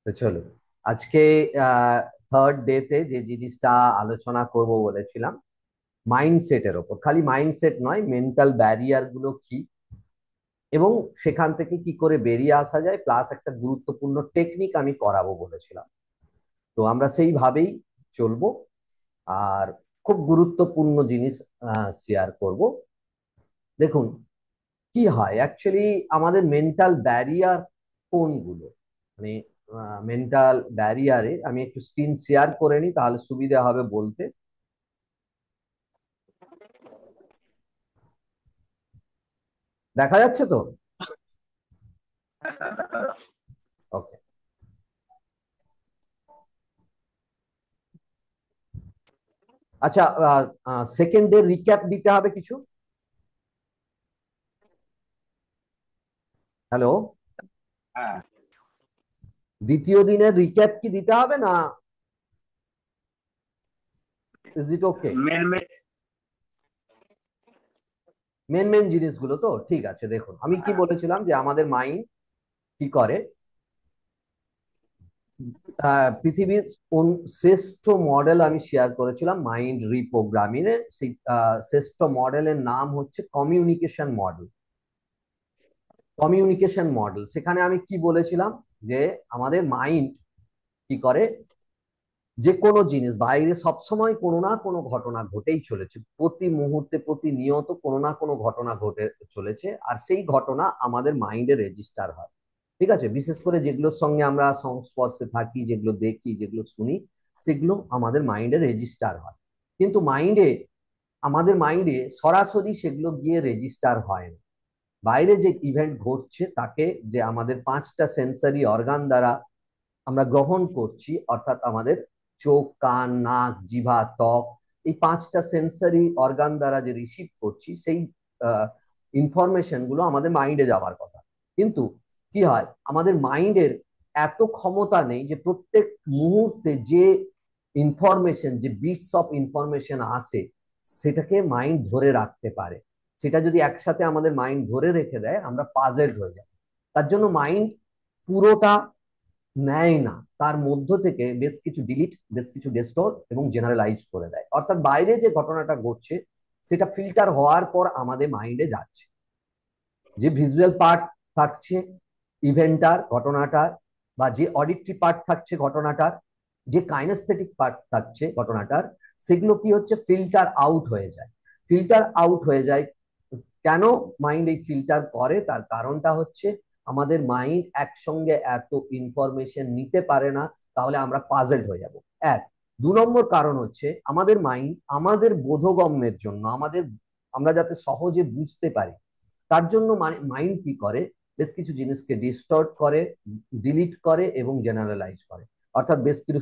তো চলো আজকে থার্ড ডেতে যে জিনিসটা আলোচনা করব বলেছিলাম মাইন্ডসেটের ওপর। খালি মাইন্ডসেট নয়, মেন্টাল ব্যারিয়ার গুলো কি এবং সেখান থেকে কি করে বেরিয়ে আসা যায়, প্লাস একটা গুরুত্বপূর্ণ টেকনিক আমি করাবো বলেছিলাম। তো আমরা সেইভাবেই চলবো। আর খুব গুরুত্বপূর্ণ জিনিস শেয়ার করব। দেখুন, কি হয় অ্যাকচুয়ালি আমাদের মেন্টাল ব্যারিয়ার কোনগুলো, মানে মেন্টাল ব্যারিয়ারে আমি একটু স্ক্রিন শেয়ার করে নিই, তাহলে সুবিধা হবে বলতে। দেখা যাচ্ছে তো? ওকে। আচ্ছা, সেকেন্ড ডে রিক্যাপ দিতে হবে কিছু। হ্যালো? হ্যাঁ। দ্বিতীয় দিনের রিক্যাপ কি দিতে হবে না? Is it okay? Main main. Main main জিনিসগুলো তো ঠিক আছে। দেখুন, আমি কি হ্যাঁ। বলেছিলাম যে আমাদের মাইন্ড কি করে। পৃথিবীর কোন শ্রেষ্ঠ মডেল আমি শেয়ার করেছিলাম মাইন্ড রিপ্রোগ্রামিং এ, সেই শ্রেষ্ঠ মডেলের নাম হচ্ছে কমিউনিকেশন মডেল। কমিউনিকেশন মডেল, সেখানে আমি কি বলেছিলাম যে আমাদের মাইন্ড কি করে, যে কোনো জিনিস বাইরে সবসময় কোনো না কোনো ঘটনা ঘটেই চলেছে, প্রতি মুহূর্তে প্রতিনিয়ত কোনো না কোনো ঘটনা ঘটে চলেছে, আর সেই ঘটনা আমাদের মাইন্ডে রেজিস্টার হয়। ঠিক আছে, বিশেষ করে যেগুলোর সঙ্গে আমরা সংস্পর্শে থাকি, যেগুলো দেখি, যেগুলো শুনি, সেগুলো আমাদের মাইন্ডে রেজিস্টার হয়। কিন্তু আমাদের মাইন্ডে সরাসরি সেগুলো গিয়ে রেজিস্টার হয় না। বাইরে যে ইভেন্ট ঘটছে তাকে যে আমাদের পাঁচটা সেন্সরি অর্গান দ্বারা আমরা গ্রহণ করছি, অর্থাৎ আমাদের চোখ, কান, নাক, জিহ্বা, ত্বক, এই পাঁচটা সেন্সরি অর্গান দ্বারা যে রিসিভ করছি, সেই ইনফরমেশন গুলো আমাদের মাইন্ডে যাওয়ার কথা। কিন্তু কি হয়, আমাদের মাইন্ডের এত ক্ষমতা নেই যে প্রত্যেক মুহূর্তে যে ইনফরমেশন, যে বিটস অফ ইনফরমেশন আসে, সেটাকে মাইন্ড ধরে রাখতে পারে। সেটা যদি একসাথে আমাদের মাইন্ড ধরে রেখে দেয়, আমরা পাজেলড হয়ে যাই। তার জন্য মাইন্ড পুরোটা নেয় না, তার মধ্য থেকে বেশ কিছু ডিলিট, বেশ কিছু ডেস্টোর এবং জেনারেলাইজ করে দেয়। অর্থাৎ বাইরে যে ঘটনাটা ঘটছে সেটা ফিল্টার হওয়ার পর আমাদের মাইন্ডে যাচ্ছে। যে ভিজুয়াল পার্ট থাকছে ইভেন্টটার, ঘটনাটার, বা যে অডিটরি পার্ট থাকছে ঘটনাটার, যে কাইনেস্থেটিক পার্ট থাকছে ঘটনাটার, সেগুলো কি হচ্ছে, ফিল্টার আউট হয়ে যায়। ফিল্টার আউট হয়ে যায়। কেন মাইন্ড এই ফিল্টার করে, তার কারণটা হচ্ছে আমাদের মাইন্ড একসঙ্গে এত ইনফরমেশন নিতে পারে না, তাহলে আমরা পাজেলড হয়ে যাব। এক। দু নম্বর কারণ হচ্ছে আমাদের মাইন্ড আমাদের বোধগম্যের জন্য, আমরা যাতে সহজে বুঝতে পারি, তার জন্য মাইন্ড কি করে, বেশ কিছু জিনিসকে ডিস্টর্ট করে, ডিলিট করে এবং জেনারেলাইজ করে। অর্থাৎ বেশ কিছু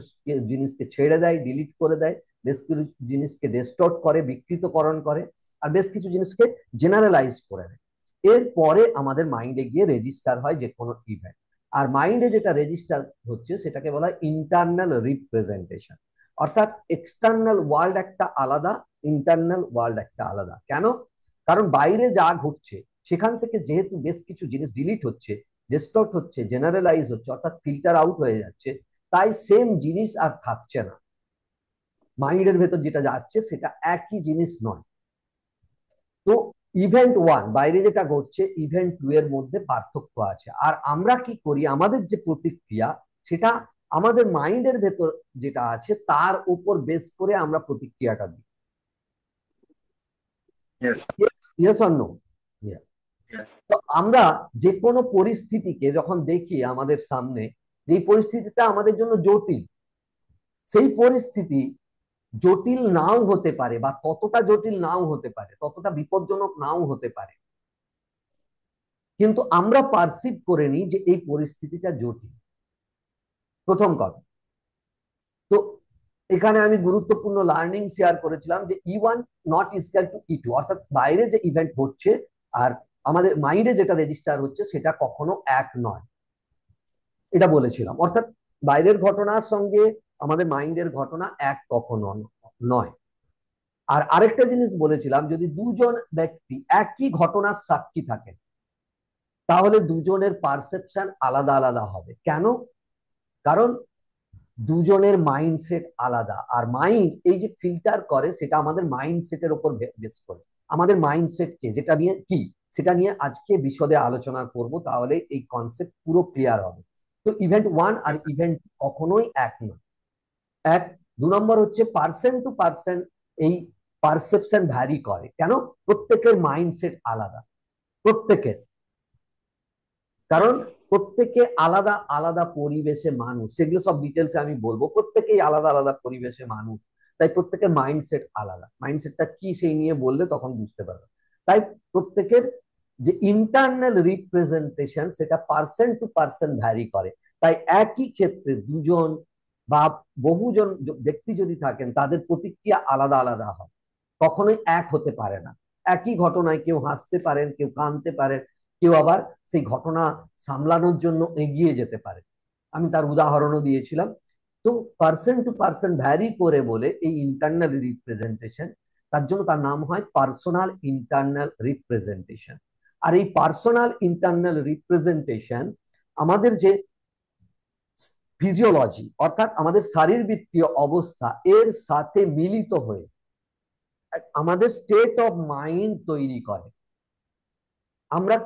জিনিসকে ছেড়ে দেয়, ডিলিট করে দেয়, বেশ কিছু জিনিসকে ডিস্টর্ট করে, বিকৃতকরণ করে, আর বেশ কিছু জিনিসকে জেনারেলাইজ করে দেয়। এরপরে আমাদের মাইন্ডে গিয়ে রেজিস্টার হয় যে কোনো ইভেন্ট। আর মাইন্ডে যেটা রেজিস্টার হচ্ছে সেটাকে বলা হয় ইন্টারনাল রিপ্রেজেন্টেশন। অর্থাৎ এক্সটার্নাল ওয়ার্ল্ড একটা আলাদা, ইন্টারনাল ওয়ার্ল্ড একটা আলাদা। কেন? কারণ বাইরে যা ঘটছে সেখান থেকে যেহেতু বেশ কিছু জিনিস ডিলিট হচ্ছে, ডিস্টর্ট হচ্ছে, জেনারেলাইজ হচ্ছে, অর্থাৎ ফিল্টার আউট হয়ে যাচ্ছে, তাই সেম জিনিস আর থাকছে না। মাইন্ডের ভেতর যেটা যাচ্ছে সেটা একই জিনিস নয়। তো ইভেন্ট ওয়ান বাইরে যেটা ঘটছে, ইভেন্ট টু এর মধ্যে পার্থক্য আছে। আর আমরা কি করি, আমাদের যে প্রতিক্রিয়া, সেটা আমাদের মাইন্ডের ভেতর যেটা আছে তার উপর বেস করে আমরা প্রতিক্রিয়াটা দিই। Yes. Yes or no? Yes. তো আমরা যে কোনো পরিস্থিতিকে যখন দেখি আমাদের সামনে, যে পরিস্থিতিটা আমাদের জন্য জটিল, সেই পরিস্থিতি জটিল নাও হতে পারে, বা ততটা জটিল নাও হতে পারে, ততটা বিপজ্জনক নাও হতে পারে, কিন্তু আমরা পারসিভ করে নিই যে এই পরিস্থিতিটা জটিল। প্রথম কথা। তো এখানে আমি গুরুত্বপূর্ণ লার্নিং শেয়ার করেছিলাম যে E1 not equal to E2, অর্থাৎ বাইরে যে ইভেন্ট ঘটছে আর আমাদের মাইন্ডে যেটা রেজিস্টার হচ্ছে সেটা কখনো এক নয়, এটা বলেছিলাম। অর্থাৎ বাইরের ঘটনার সঙ্গে আমাদের মাইন্ডের ঘটনা এক কখনো নয়। আর আরেকটা জিনিস বলেছিলাম, যদি দুজন ব্যক্তি একই ঘটনার সাক্ষী থাকে, তাহলে দুজনের পারসেপশন আলাদা আলাদা হবে। কেন? কারণ দুজনের মাইন্ডসেট আলাদা, আর মাইন্ড এই যে ফিল্টার করে সেটা আমাদের মাইন্ডসেটের উপর বেস করে। আমাদের মাইন্ডসেটকে যেটা নিয়ে কি, সেটা নিয়ে আজকে বিশদে আলোচনা করব, তাহলে এই কনসেপ্ট পুরো ক্লিয়ার হবে। তো ইভেন্ট ওয়ান আর ইভেন্ট কখনোই এক না। এক, 2 নম্বর হচ্ছে পার্সন টু পার্সন এই পারসেপশন ভ্যারি করে। কেন? প্রত্যেকের মাইন্ডসেট আলাদা, প্রত্যেকের। কারণ প্রত্যেকে আলাদা আলাদা পরিবেশে মানুষ, সেগুলো সব ডিটেলসে আমি বলবো। প্রত্যেকেই আলাদা আলাদা পরিবেশে মানুষ, তাই প্রত্যেকের মাইন্ডসেট আলাদা। মাইন্ডসেটটা কি সেই নিয়ে বললে তখন বুঝতে পারবে। তাই প্রত্যেকের যে ইন্টারনাল রিপ্রেজেন্টেশন সেটা পার্সন টু পার্সন ভ্যারি করে। তাই একই ক্ষেত্রে দুজন বা বহুজন ব্যক্তি যদি থাকেন, তাদের প্রতিক্রিয়া আলাদা আলাদা হয়, কখনোই এক হতে পারে না। একই ঘটনায় কেউ হাসতে পারেন, কেউ কাঁদতে পারেন, কেউ আবার সেই ঘটনা সামলানোর জন্য এগিয়ে যেতে পারে। আমি তার উদাহরণও দিয়েছিলাম। তো পার্সন টু পার্সন ভ্যারি করে বলে এই ইন্টারনাল রিপ্রেজেন্টেশন, তার জন্য তার নাম হয় পার্সোনাল ইন্টারনাল রিপ্রেজেন্টেশন। আর এই পার্সোনাল ইন্টারনাল রিপ্রেজেন্টেশন আমাদের যে ফিজিওলজি, অর্থাৎ আমাদের শারীরবৃত্তীয় অবস্থা, এর সাথে মিলিত হয়ে আমাদের স্টেট অফ মাইন্ড তৈরি করে। আমরা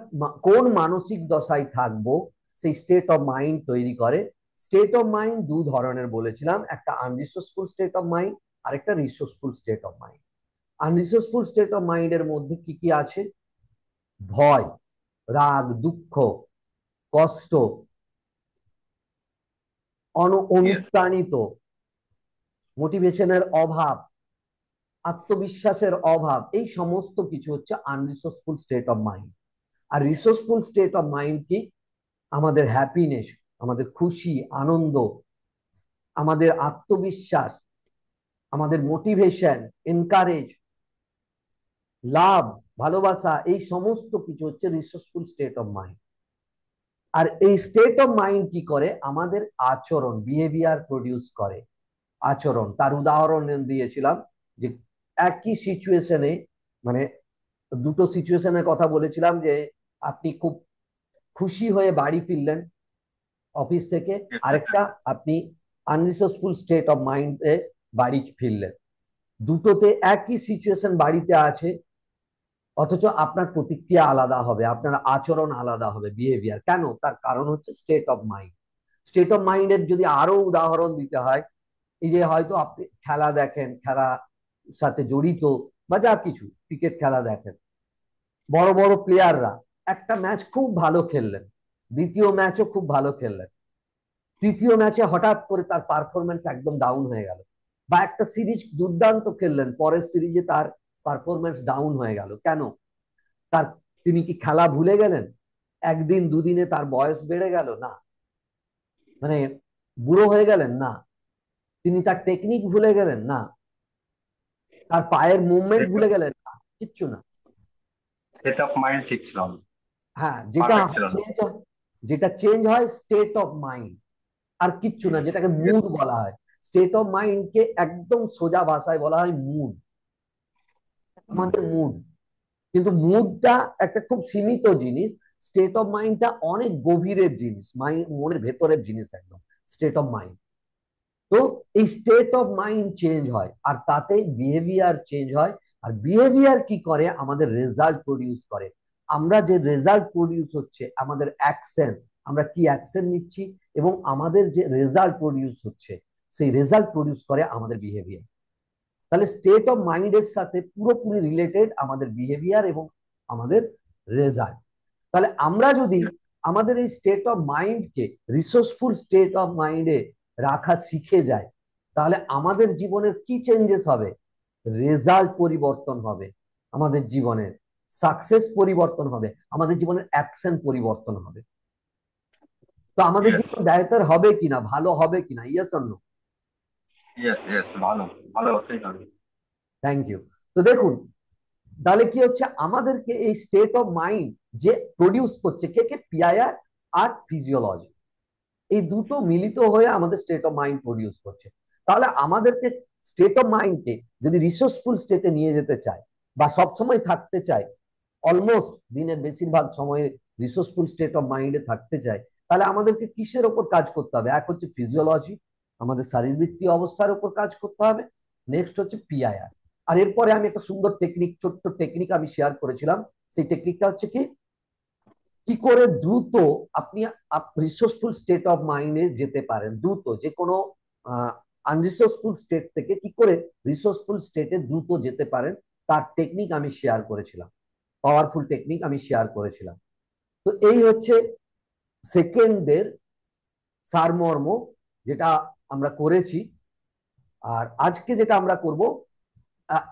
কোন মানসিক দশায় থাকবো সেই স্টেট অফ মাইন্ড তৈরি করে। স্টেট অফ মাইন্ড দু ধরনের বলেছিলাম, একটা আনরিসোর্সফুল স্টেট অফ মাইন্ড আর একটা resourceful state of mind. Unresourceful state of mind এর মধ্যে কি কি আছে? ভয়, রাগ, দুঃখ, কষ্ট, Yes. অনুপ্রাণিত, মোটিভেশনের অভাব, আত্মবিশ্বাসের অভাব, এই সমস্ত কিছু হচ্ছে আনরিসোর্সফুল স্টেট অফ মাইন্ড। আর রিসোর্সফুল স্টেট অফ মাইন্ড কি? আমাদের হ্যাপিনেস, আমাদের খুশি, আনন্দ, আমাদের আত্মবিশ্বাস, আমাদের মোটিভেশন, এনকারেজ, লাভ, ভালোবাসা, এই সমস্ত কিছু হচ্ছে রিসোর্সফুল স্টেট অফ মাইন্ড। আর এই স্টেট অফ মাইন্ড কি করে? আমাদের আচরণ, বিহেভিয়ার প্রডিউস করে। আচরণ, তার উদাহরণ দিয়েছিলাম যে একই সিচুয়েশনে, মানে দুটো সিচুয়েশনের কথা বলেছিলাম, যে আপনি খুব খুশি হয়ে বাড়ি ফিরলেন অফিস থেকে, Yes, sir. আরেকটা আপনি আনরিসোর্সফুল স্টেট অফ মাইন্ডে বাড়ি ফিরলেন। দুটোতে একই সিচুয়েশন বাড়িতে আছে, অথচ আপনার প্রতিক্রিয়া আলাদা হবে, আপনার আচরণ আলাদা হবে, বিহেভিয়ার। কেন? তার কারণ হচ্ছে state of mind. State of মাইন্ডের যদি আরো উদাহরণ দিতে হয়, এই যে হয়তো আপনি খেলা দেখেন, খেলা সাথে জড়িত বা যা কিছু, ক্রিকেট খেলা দেখেন, বড় বড় প্লেয়াররা একটা ম্যাচ খুব ভালো খেললেন, দ্বিতীয় ম্যাচও খুব ভালো খেললেন, তৃতীয় ম্যাচে হঠাৎ করে তার পারফরমেন্স একদম ডাউন হয়ে গেল। বা একটা সিরিজ দুর্দান্ত খেললেন, পরের সিরিজে তার পারফরমেন্স ডাউন হয়ে গেল। কেন? তার, তিনি কি খেলা ভুলে গেলেন? একদিন দুদিনে তার বয়স বেড়ে গেল? না। মানে বুড়ো হয়ে গেলেন? না। তিনি তার টেকনিক ভুলে গেলেন? না। তার পায়ের মুভমেন্ট State ভুলে of, গেলেন? না, কিচ্ছু না। state of mind ঠিক ছিল না, হ্যাঁ, যেটা পারফেক্ট ছিল না। চেঞ্জ, যেটা চেঞ্জ হয় স্টেট অফ মাইন্ড, আর কিচ্ছু না, যেটাকে Yes. মুড বলা হয়। স্টেট অফ মাইন্ডকে একদম সোজা ভাষায় বলা হয় মুড, আমাদের মুড। কিন্তু মুডটা একটা খুব সীমিত জিনিস, স্টেট অফ মাইন্ডটা অনেক গভীরের জিনিস, মাইন্ড মনের ভেতরের জিনিস একদম, স্টেট অফ মাইন্ড। তো এই স্টেট অফ মাইন্ড চেঞ্জ হয়, আর তাতে বিহেভিয়ার চেঞ্জ হয়। আর বিহেভিয়ার কি করে? আমাদের রেজাল্ট প্রডিউস করে। আমরা যে রেজাল্ট প্রডিউস হচ্ছে, আমাদের অ্যাকশন, আমরা কি অ্যাকশন নিচ্ছি, এবং আমাদের যে রেজাল্ট প্রডিউস হচ্ছে, সেই রেজাল্ট প্রডিউস করে আমাদের বিহেভিয়ার। তাহলে স্টেট অফ মাইন্ডের সাথে পুরোপুরি রিলেটেড আমাদের বিহেভিয়ার এবং আমাদের রেজাল্ট। তাহলে আমরা যদি আমাদের এই স্টেট অফ মাইন্ডকে রিসোর্সফুল স্টেট অফ মাইন্ডে রাখা শিখে যায়, তাহলে আমাদের জীবনের কি চেঞ্জেস হবে? রেজাল্ট পরিবর্তন হবে আমাদের জীবনের, সাকসেস পরিবর্তন হবে, আমাদের জীবনের অ্যাকশন পরিবর্তন হবে। তো আমাদের Yes. জীবন বেহতর হবে কিনা, ভালো হবে কিনা, yes or no? Yes, yes, ভালো, ভালো অবশ্যই হবে। Thank you. তো দেখুন, তাহলে কি হচ্ছে, আমাদেরকে এই স্টেট অফ মাইন্ড যে প্রডিউস করছে, কে কে? পিআইআর আর ফিজিওলজি, এই দুটো মিলিত হয়ে আমাদের স্টেট অফ মাইন্ড প্রডিউস করছে। তাহলে আমাদেরকে স্টেট অফ মাইন্ডকে যদি রিসোর্সফুল স্টেটে নিয়ে যেতে চায় বা সবসময় থাকতে চায়, অলমোস্ট দিনের বেশিরভাগ সময়ে রিসোর্সফুল স্টেট অফ মাইন্ডে থাকতে চায়, তাহলে আমাদেরকে কিসের ওপর কাজ করতে হবে? এক হচ্ছে ফিজিওলজি, আমাদের শারীরবৃত্তীয় অবস্থার উপর কাজ করতে হবে। নেক্সট হচ্ছে পিআইআর। আর এরপরে আমি একটা সুন্দর টেকনিক, ছোট্ট টেকনিক আমি শেয়ার করেছিলাম। সেই টেকনিকটা হচ্ছে কি, কি করে দ্রুত আপনি রিসোর্সফুল স্টেট অফ মাইন্ডে যেতে পারেন, দ্রুত যে কোনো আনরিসোর্সফুল স্টেট থেকে কি করে রিসোর্সফুল স্টেটে দ্রুত যেতে পারেন, তার টেকনিক আমি শেয়ার করেছিলাম, পাওয়ারফুল টেকনিক আমি শেয়ার করেছিলাম। তো এই হচ্ছে সেকেন্ডের সারমর্ম, যেটা আমরা করেছি। আর আজকে যেটা আমরা করব,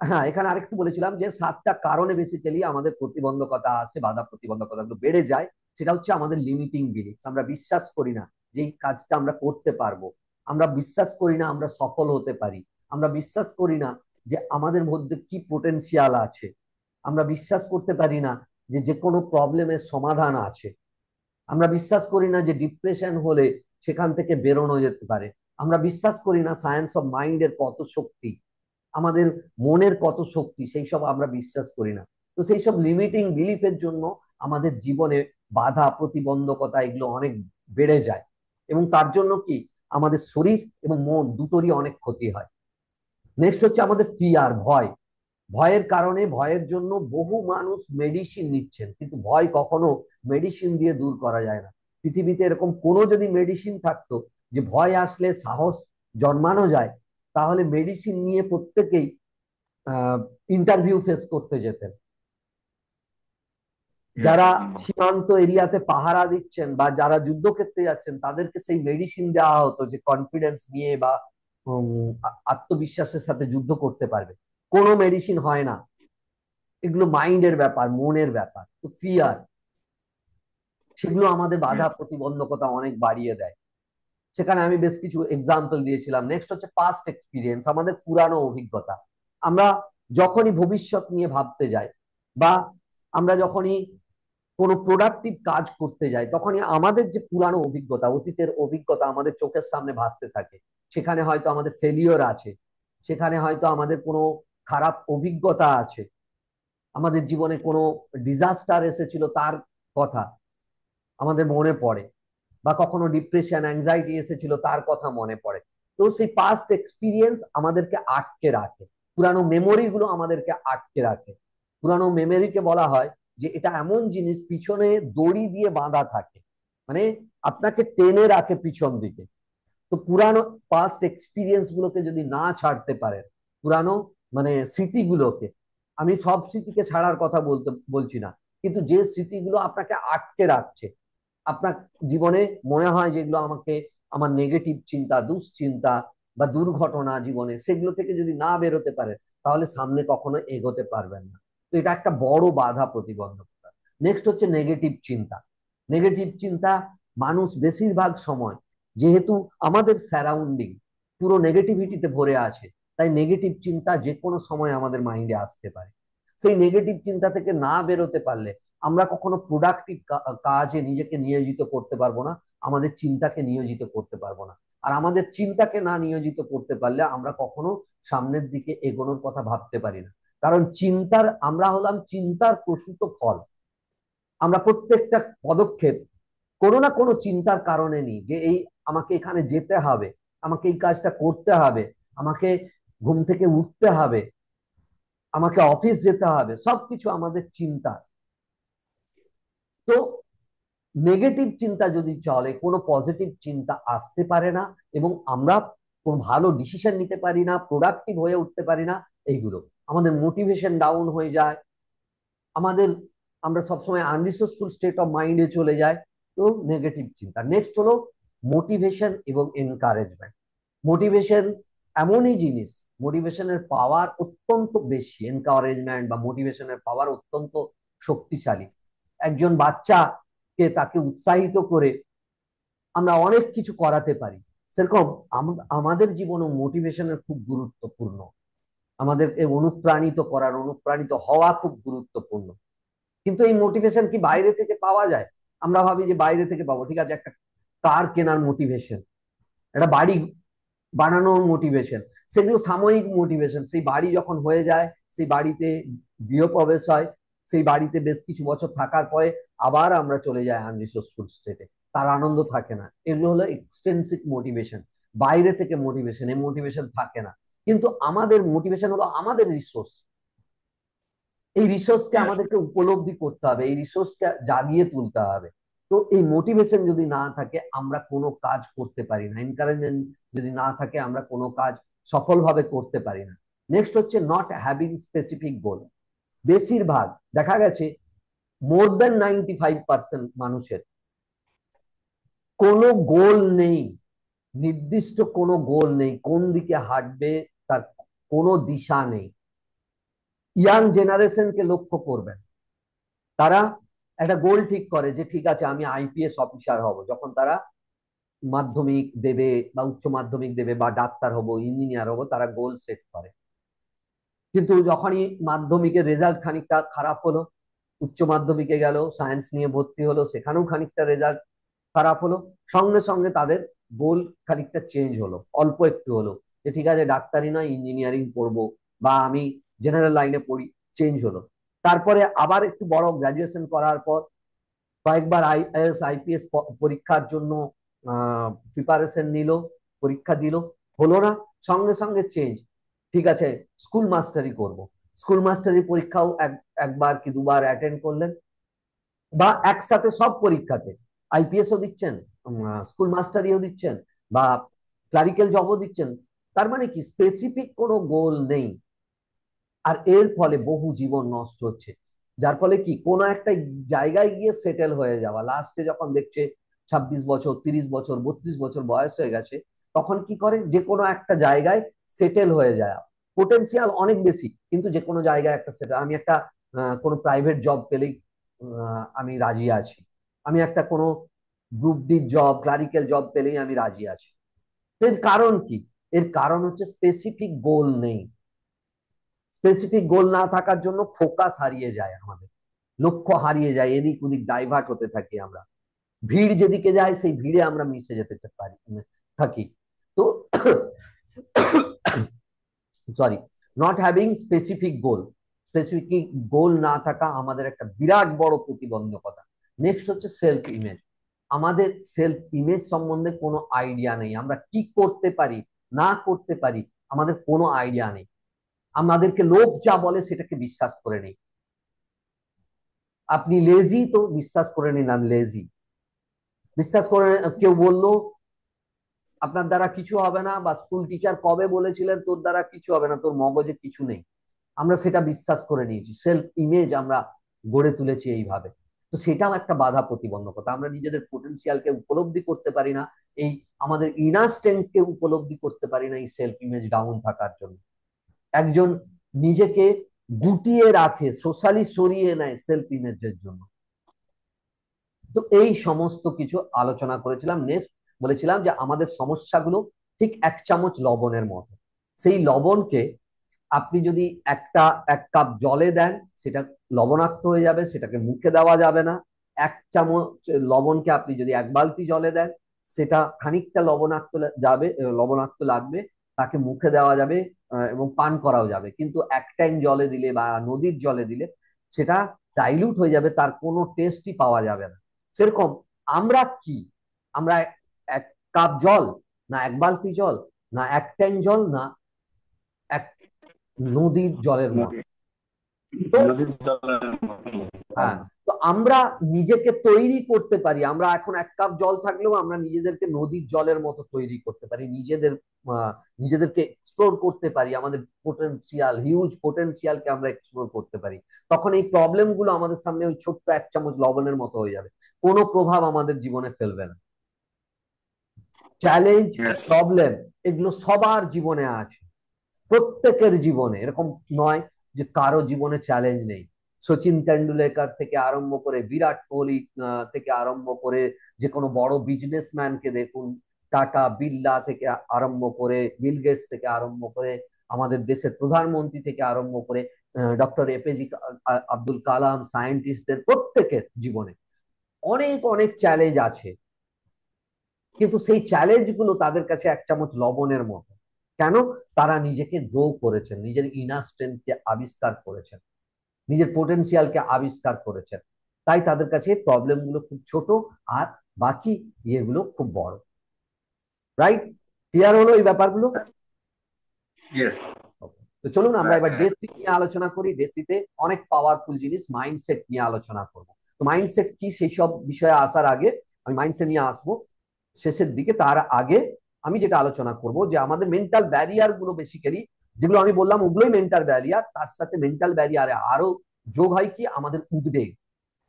হ্যাঁ, এখানে আরেকটু বলেছিলাম যে 7টা কারণে বেসিক্যালি আমাদের প্রতিবন্ধকতা আছে, বাধা প্রতিবন্ধকতা গুলো বেড়ে যায়। সেটা হচ্ছে আমাদের লিমিটিং বিলিফ। আমরা বিশ্বাস করি না যে এই কাজটা আমরা করতে পারবো, আমরা বিশ্বাস করি না আমরা সফল হতে পারি, আমরা বিশ্বাস করি না যে আমাদের মধ্যে কি পোটেনশিয়াল আছে, আমরা বিশ্বাস করতে পারি না যে যে কোনো প্রবলেমের সমাধান আছে, আমরা বিশ্বাস করি না যে ডিপ্রেশন হলে সেখান থেকে বেরোনো যেতে পারে, আমরা বিশ্বাস করি না সায়েন্স অফ মাইন্ডের কত শক্তি, আমাদের মনের কত শক্তি, সেই সব আমরা বিশ্বাস করি না। তো সেই সব লিমিটিং বিলিফের জন্য আমাদের জীবনে বাধা প্রতিবন্ধকতা এগুলো অনেক বেড়ে যায়, এবং তার জন্য কি আমাদের শরীর এবং মন দুটোরই অনেক ক্ষতি হয়। নেক্সট হচ্ছে আমাদের ফিয়ার, ভয়। ভয়ের কারণে, ভয়ের জন্য বহু মানুষ মেডিসিন নিচ্ছেন, কিন্তু ভয় কখনো মেডিসিন দিয়ে দূর করা যায় না। পৃথিবীতে এরকম কোনো যদি মেডিসিন থাকতো যে ভয় আসলে সাহস জন্মানো যায়, তাহলে মেডিসিন নিয়ে প্রত্যেকেই ইন্টারভিউ ফেস করতে যেতেন। ইয়েস, যারা একদম। সীমান্ত এরিয়াতে পাহারা দিচ্ছেন বা যারা যুদ্ধক্ষেত্রে যাচ্ছেন, তাদেরকে সেই মেডিসিন দেওয়া হতো যে কনফিডেন্স নিয়ে বা আত্মবিশ্বাসের সাথে যুদ্ধ করতে পারবে। কোনো মেডিসিন হয় না, এগুলো মাইন্ডের ব্যাপার, মনের ব্যাপার। তো ফিয়ার, সেগুলো আমাদের বাধা ইয়েস। প্রতিবন্ধকতা অনেক বাড়িয়ে দেয়। সেখানে আমি বেশ কিছু এক্সাম্পল দিয়েছিলাম। নেক্সট হচ্ছে পাস্ট এক্সপিরিয়েন্স, আমাদের পুরানো অভিজ্ঞতা। আমরা যখনই ভবিষ্যৎ নিয়ে ভাবতে যাই, বা আমরা যখনই কোনো প্রোডাক্টিভ কাজ করতে যাই, তখনই আমাদের যে পুরানো অভিজ্ঞতা, অতীতের অভিজ্ঞতা আমাদের চোখের সামনে ভাসতে থাকে। সেখানে হয়তো আমাদের ফেলিওর আছে, সেখানে হয়তো আমাদের কোনো খারাপ অভিজ্ঞতা আছে, আমাদের জীবনে কোনো ডিজাস্টার এসেছিল তার কথা আমাদের মনে পড়ে, বা কখনো ডিপ্রেশন অ্যাংজাইটি এসেছিল তার কথা মনে পড়ে। তো সেই পাস্ট এক্সপিরিয়েন্স আমাদেরকে আটকে রাখে, পুরানো মেমোরি গুলো আমাদেরকে আটকে রাখে। পুরানো মেমোরিকে বলা হয় যে এটা এমন জিনিস পিছনে দড়ি দিয়ে বাঁধা থাকে, মানে আপনাকে টেনে রাখে পিছন দিকে। তো পুরানো পাস্ট এক্সপিরিয়েন্স গুলোকে যদি না ছাড়তে পারেন, পুরানো মানে স্মৃতিগুলোকে, আমি সব স্মৃতিকে ছাড়ার কথা বলছি না, কিন্তু যে স্মৃতিগুলো আপনাকে আটকে রাখছে, আপনার জীবনে মনে হয় যেগুলো আমাকে, আমার নেগেটিভ চিন্তা, দুশ্চিন্তা বা দুর্ঘটনা জীবনে, সেগুলো থেকে যদি না বেরোতে পারে, তাহলে সামনে কখনো এগোতে পারবেন না। তো এটা একটা বড় বাধা প্রতিবন্ধকতা। নেক্সট হচ্ছে নেগেটিভ চিন্তা। নেগেটিভ চিন্তা, মানুষ বেশিরভাগ সময়, যেহেতু আমাদের সারাউন্ডিং পুরো নেগেটিভিটিতে ভরে আছে, তাই নেগেটিভ চিন্তা যে কোনো সময় আমাদের মাইন্ডে আসতে পারে। সেই নেগেটিভ চিন্তা থেকে না বেরোতে পারলে আমরা কখনো প্রোডাক্টিভ কাজে নিজেকে নিয়োজিত করতে পারবো না, আমাদের চিন্তাকে নিয়োজিত করতে পারবো না। আর আমাদের চিন্তাকে না নিয়োজিত করতে পারলে আমরা কখনো সামনের দিকে এগোনোর কথা ভাবতে পারি না। কারণ চিন্তার, আমরা হলাম চিন্তার প্রসূত ফল। আমরা প্রত্যেকটা পদক্ষেপ কোনো না কোনো চিন্তার কারণে নিই, যে এই আমাকে এখানে যেতে হবে, আমাকে এই কাজটা করতে হবে, আমাকে ঘুম থেকে উঠতে হবে, আমাকে অফিস যেতে হবে, সবকিছু আমাদের চিন্তা। তো নেগেটিভ চিন্তা যদি চলে, কোনো পজিটিভ চিন্তা আসতে পারে না, এবং আমরা কোনো ভালো ডিসিশন নিতে পারি না, প্রোডাক্টিভ হয়ে উঠতে পারি না। এইগুলো আমাদের মোটিভেশন ডাউন হয়ে যায়, আমাদের, আমরা সবসময় আনরিসোর্সফুল স্টেট অফ মাইন্ডে চলে যায়। তো নেগেটিভ চিন্তা। নেক্সট হলো মোটিভেশন এবং এনকারেজমেন্ট। মোটিভেশন এমনই জিনিস, মোটিভেশনের পাওয়ার অত্যন্ত বেশি, এনকারেজমেন্ট বা মোটিভেশনের পাওয়ার অত্যন্ত শক্তিশালী। একজন বাচ্চাকে, তাকে উৎসাহিত করে আমরা অনেক কিছু করাতে পারি। সেরকম আমাদের জীবনে মোটিভেশনের খুব গুরুত্বপূর্ণ। আমাদেরকে অনুপ্রাণিত করার, অনুপ্রাণিত হওয়া খুব গুরুত্বপূর্ণ। কিন্তু এই মোটিভেশন কি বাইরে থেকে পাওয়া যায়? আমরা ভাবি যে বাইরে থেকে পাবো, ঠিক আছে, একটা কার কেনার মোটিভেশন, একটা বাড়ি বানানোর মোটিভেশন, সেগুলো সাময়িক মোটিভেশন। সেই বাড়ি যখন হয়ে যায়, সেই বাড়িতে গৃহপ্রবেশ হয়, সেই বাড়িতে বেশ কিছু বছর থাকার পরে আবার আমরা চলে যাই আনরিসোর্সফুল স্টেটে। তার আনন্দ থাকে না। এগুলো হলো এক্সট্রিনসিক মোটিভেশন, বাইরে থেকে মোটিভেশন, এই মোটিভেশন থাকে না। কিন্তু আমাদের মোটিভেশন হলো আমাদের রিসোর্স। এই রিসোর্সকে ইয়েস। আমাদেরকে উপলব্ধি করতে হবে, এই রিসোর্সকে জাগিয়ে তুলতে হবে। তো এই মোটিভেশন যদি না থাকে আমরা কোনো কাজ করতে পারি না, এনকারেজমেন্ট যদি না থাকে আমরা কোনো কাজ সফলভাবে করতে পারি না। নেক্সট হচ্ছে নট হ্যাভিং স্পেসিফিক গোল। বেশিরভাগ দেখা গেছে মোর দেন 95% মানুষের কোনো গোল নেই, নির্দিষ্ট কোনো গোল নেই, কোন দিকে হাঁটবে তার কোনো দিশা নেই। ইয়াং জেনারেশনকে লক্ষ্য করবেন, তারা একটা গোল ঠিক করে যে ঠিক আছে আমি আইপিএস অফিসার হব, যখন তারা মাধ্যমিক দেবে বা উচ্চ মাধ্যমিক দেবে, বা ডাক্তার হব, ইঞ্জিনিয়ার হব, তারা গোল সেট করে। কিন্তু যখনই মাধ্যমিকের রেজাল্ট খানিকটা খারাপ হলো, উচ্চ মাধ্যমিকে গেল, সায়েন্স নিয়ে ভর্তি হলো, সেখানেও খানিকটা রেজাল্ট খারাপ হলো, সঙ্গে সঙ্গে তাদের গোল খানিকটা চেঞ্জ হলো, অল্প একটু হলো, যে ঠিক আছে ডাক্তারি নয় ইঞ্জিনিয়ারিং পড়বো, বা আমি জেনারেল লাইনে পড়ি, চেঞ্জ হলো। তারপরে আবার একটু বড় গ্রাজুয়েশন করার পর কয়েকবার আইএএস আইপিএস পরীক্ষার জন্য প্রিপারেশন নিল, পরীক্ষা দিল, হলো না, সঙ্গে সঙ্গে চেঞ্জ, ঠিক আছে স্কুল মাস্টারি করব। স্কুল মাস্টারি পরীক্ষাও একবার কি দুবার অ্যাটেন্ড করলেন, বা একসাথে সব পরীক্ষাতে আইপিএসও দিচ্ছেন, স্কুল মাস্টারিও দিচ্ছেন, বা ক্লারিক্যাল জবও দিচ্ছেন। তার মানে কি স্পেসিফিক কোনো গোল নেই। আর এর ফলে বহু জীবন নষ্ট হচ্ছে, যার ফলে কি কোনো একটা জায়গায় গিয়ে সেটেল হয়ে যাওয়া, লাস্টে যখন দেখছে 26 বছর, 30 বছর, 32 বছর বয়স হয়ে গেছে, তখন কি করে যে কোনো একটা জায়গায় সেটেল হয়ে যায়। পোটেনশিয়াল অনেক বেশি, কিন্তু যে কোনো জায়গায় একটা সেটেল, আমি একটা কোনো প্রাইভেট জব পেলেই আমি রাজি আছি, আমি একটা কোনো group D job, clerical job পেলেই আমি রাজি আছি। এর কারণ কি? এর কারণ হচ্ছে স্পেসিফিক গোল নেই। স্পেসিফিক গোল না থাকার জন্য ফোকাস হারিয়ে যায়, আমাদের লক্ষ্য হারিয়ে যায়, এদিক ওদিক ডাইভার্ট হতে থাকি আমরা, ভিড় যেদিকে যায় সেই ভিড়ে আমরা মিশে যেতে পারি, থাকি। তো sorry, not having specific goal, specific goal না থাকা আমাদের একটা বিরাট বড় প্রতিবন্ধকতা। নেক্সট হচ্ছে সেলফ ইমেজ। আমাদের সেলফ ইমেজ সম্বন্ধে কোনো আইডিয়া নেই, আমরা কি করতে পারি না করতে পারি আমাদের কোনো আইডিয়া নেই। আমাদেরকে লোক যা বলে সেটাকে বিশ্বাস করে নেই। আপনি লেজি, তো বিশ্বাস করে নিলাম লেজি, বিশ্বাস করে, কেউ বললো আপনার দ্বারা কিছু হবে না, বা স্কুল টিচার কবে বলেছিলেন তোর দ্বারা কিছু হবে না, তোর মগজে কিছু নেই, আমরা সেটা বিশ্বাস করে নিয়েছি, সেলফ ইমেজ আমরা গড়ে তুলেছি এইভাবে। তো সেটাও একটা বাধা প্রতিবন্ধকতা, আমরা নিজেদের পোটেনশিয়ালকে উপলব্ধি করতে পারি না, এই আমাদের ইনার স্ট্রেংথকে উপলব্ধি করতে পারি না, এই সেলফ ইমেজ ডাউন থাকার জন্য। একজন নিজেকে গুটিয়ে রাখে, সোশ্যালি সরিয়ে নেয় সেলফ ইমেজের জন্য। তো এই সমস্ত কিছু আলোচনা করেছিলাম। নেক্সট বলেছিলাম যে আমাদের সমস্যাগুলো ঠিক 1 চামচ লবণের মতো। সেই লবণকে আপনি যদি এক কাপ জলে দেন, সেটা লবণাক্ত হয়ে যাবে, সেটাকে মুখে দেওয়া যাবে না। 1 চামচ লবণকে আপনি যদি 1 বালতি জলে দেন, সেটা খানিকটা লবণাক্ত লাগবে, তাকে মুখে দেওয়া যাবে এবং পান করাও যাবে। কিন্তু এক ট্যাঙ্ক জলে দিলে বা নদীর জলে দিলে সেটা ডাইলুট হয়ে যাবে, তার কোনো টেস্টই পাওয়া যাবে না। সেরকম আমরা কি, আমরা 1 কাপ জল, না 1 বালতি জল, না এক ট্যাঙ্ক জল, না এক নদীর জলের মতো। নদী, তো নদীর জলের মতো। হ্যাঁ, তো আমরা নিজেকে তৈরি করতে পারি, আমরা এখন 1 কাপ জল থাকলেও আমরা নিজেদেরকে নদীর জলের মতো তৈরি করতে পারি, নিজেদেরকে এক্সপ্লোর করতে পারি, আমাদের পোটেনশিয়াল, হিউজ পোটেনশিয়ালকে আমরা এক্সপ্লোর করতে পারি। তখন এই প্রবলেম গুলো আমাদের সামনে ওই ছোট্ট 1 চামচ লবণের মতো হয়ে যাবে, কোনো প্রভাব আমাদের জীবনে ফেলবে না। Challenge, yes. প্রবলেম, এগুলো সবার জীবনে আছে, প্রত্যেকের জীবনে, এরকম নয় যে কারো জীবনে চ্যালেঞ্জ নেই। সচিন তেন্ডুলকর থেকে আরম্ভ করে, বিরাট কোহলি থেকে আরম্ভ করে, যে কোনো বড় বিজনেসম্যানকে দেখুন, টাটা বিড়লা থেকে আরম্ভ করে, বিল গেটস থেকে আরম্ভ করে, আমাদের দেশের প্রধানমন্ত্রী থেকে আরম্ভ করে, ডক্টর এপিজে আব্দুল কালাম, সায়েন্টিস্টদের প্রত্যেকের জীবনে অনেক অনেক চ্যালেঞ্জ আছে। কিন্তু সেই চ্যালেঞ্জ গুলো তাদের কাছে 1 চামচ লবণের মতো। কেন? তারা নিজেকে গ্রো করেছেন, নিজের ইনার স্ট্রেংথকে আবিষ্কার করেছেন, নিজের পোটেনশিয়ালকে আবিষ্কার করেছেন। তাই তাদের কাছে প্রবলেম গুলো খুব ছোট আর বাকি ইয়েগুলো খুব বড়। রাইট? ক্লিয়ার হলো এই ব্যাপারগুলো? ইয়েস। তো চলুন আমরা এবার ডে থ্রি নিয়ে আলোচনা করি। ডে থ্রিতে অনেক পাওয়ারফুল জিনিস মাইন্ডসেট নিয়ে আলোচনা করব। তো মাইন্ডসেট কি সেই সব বিষয়ে আসার আগে আমি মাইন্ডসেট নিয়ে আসবো শেষের দিকে। তার আগে আমি যেটা আলোচনা করব যে আমাদের মেন্টাল ব্যারিয়ার গুলো বেসিক্যালি যেগুলো আমি বললাম ওগুলোই মেন্টাল ব্যারিয়ার, তার সাথে মেন্টাল ব্যারিয়ারে আরো যোগ হয় কি আমাদের উদ্বেগ,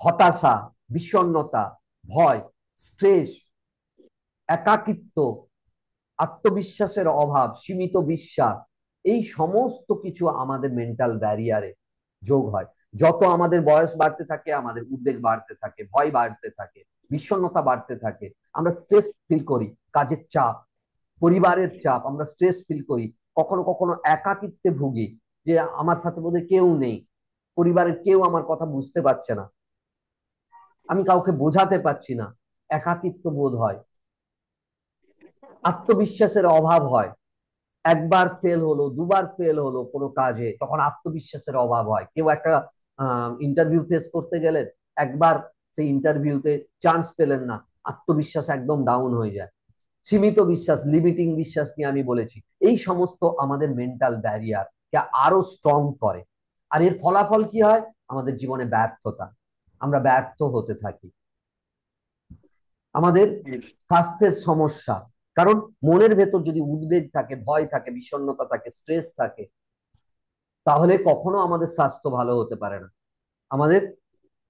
হতাশা, বিষণ্ণতা, ভয়, স্ট্রেস, একাকিত্ব, আত্মবিশ্বাসের অভাব, সীমিত বিশ্বাস, এই সমস্ত কিছু আমাদের মেন্টাল ব্যারিয়ারে যোগ হয়। যত আমাদের বয়স বাড়তে থাকে আমাদের উদ্বেগ বাড়তে থাকে, ভয় বাড়তে থাকে, বিষণ্ণতা বাড়তে থাকে, আমরা স্ট্রেস ফিল করি, কাজের চাপ, পরিবারের চাপ, আমরা স্ট্রেস ফিল করি, কখনো কখনো একাকিত্বে ভুগি, যে আমার সাথে বোধহয় কেউ নেই, পরিবারের কেউ আমার কথা বুঝতে পারছে না, আমি কাউকে বোঝাতে পারছি না, একাকিত্ব বোধ হয়, আত্মবিশ্বাসের অভাব হয়, একবার ফেল হলো, দুবার ফেল হলো কোনো কাজে, তখন আত্মবিশ্বাসের অভাব হয়। কেউ একটা ইন্টারভিউ ফেস করতে গেলেন, একবার সেই ইন্টারভিউতে চান্স পেলেন না, আত্মবিশ্বাস একদম ডাউন হয়ে যায়। সীমিত বিশ্বাস, লিমিটিং বিশ্বাস নিয়ে আমি বলেছি। এই সমস্ত আমাদের মেন্টাল ব্যারিয়ার কে আরো স্ট্রং করে। আর এর ফলাফল কি হয়? আমাদের জীবনে ব্যর্থতা, আমরা ব্যর্থ হতে থাকি, আমাদের স্বাস্থ্যের সমস্যা। কারণ মনের ভেতর যদি উদ্বেগ থাকে, ভয় থাকে, বিষণ্ণতা থাকে, স্ট্রেস থাকে, তাহলে কখনো আমাদের স্বাস্থ্য ভালো হতে পারে না। আমাদের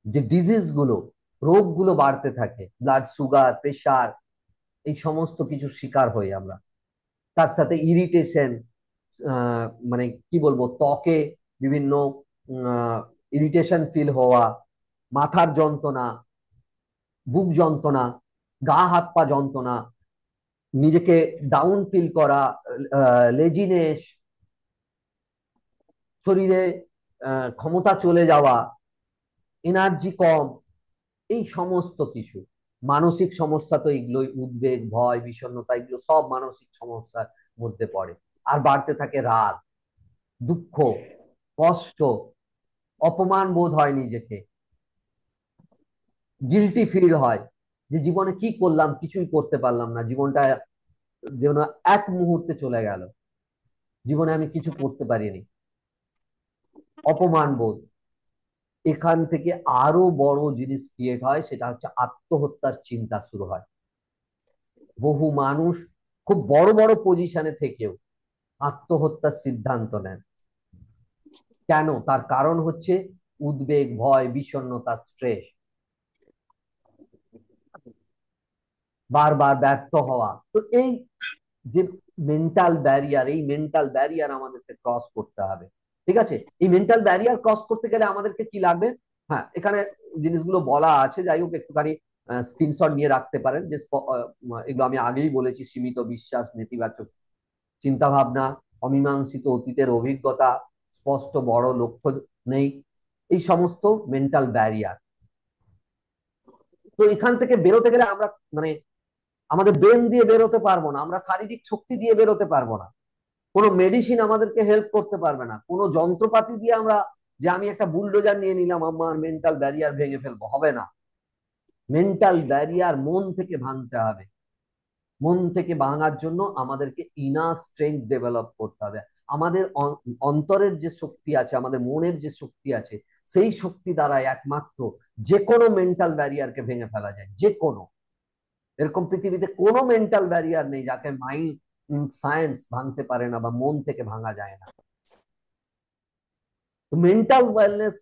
যে ডিজিজ গুলো, রোগগুলো বাড়তে থাকে, ব্লাড সুগার, প্রেশার, এই সমস্ত কিছুর শিকার হই আমরা। তার সাথে ইরিটেশন, মানে কি বলবো, ত্বকে বিভিন্ন ইরিটেশন ফিল হওয়া, মাথার যন্ত্রণা, বুক যন্ত্রণা, গা হাত পা যন্ত্রণা, নিজেকে ডাউন ফিল করা, লেজিনেস, শরীরে ক্ষমতা চলে যাওয়া, এনার্জি কম, এই সমস্ত কিছু মানসিক সমস্যা। তো এগুলোই উদ্বেগ, ভয়, বিষণ্ণতা, এগুলো সব মানসিক সমস্যার মধ্যে পড়ে। আর বাড়তে থাকে রাগ, দুঃখ, কষ্ট, অপমান বোধ হয় নিজেকে, গিলটি ফিল হয় যে জীবনে কি করলাম, কিছুই করতে পারলাম না, জীবনটা যেন এক মুহূর্তে চলে গেল, জীবনে আমি কিছু করতে পারিনি, অপমান বোধ। এখান থেকে আরো বড় জিনিস ক্রিয়েট হয়, সেটা হচ্ছে আত্মহত্যার চিন্তা শুরু হয়। বহু মানুষ খুব বড় বড় পজিশনে থেকেও আত্মহত্যার সিদ্ধান্ত নেন। কেন? তার কারণ হচ্ছে উদ্বেগ, ভয়, বিষণ্ণতা, স্ট্রেস, বারবার ব্যর্থ হওয়া। তো এই যে মেন্টাল ব্যারিয়ার, এই মেন্টাল ব্যারিয়ার আমাদেরকে ক্রস করতে হবে। ঠিক আছে? এই মেন্টাল ব্যারিয়ার ক্রস করতে গেলে আমাদেরকে কি লাগবে? হ্যাঁ, এখানে জিনিসগুলো বলা আছে, যাই হোক একটুখানি স্ক্রিনশট নিয়ে রাখতে পারেন। যে এগুলো আমি আগেই বলেছি: সীমিত বিশ্বাস, নেতিবাচক চিন্তা ভাবনা, অমীমাংসিত অতীতের অভিজ্ঞতা, স্পষ্ট বড় লক্ষ্য নেই, এই সমস্ত মেন্টাল ব্যারিয়ার। তো এখান থেকে বেরোতে গেলে আমরা মানে আমাদের ব্রেন দিয়ে বেরোতে পারবো না, আমরা শারীরিক শক্তি দিয়ে বেরোতে পারবো না, কোনো মেডিসিন আমাদেরকে হেল্প করতে পারবে না, কোনো যন্ত্রপাতি দিয়ে আমরা যে আমি একটা বুলডোজার নিয়ে নিলাম আমার মেন্টাল ব্যারিয়ার ভেঙে ফেলবো, হবে না। মেন্টাল ব্যারিয়ার মন থেকে ভাঙতে হবে। মন থেকে ভাঙার জন্য আমাদেরকে ইনার স্ট্রেংথ ডেভেলপ করতে হবে। আমাদের অন্তরের যে শক্তি আছে, আমাদের মনের যে শক্তি আছে, সেই শক্তি দ্বারা একমাত্র যে কোনো মেন্টাল ব্যারিয়ারকে ভেঙে ফেলা যায়। যে কোনো, এরকম পৃথিবীতে কোনো মেন্টাল ব্যারিয়ার নেই যাকে মাইন্ড সায়েন্স ভাঙতে পারে না বা মন থেকে ভাঙা যায় না। মেন্টাল ওয়েলনেস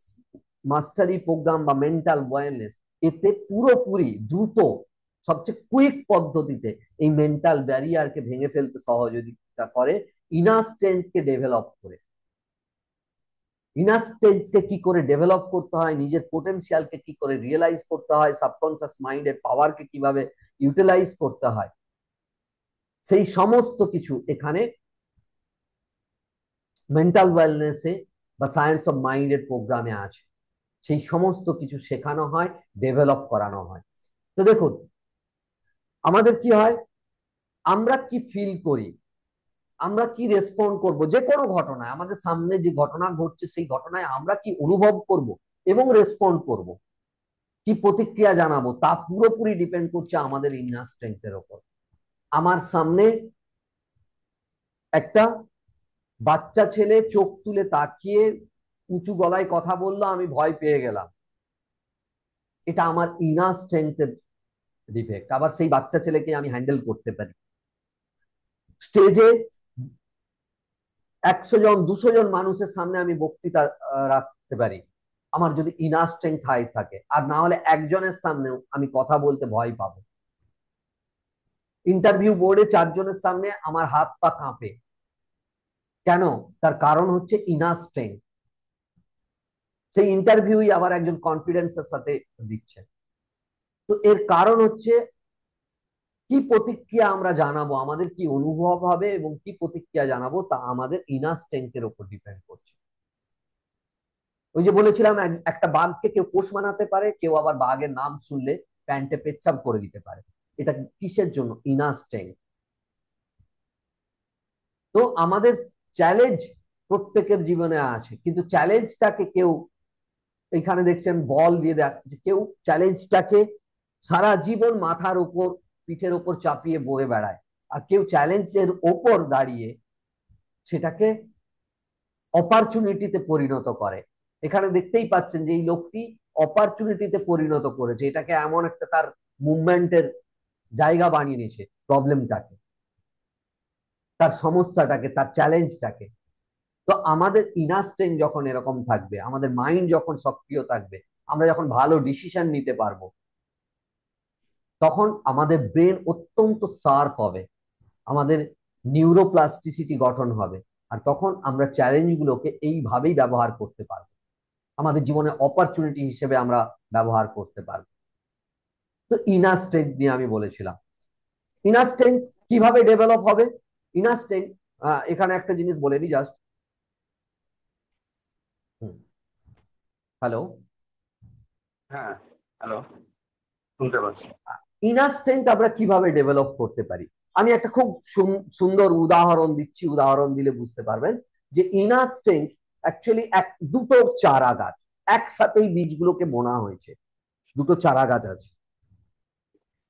মাস্টারি প্রোগ্রাম বা মেন্টাল ওয়েলনেস, এতে পুরোপুরি দ্রুত, সবচেয়ে কুইক পদ্ধতিতে এই মেন্টাল ব্যারিয়ারকে ভেঙে ফেলতে সহযোগিতা করে, ইনার স্ট্রেংথকে ডেভেলপ করে। ইনার স্ট্রেংথকে কি করে ডেভেলপ করতে হয়, নিজের পোটেনশিয়ালকে কি করে রিয়েলাইজ করতে হয়, সাবকনসিয়াস মাইন্ডের পাওয়ারকে কিভাবে ইউটিলাইজ করতে হয়, সেই সমস্ত কিছু এখানে মেন্টাল ওয়েলনেসে বা সায়েন্স অফ মাইন্ডের প্রোগ্রামে আছে। সেই সমস্ত কিছু শেখানো হয়, ডেভেলপ করানো হয়। তো দেখুন, আমাদের কি হয়, আমরা কি ফিল করি, আমরা কি রেসপন্ড করব যে কোনো ঘটনায়, আমাদের সামনে যে ঘটনা ঘটছে সেই ঘটনায় আমরা কি অনুভব করব এবং রেসপন্ড করব, কি প্রতিক্রিয়া জানাবো তা পুরোপুরি ডিপেন্ড করছে আমাদের ইনার স্ট্রেংথের ওপর। আমার সামনে একটা বাচ্চা ছেলে চোখ তুলে তাকিয়ে উঁচু গলায় কথা বললো, আমি ভয় পেয়ে গেলাম, এটা আমার ইনার স্ট্রেংথের ডিফেক্ট। আবার সেই বাচ্চা ছেলেকে আমি হ্যান্ডেল করতে পারি। স্টেজে 100 জন 200 জন মানুষের সামনে আমি বক্তৃতা রাখতে পারি, আমার যদি ইনার স্ট্রেংথ হাই থাকে। আর না হলে একজনের সামনেও আমি কথা বলতে ভয় পাবো। ইন্টারভিউ বোর্ডে 4 জনের সামনে আমার হাত পা কাঁপে, কেন? তার কারণ হচ্ছে ইনার স্ট্রেংথ। সেই ইন্টারভিউই আবার একজন কনফিডেন্সের সাথে দিচ্ছে। তো এর কারণ হচ্ছে কি প্রতিক্রিয়া আমরা জানাবো, আমাদের কি অনুভব হবে এবং কি প্রতিক্রিয়া জানাবো তা আমাদের ইনার স্ট্রেংথের উপর ডিপেন্ড করছে। ওই যে বলেছিলাম, একটা বাঘকে কেউ পোষ মানাতে পারে, কেউ আবার বাঘের নাম শুনলে প্যান্টে পেচ্ছাপ করে দিতে পারে। এটা কিসের জন্য? Inner strength. তো আমাদের চ্যালেঞ্জ প্রত্যেকের জীবনে আছে, কিন্তু চ্যালেঞ্জটাকে কেউ, এখানে দেখছেন বল দিয়ে দেখাচ্ছে, কেউ চ্যালেঞ্জটাকে সারা জীবন মাথার উপর পিঠের উপর চাপিয়ে বয়ে বেড়ায়। আর কেউ চ্যালেঞ্জের ওপর দাঁড়িয়ে সেটাকে অপরচুনিটিতে পরিণত করে। এখানে দেখতেই পাচ্ছেন যে এই লোকটি অপরচুনিটিতে পরিণত করেছে, এটাকে এমন একটা তার মুভমেন্টের জায়গা বানিয়ে নিয়েছে, প্রবলেমটাকে, তার সমস্যাটাকে, তার চ্যালেঞ্জটাকে। তো আমাদের ইনার স্ট্রেংথ যখন এরকম থাকবে, আমাদের মাইন্ড যখন সক্রিয় থাকবে, আমরা যখন ভালো ডিসিশন নিতে পারবো, তখন আমাদের ব্রেন অত্যন্ত শার্প হবে, আমাদের নিউরোপ্লাস্টিসিটি গঠন হবে। আর তখন আমরা চ্যালেঞ্জগুলোকে এইভাবেই ব্যবহার করতে পারবো, আমাদের জীবনে অপরচুনিটি হিসেবে আমরা ব্যবহার করতে পারবো। তো ইনার স্ট্রেংথ নিয়ে আমি বলেছিলাম। ইনার স্ট্রেংথ কিভাবে ডেভেলপ হবে? ইনার স্ট্রেংথ, এখানে একটা জিনিস বলে নি জাস্ট। হ্যালো? হ্যাঁ, হ্যালো, শুনতে পাচ্ছি। ইনার স্ট্রেংথ আমরা কিভাবে ডেভেলপ করতে পারি, আমি একটা খুব সুন্দর উদাহরণ দিচ্ছি, উদাহরণ দিলে বুঝতে পারবেন যে ইনার স্ট্রেংথ অ্যাকচুয়ালি দুটো চারা গাছ, একসাথেই বীজগুলোকে বোনা হয়েছে। দুটো চারা গাছ আছে,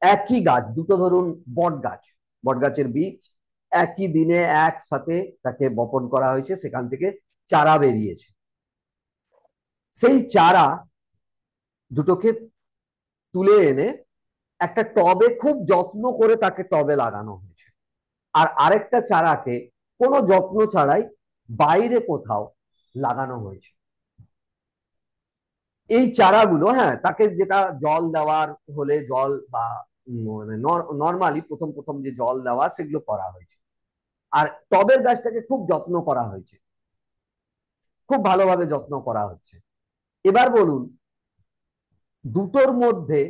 একই গাছ, দুটো ধরুন বট গাছ, বট গাছের বীজ একই দিনে একসাথে তাকে বপন করা হয়েছে, সেখান থেকে চারা বেরিয়েছে। সেই চারা দুটোকে তুলে এনে একটা টবে খুব যত্ন করে তাকে টবে লাগানো হয়েছে। আর আরেকটা চারাকে কোনো যত্ন ছাড়াই বাইরে কোথাও লাগানো হয়েছে। এই চারাগুলো, হ্যাঁ, তাকে যেটা জল দেওয়ার হলে জল বা মানে নর্মালি প্রথম প্রথম যে জল দেওয়া সেগুলো করা হয়েছে। আর টবের গাছটাকে খুব যত্ন করা হয়েছে, খুব ভালোভাবে যত্ন করা হচ্ছে। এবার বলুন, দুটোর মধ্যে,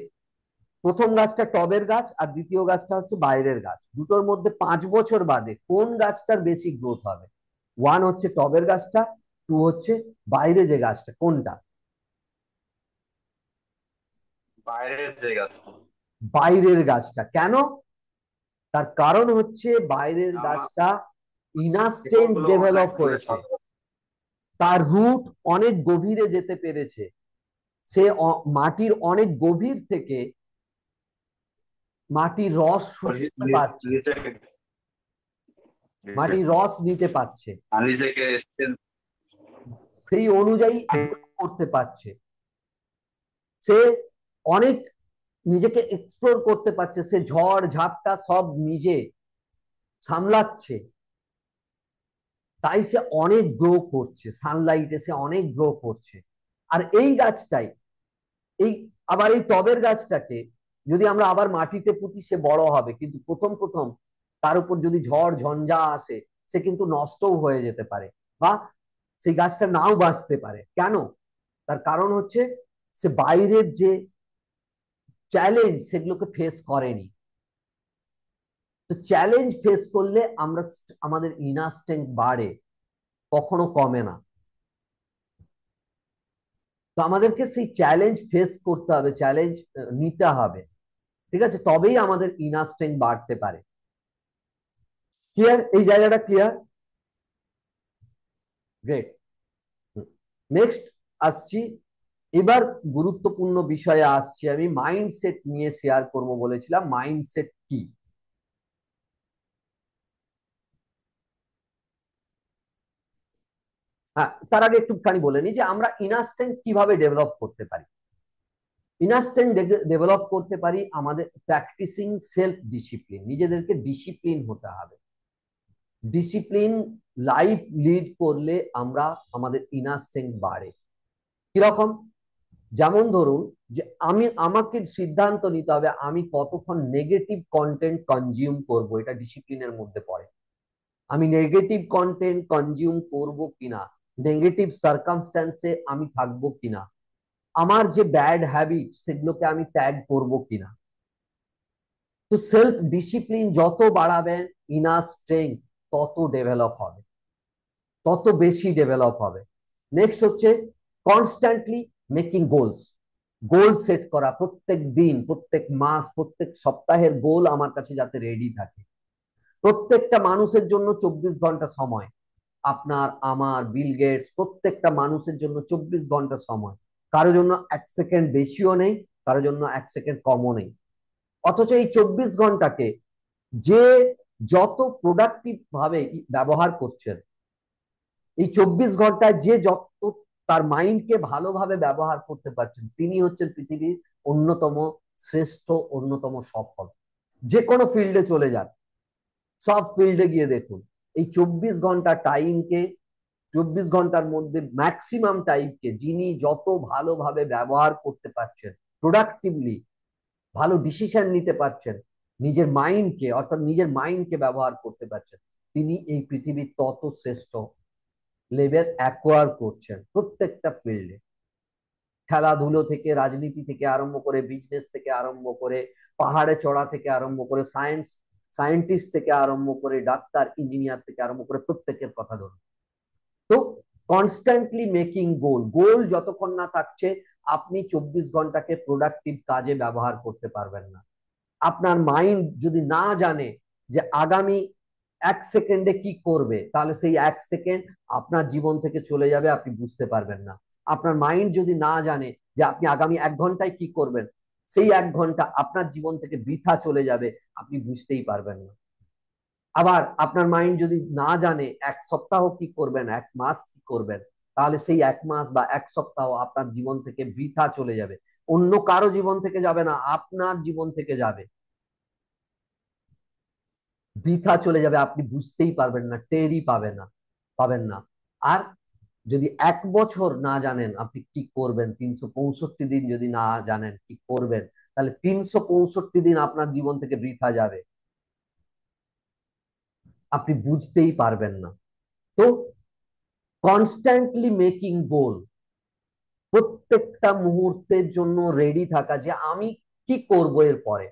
প্রথম গাছটা টবের গাছ আর দ্বিতীয় গাছটা হচ্ছে বাইরের গাছ, দুটোর মধ্যে 5 বছর বাদে কোন গাছটার বেশি গ্রোথ হবে? ওয়ান হচ্ছে টবের গাছটা, টু হচ্ছে বাইরে যে গাছটা, কোনটা? বাইরের যে গাছটা। বাইরের গাছটা। কেন? তার কারণ হচ্ছে বাইরের আমার গাছটা ইনার শিকড় স্ট্রেংথ গুলো অনেক ডেভেলপ দূরে হয়েছে, ছড়ানো। তার রুট অনেক গভীরে যেতে পেরেছে, সে মাটির অনেক গভীর থেকে মাটির রস শুষতে পারছে, নিজেকে মাটির রস নিতে পারছে, নিজেকে সেই অনুযায়ী করতে পারছে, সে অনেক নিজেকে এক্সপ্লোর করতে পারছে, সে ঝড় ঝাপটা সব নিজে সামলাচ্ছে। তাই সে অনেক গ্রো করছে, সানলাইটে সে অনেক গ্রো করছে। আর এই গাছটাই, এই আবার এই টবের গাছটাকে যদি আমরা আবার মাটিতে পুঁতি, সে বড় হবে, কিন্তু প্রথম প্রথম তার উপর যদি ঝড় ঝঞ্ঝা আসে, সে কিন্তু নষ্টও হয়ে যেতে পারে, বা সেই গাছটা নাও বাঁচতে পারে। কেন? তার কারণ হচ্ছে সে বাইরের যে চ্যালেঞ্জ সেগুলোকে ফেস করেনি। তো চ্যালেঞ্জ ফেস করলে আমরা আমাদের ইনার স্ট্রেংথ বাড়ে, কখনো কমে না। তো আমাদেরকে সেই চ্যালেঞ্জ ফেস করতে হবে, চ্যালেঞ্জ নিতে হবে, ঠিক আছে? তবেই আমাদের ইনার স্ট্রেংথ বাড়তে পারে। ক্লিয়ার? এই জায়গাটা ক্লিয়ার? গ্রেট। নেক্সট আসছি এবার গুরুত্বপূর্ণ বিষয়ে আসছি, আমি মাইন্ডসেট নিয়ে শেয়ার করব বলেছিলাম। মাইন্ডসেট কি? হ্যাঁ, তার আগে একটুখানি বলে নি যে আমরা ইনার স্ট্রেংথ কিভাবে ডেভেলপ করতে পারি। ইনার স্ট্রেংথ ডেভেলপ করতে পারি আমাদের প্র্যাকটিসিং সেলফ ডিসিপ্লিন। নিজেদেরকে ডিসিপ্লিন হতে হবে। ডিসিপ্লিন লাইফ লিড করলে আমরা আমাদের ইনার স্ট্রেংথ বাড়ে। কিরকম? যেমন ধরুন যে আমাকে সিদ্ধান্ত নিতে হবে আমি কতক্ষণ নেগেটিভ কন্টেন্ট কনজিউম করব, এটা ডিসিপ্লিনের মধ্যে পড়ে। আমি নেগেটিভ কন্টেন্ট কনজিউম করব কিনা, নেগেটিভ সার্কামস্ট্যান্সে আমি থাকবো কিনা, আমার যে ব্যাড হ্যাবিট সেগুলোকে আমি ত্যাগ করব কিনা। তো সেলফ ডিসিপ্লিন যত বাড়াবেন ইনার স্ট্রেংথ তত ডেভেলপ হবে, তত বেশি ডেভেলপ হবে। নেক্সট হচ্ছে constantly making goals. Goal set করা, প্রত্যেক দিন, প্রত্যেক মাস, প্রত্যেক সপ্তাহের গোল আমার কাছে যাতে রেডি থাকে। প্রত্যেকটা মানুষের জন্য 24 ঘন্টা সময়। আপনার, আমার, বিল গেটস, প্রত্যেকটা মানুষের জন্য 24 ঘন্টা সময়। কারো জন্য 1 সেকেন্ড বেশিও নেই, কারো জন্য 1 সেকেন্ড কমও নেই। অথচ এই 24 ঘন্টাকে যে যত প্রোডাক্টিভ ভাবে ব্যবহার করছেন, এই 24 ঘন্টায় যে যত তার মাইন্ডকে ভালোভাবে ব্যবহার করতে পারছেন, তিনি হচ্ছেন পৃথিবীর অন্যতম শ্রেষ্ঠ, অন্যতম সফল। যে কোনো ফিল্ডে চলে যান, সব ফিল্ডে গিয়ে দেখুন, এই 24 ঘন্টা টাইমকে, 24 ঘন্টার মধ্যে ম্যাক্সিমাম টাইমকে যিনি যত ভালোভাবে ব্যবহার করতে পারছেন, প্রোডাক্টিভলি ভালো ডিসিশন নিতে পারছেন, নিজের মাইন্ডকে, অর্থাৎ নিজের মাইন্ডকে ব্যবহার করতে পারছেন, তিনি এই পৃথিবীর তত শ্রেষ্ঠ লেভেল অ্যাকোয়ার করছেন প্রত্যেকটা ফিল্ডে। খেলাধুলো থেকে, রাজনীতি থেকে আরম্ভ করে, বিজনেস থেকে আরম্ভ করে, পাহাড়ে চড়া থেকে আরম্ভ করে, সায়েন্টিস্ট থেকে আরম্ভ করে, ডাক্তার, ইঞ্জিনিয়ার থেকে আরম্ভ করে, প্রত্যেকের কথা ধরুন। তো কনস্ট্যান্টলি মেকিং গোল, গোল যতক্ষণ না থাকছে আপনি 24 ঘন্টাকে প্রোডাক্টিভ কাজে ব্যবহার করতে পারবেন না। আপনার মাইন্ড যদি না জানে যে আগামী 1 সেকেন্ডে কি করবে, তাহলে সেই 1 সেকেন্ড আপনার জীবন থেকে চলে যাবে, আপনি বুঝতে পারবেন না। আপনার মাইন্ড যদি না জানে যে আপনি আগামী 1 ঘন্টায় কি করবেন, সেই 1 ঘন্টা আপনার জীবন থেকে বৃথা চলে যাবে, আপনি বুঝতেই পারবেন না। আবার আপনার মাইন্ড যদি না জানে 1 সপ্তাহ কি করবেন, 1 মাস কি করবেন, তাহলে সেই 1 মাস বা 1 সপ্তাহ আপনার জীবন থেকে বৃথা চলে যাবে। অন্য কারো জীবন থেকে যাবে না, আপনার জীবন থেকে যাবে, বৃথা চলে যাবে, আপনি বুঝতেই পারবেন না, টেরই পাবেন না। আর যদি 1 বছর না জানেন আপনি কি করবেন, 365 দিন যদি না জানেন কি করবেন, তাহলে 365 দিন আপনার জীবন থেকে বৃথা যাবে, আপনি বুঝতেই পারবেন না। তো কনস্ট্যান্টলি মেকিং গোল, প্রত্যেকটা মুহূর্তের জন্য রেডি থাকা যে আমি কি করব এর পরে।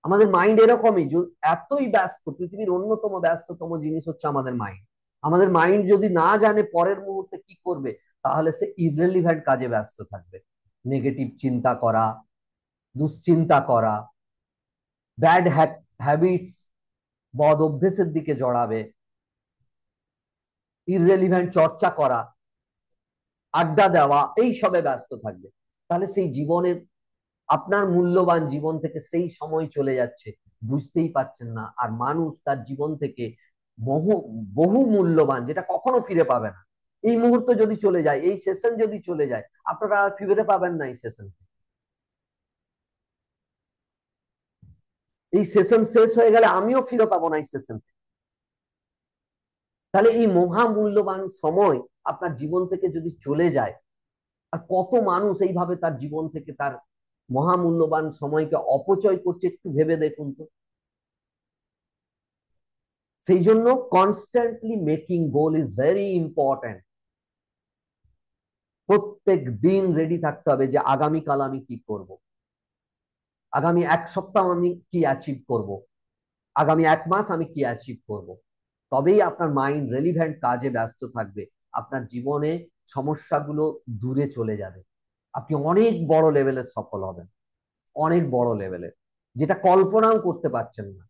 আমাদের মাইন্ড এরকমই, এতই ব্যস্ত, পৃথিবীর অন্যতম ব্যস্ততম জিনিস হচ্ছে আমাদের মাইন্ড। আমাদের মাইন্ড যদি না জানে পরের মুহূর্তে কি করবে, তাহলে সে ইররেলিভেন্ট কাজে ব্যস্ত থাকবে। নেগেটিভ চিন্তা করা, দুশ্চিন্তা করা, ব্যাড হ্যাবিটস, বদ অভ্যেসের দিকে জড়াবে, ইররেলিভেন্ট চর্চা করা, আড্ডা দেওয়া, এই সবে ব্যস্ত থাকবে। তাহলে সেই জীবনের, আপনার মূল্যবান জীবন থেকে সেই সময় চলে যাচ্ছে, বুঝতেই পারছেন না। আর মানুষ তার জীবন থেকে বহু বহু মূল্যবান, যেটা কখনো ফিরে পাবে না, এই মুহূর্তে যদি চলে যায়, এই সেশন যদি চলে যায়, আপনারা আর ফিরে পাবেন না এই সেশন। এই সেশন শেষ হয়ে গেলে আমিও ফিরে পাবো না এই সেশন। তাহলে এই মহামূল্যবান সময় আপনার জীবন থেকে যদি চলে যায়, আর কত মানুষ এইভাবে তার জীবন থেকে তার মহামূল্যবান সময়কে অপচয় করছে, একটু ভেবে দেখুন তো। সেই জন্য constantly making goal is very important. প্রত্যেক দিন রেডি থাকতে হবে যে আগামীকাল আমি কি করব, আগামী 1 সপ্তাহ আমি কি অ্যাচিভ করব, আগামী 1 মাস আমি কি অ্যাচিভ করব। তবেই আপনার মাইন্ড রেলিভেন্ট কাজে ব্যস্ত থাকবে, আপনার জীবনে সমস্যাগুলো দূরে চলে যাবে, আপনি অনেক বড় লেভেলের সফল হবেন, অনেক বড় লেভেলের, যেটা কল্পনাও করতে পারছেন না।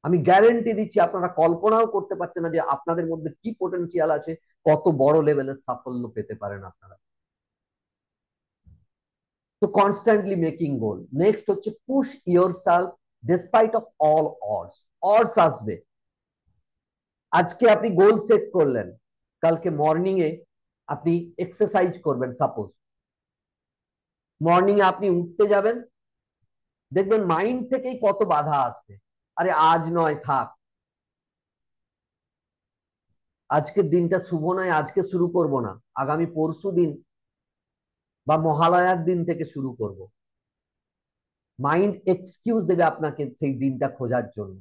আমি গ্যারেন্টি দিচ্ছি আপনারা কল্পনাও করতে পারছেন না যে আপনাদের মধ্যে কি পোটেনশিয়াল আছে, কত বড় লেভেলের সাফল্য পেতে পারেন আপনারা। তো কনস্ট্যান্টলি মেকিং গোল। নেক্সট হচ্ছে push your self despite of all ods. Ods আসবে। আজকে আপনি গোল সেট করলেন, কালকে মর্নিং এ আপনি এক্সারসাইজ করবেন, সাপোজ মর্নিং এ আপনি উঠতে যাবেন, দেখবেন মাইন্ড থেকেই কত বাধা আসবে। আরে আজ নয়, থাক, আজকের দিনটা শুভ নয়, আজকে শুরু করব না, আগামী পরশু দিন বা মহালয়ার দিন থেকে শুরু করব। মাইন্ড এক্সকিউজ দেবে আপনাকে সেই দিনটা খোঁজার জন্য,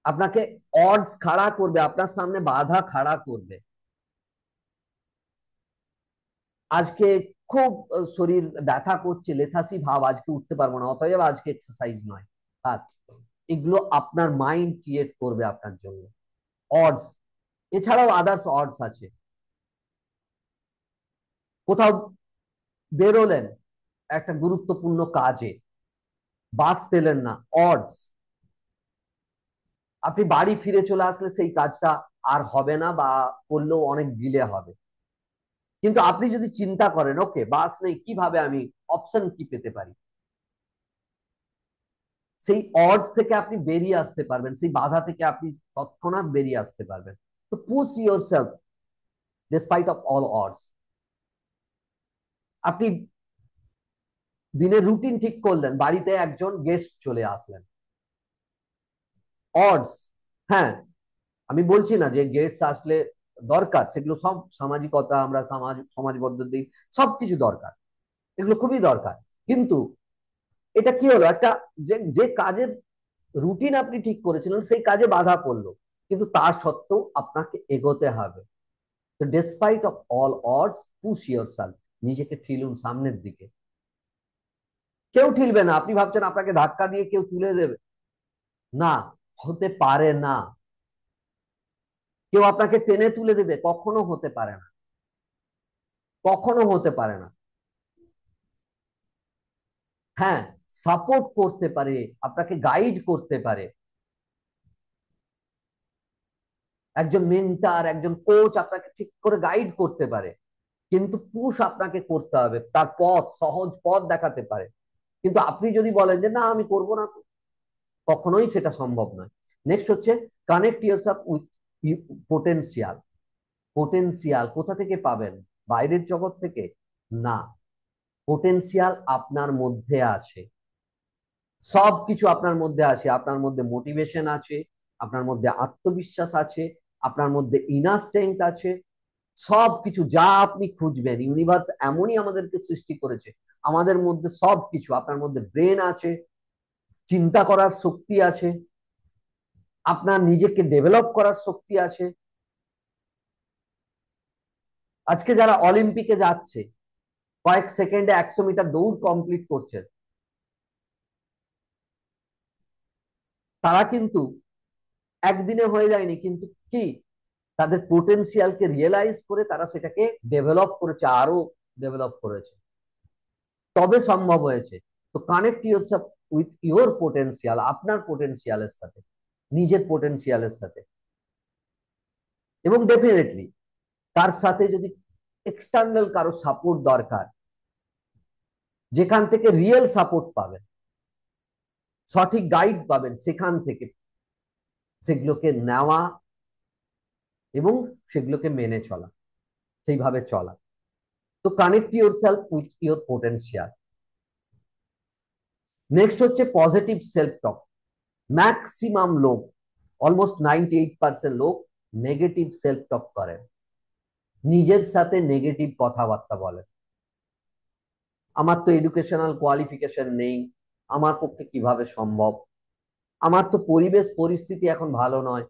আপনাকে অডস খাড়া করবে, আপনার সামনে বাধা খাড়া করবে। আজকে খুব শরীর ব্যথা করছে, লেথাসি ভাব, আজকে উঠতে পারবো না, অতএব আজকে এক্সারসাইজ নয়, থাক। এগুলো আপনার মাইন্ড ক্রিয়েট করবে আপনার জন্য অডস। এছাড়াও আদার্স অডস আছে। কোথাও বেরোলেন একটা গুরুত্বপূর্ণ কাজে, বাস পেলেন না, অডস। আপনি বাড়ি ফিরে চলে আসলে সেই কাজটা আর হবে না, বা করলেও অনেক ডিলে হবে। কিন্তু আপনি যদি চিন্তা করেন, ওকে বাস নেই, কিভাবে আমি অপশন কি পেতে পারি, সেই অডস থেকে আপনি বেরিয়ে আসতে পারবেন, সেই বাধা থেকে আপনি তৎক্ষণাৎ বেরিয়ে আসতে পারবেন। তো push your self despite of all ods. আপনি দিনের রুটিন ঠিক করলেন, বাড়িতে একজন গেস্ট চলে আসলেন, অডস। হ্যাঁ, আমি বলছি না যে গেস্ট আসলে দরকার, সেগুলো সব সামাজিকতা, আমরা সমাজ পদ্ধতি সবকিছু দরকার, এগুলো খুবই দরকার। কিন্তু এটা কি হলো, একটা যে যে কাজের রুটিন আপনি ঠিক করেছিলেন সেই কাজে বাধা পড়লো, কিন্তু তার সত্ত্বেও আপনাকে এগোতে হবে। তো despite of all ods push yourself, নিজেকে ঠেলুন সামনের দিকে। কেউ ঠেলবে না। আপনি ভাবছেন আপনাকে ধাক্কা দিয়ে কেউ তুলে দেবে, না, হতে পারে না। কেউ আপনাকে টেনে তুলে দেবে, কখনো হতে পারে না, কখনো হতে পারে না। হ্যাঁ, সাপোর্ট করতে পারে, আপনাকে গাইড করতে পারে, একজন মেন্টার, একজন কোচ আপনাকে ঠিক করে গাইড করতে পারে, কিন্তু পুশ আপনাকে করতে হবে, তার পথ, সহজ পথ দেখাতে পারে। কিন্তু আপনি যদি বলেন যে না আমি করব না, কখনোই সেটা সম্ভব নয়। নেক্সট হচ্ছে connect yourself with potential. Potential কোথা থেকে পাবেন? বাইরের জগৎ থেকে না, পোটেনশিয়াল আপনার মধ্যে আছে। সবকিছু আপনার মধ্যে আছে, আপনার মধ্যে মোটিভেশন আছে, আপনার মধ্যে আত্মবিশ্বাস আছে, আপনার মধ্যে ইনার স্ট্রেংথ আছে। সবকিছু যা আপনি খুঁজবেন, ইউনিভার্স এমনই আমাদেরকে সৃষ্টি করেছে, আমাদের মধ্যে সবকিছু। আপনার মধ্যে ব্রেন আছে, চিন্তা করার শক্তি আছে, আপনার নিজেকে ডেভেলপ করার শক্তি আছে। আজকে যারা অলিম্পিকে যাচ্ছে, কয়েক সেকেন্ডে 100 মিটার দৌড় কমপ্লিট করছে, তারা কিন্তু একদিনে হয়ে যায়নি, কিন্তু কি তাদের পোটেনশিয়ালকে রিয়েলাইজ করে তারা সেটাকে ডেভেলপ করেছে, আরো ডেভেলপ করেছে, তবে সম্ভব হয়েছে। তো connect yourself with your potential, আপনার পোটেনশিয়ালের সাথে, নিজের পোটেনশিয়ালের সাথে। এবং ডেফিনেটলি তার সাথে যদি এক্সটার্নাল কারো সাপোর্ট দরকার, যেখান থেকে রিয়েল সাপোর্ট পাবেন, সঠিক গাইড পাবেন, সেখান থেকে সেগুলোকে নেওয়া এবং সেগুলোকে মেনে চলা, সেইভাবে চলা। তো connect your self with your potential. Next হচ্ছে পজিটিভ সেলফ টক। ম্যাক্সিমাম লোক, অলমোস্ট 98% লোক নেগেটিভ সেলফ টক করেন, নিজের সাথে নেগেটিভ কথাবার্তা বলেন। আমার তো এডুকেশনাল কোয়ালিফিকেশন নেই, আমার পক্ষে কিভাবে সম্ভব, আমার তো পরিবেশ পরিস্থিতি এখন ভালো নয়,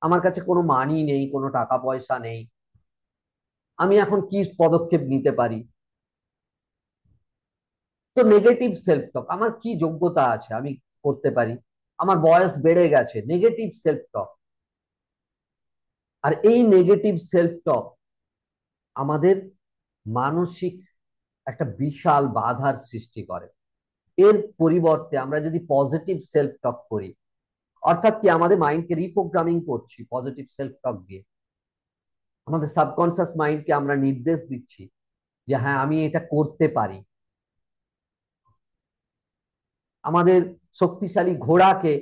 আমার কাছে কোনো মানি নেই, কোনো টাকা পয়সা নেই, আমি এখন কি পদক্ষেপ নিতে পারি। তো নেগেটিভ সেলফ টক, আমার কি যোগ্যতা আছে, আমি করতে পারি, আমার বয়স বেড়ে গেছে, নেগেটিভ সেলফ টক। আর এই নেগেটিভ সেলফ টক আমাদের মানসিক একটা বিশাল বাধার সৃষ্টি করে। এর পরিবর্তে আমরা যদি পজিটিভ সেলফ টক করি, অর্থাৎ কি আমাদের মাইন্ডকে রিপ্রোগ্রামিং করছি পজিটিভ সেলফ টক দিয়ে, আমাদের সাবকনসিয়াস মাইন্ডকে আমরা নির্দেশ দিচ্ছি যে হ্যাঁ আমি এটা করতে পারি। আমাদের শক্তিশালী ঘোড়াকে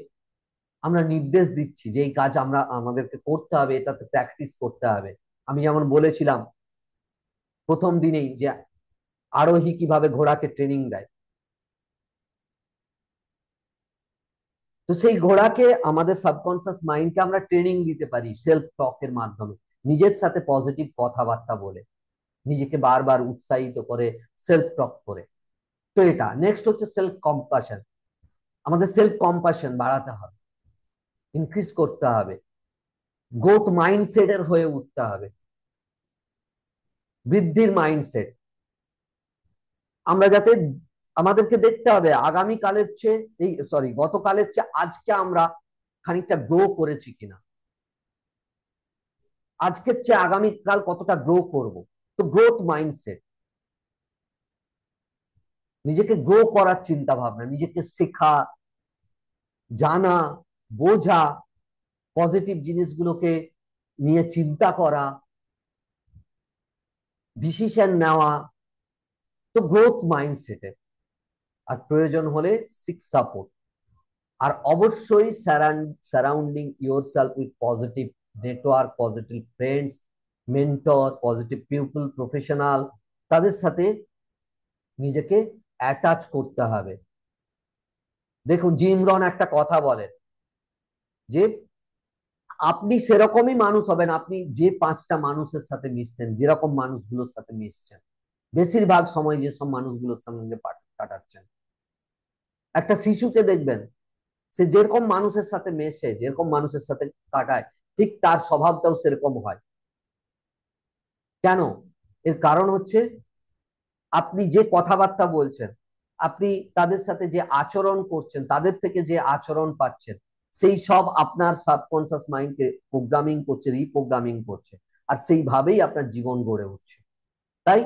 আমরা নির্দেশ দিচ্ছি যে এই কাজ আমরা আমাদেরকে করতে হবে, এটাতে প্র্যাকটিস করতে হবে। আমি যেমন বলেছিলাম প্রথম দিনেই যে আরোহী কিভাবে ঘোড়াকে ট্রেনিং দেয়, তো সেই ঘোড়াকে আমাদের সাবকনসিয়াস মাইন্ডকে আমরা ট্রেনিং দিতে পারি সেলফ টকের মাধ্যমে, নিজের সাথে পজিটিভ কথাবার্তা বলে, নিজেকে বারবার উৎসাহিত করে, সেলফ টক করে। তো এটা নেক্সট হচ্ছে সেলফ কম্পাশন। আমাদের সেলফ কম্পাশন বাড়াতে হবে, ইনক্রিজ করতে হবে, গ্রোথ মাইন্ডসেটের হয়ে উঠতে হবে, বৃদ্ধির মাইন্ডসেট। আমরা যাতে আমাদেরকে দেখতে হবে আগামী কালের চেয়ে এই সরি গতকালের চেয়ে আজকে আমরা খানিকটা গ্রো করেছি কিনা, আজকের চেয়ে আগামীকাল কতটা গ্রো করব। তো গ্রোথ মাইন্ডসেট, নিজেকে গ্রো করার চিন্তা ভাবনা, নিজেকে শেখা, জানা, বোঝা, পজিটিভ জিনিসগুলোকে নিয়ে চিন্তা করা, ডিসিশন নেওয়া। তো গ্রোথ মাইন্ডসেটে। আর প্রয়োজন হলে সিক সাপোর্ট। আর অবশ্যই surrounding yourself with positive network, positive friends, mentor, positive people, professional, তাদের সাথে নিজেকে অ্যাটাচ করতে হবে। দেখুন জিম রন একটা কথা বলেন যে আপনি সেরকমই মানুষ হবেন আপনি যে পাঁচটা মানুষের সাথে মিশছেন, যেরকম মানুষগুলোর সাথে মিশছেন, বেশিরভাগ সময় যেসব মানুষগুলোর সঙ্গে কাটাচ্ছেন। একটা শিশুকে দেখবেন, সে যেরকম মানুষের সাথে মেশে, যেরকম মানুষের সাথে কাটায়, ঠিক তার স্বভাবটাও সেরকম হয়। কেন? এর কারণ হচ্ছে আপনি যে কথাবার্তা বলছেন, আপনি তাদের সাথে যে আচরণ করছেন, তাদের থেকে যে আচরণ পাচ্ছেন, সেই সব আপনার সাবকনসিয়াস মাইন্ডকে প্রোগ্রামিং করছে, রিপ্রোগ্রামিং করছে। আর সেইভাবেই আপনার জীবন গড়ে উঠছে। তাই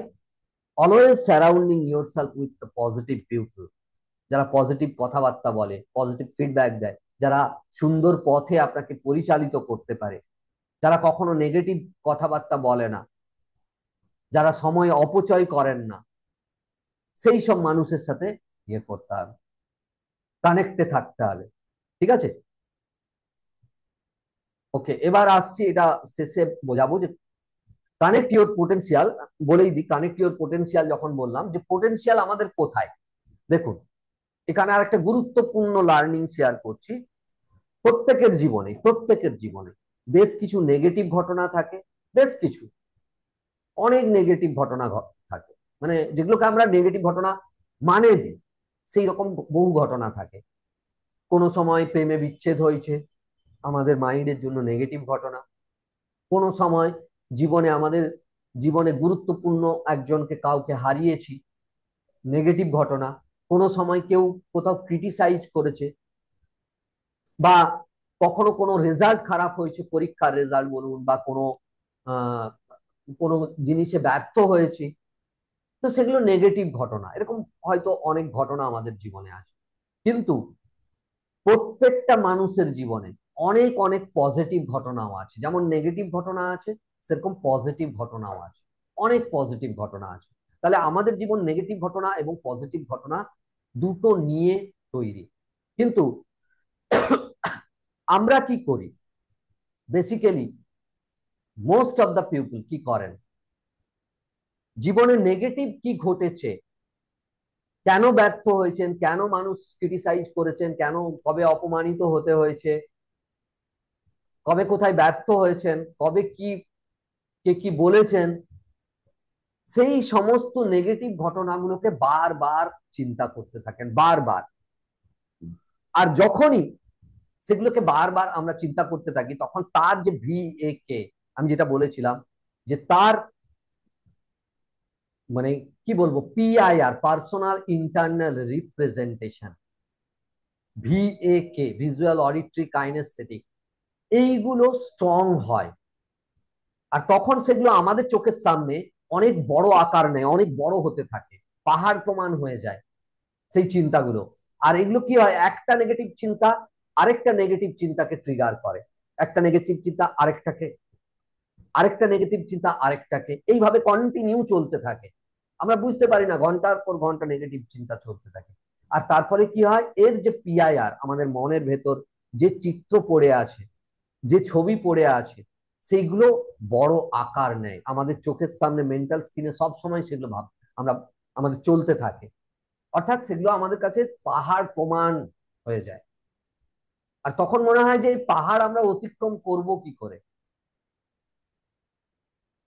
always surrounding yourself with positive people, যারা পজিটিভ কথাবার্তা বলে, পজিটিভ ফিডব্যাক দেয়, যারা সুন্দর পথে আপনাকে পরিচালিত করতে পারে, যারা কখনো নেগেটিভ কথাবার্তা বলে না, যারা সময় অপচয় করেন না, সেই সব মানুষের সাথে ইয়ে করতে হবে, কানেক্টে থাকতে হবে। ঠিক আছে? ওকে, এবার আসছি এটা শেষে বোঝাবো যে কানেক্ট ইউর পোটেনশিয়াল। বলেই দিই, কানেক্ট ইউর পোটেনশিয়াল যখন বললাম, যে পোটেনশিয়াল আমাদের কোথায়। দেখুন এখানে আর একটা গুরুত্বপূর্ণ লার্নিং শেয়ার করছি। প্রত্যেকের জীবনে বেশ কিছু নেগেটিভ ঘটনা থাকে, বেশ কিছু অনেক নেগেটিভ ঘটনা থাকে, মানে যেগুলোকে আমরা নেগেটিভ ঘটনা মানে দিই, সেই রকম বহু ঘটনা থাকে। কোনো সময় প্রেমে বিচ্ছেদ হয়েছে, আমাদের মাইন্ডের জন্য নেগেটিভ ঘটনা। কোনো সময় আমাদের জীবনে গুরুত্বপূর্ণ একজনকে, কাউকে হারিয়েছি, নেগেটিভ ঘটনা। কোনো সময় কেউ কোথাও ক্রিটিসাইজ করেছে, বা কখনো কোনো রেজাল্ট খারাপ হয়েছে, পরীক্ষার রেজাল্ট বলুন, বা কোনো আহ কোনো জিনিসে ব্যর্থ হয়েছে, তো সেগুলো নেগেটিভ ঘটনা। এরকম হয়তো অনেক ঘটনা আমাদের জীবনে আছে। কিন্তু প্রত্যেকটা মানুষের জীবনে অনেক অনেক পজিটিভ ঘটনাও আছে। যেমন নেগেটিভ ঘটনা আছে, সেরকম পজিটিভ ঘটনাও আছে, অনেক পজিটিভ ঘটনা আছে। তাহলে আমাদের জীবন নেগেটিভ ঘটনা এবং পজিটিভ ঘটনা দুটো নিয়ে তৈরি। কিন্তু আমরা কি করি basically, most of the people কি করেন, জীবনে নেগেটিভ কি ঘটেছে, কেন ব্যর্থ হয়েছেন, কেন মানুষ ক্রিটিসাইজ করেছেন, কেন কবে অপমানিত হতে হয়েছে, কবে কোথায় ব্যর্থ হয়েছেন, কবে কি কে কি বলেছেন, সেই সমস্ত নেগেটিভ ঘটনাগুলোকে বারবার চিন্তা করতে থাকেন, বারবার। আর যখনই সেগুলোকে বারবার আমরা চিন্তা করতে থাকি, তখন তার যে VAK, আমি যেটা বলেছিলাম, যে তার মানে কি বলবো, PIR, personal internal representation, VAK, visual auditory kinaesthetic, এইগুলো স্ট্রং হয়। আর তখন সেগুলো আমাদের চোখের সামনে অনেক বড় আকার নেয়, অনেক বড় হতে থাকে, পাহাড় প্রমাণ হয়ে যায় সেই চিন্তাগুলো। আর এগুলো কি হয়, একটা নেগেটিভ চিন্তা আরেকটা নেগেটিভ চিন্তাকে ট্রিগার করে, একটা নেগেটিভ চিন্তা আরেকটাকে, আরেকটা নেগেটিভ চিন্তা আরেকটাকে, এইভাবে কন্টিনিউ চলতে থাকে। আমরা বুঝতে পারি না, ঘন্টার পর ঘন্টা নেগেটিভ চিন্তা চলতে থাকে। আর তারপরে কি হয়, এর যে পিআইআর আমাদের মনের ভেতর যে চিত্র পড়ে আছে, যে ছবি পড়ে আছে, সেইগুলো বড় আকার নেয় আমাদের চোখের সামনে, মেন্টাল স্ক্রিনে সব সময় সেগুলো আমরা আমাদের চলতে থাকে। অর্থাৎ সেগুলো আমাদের কাছে পাহাড় প্রমাণ হয়ে যায়। আর তখন মনে হয় যে এই পাহাড় আমরা অতিক্রম করব কি করে।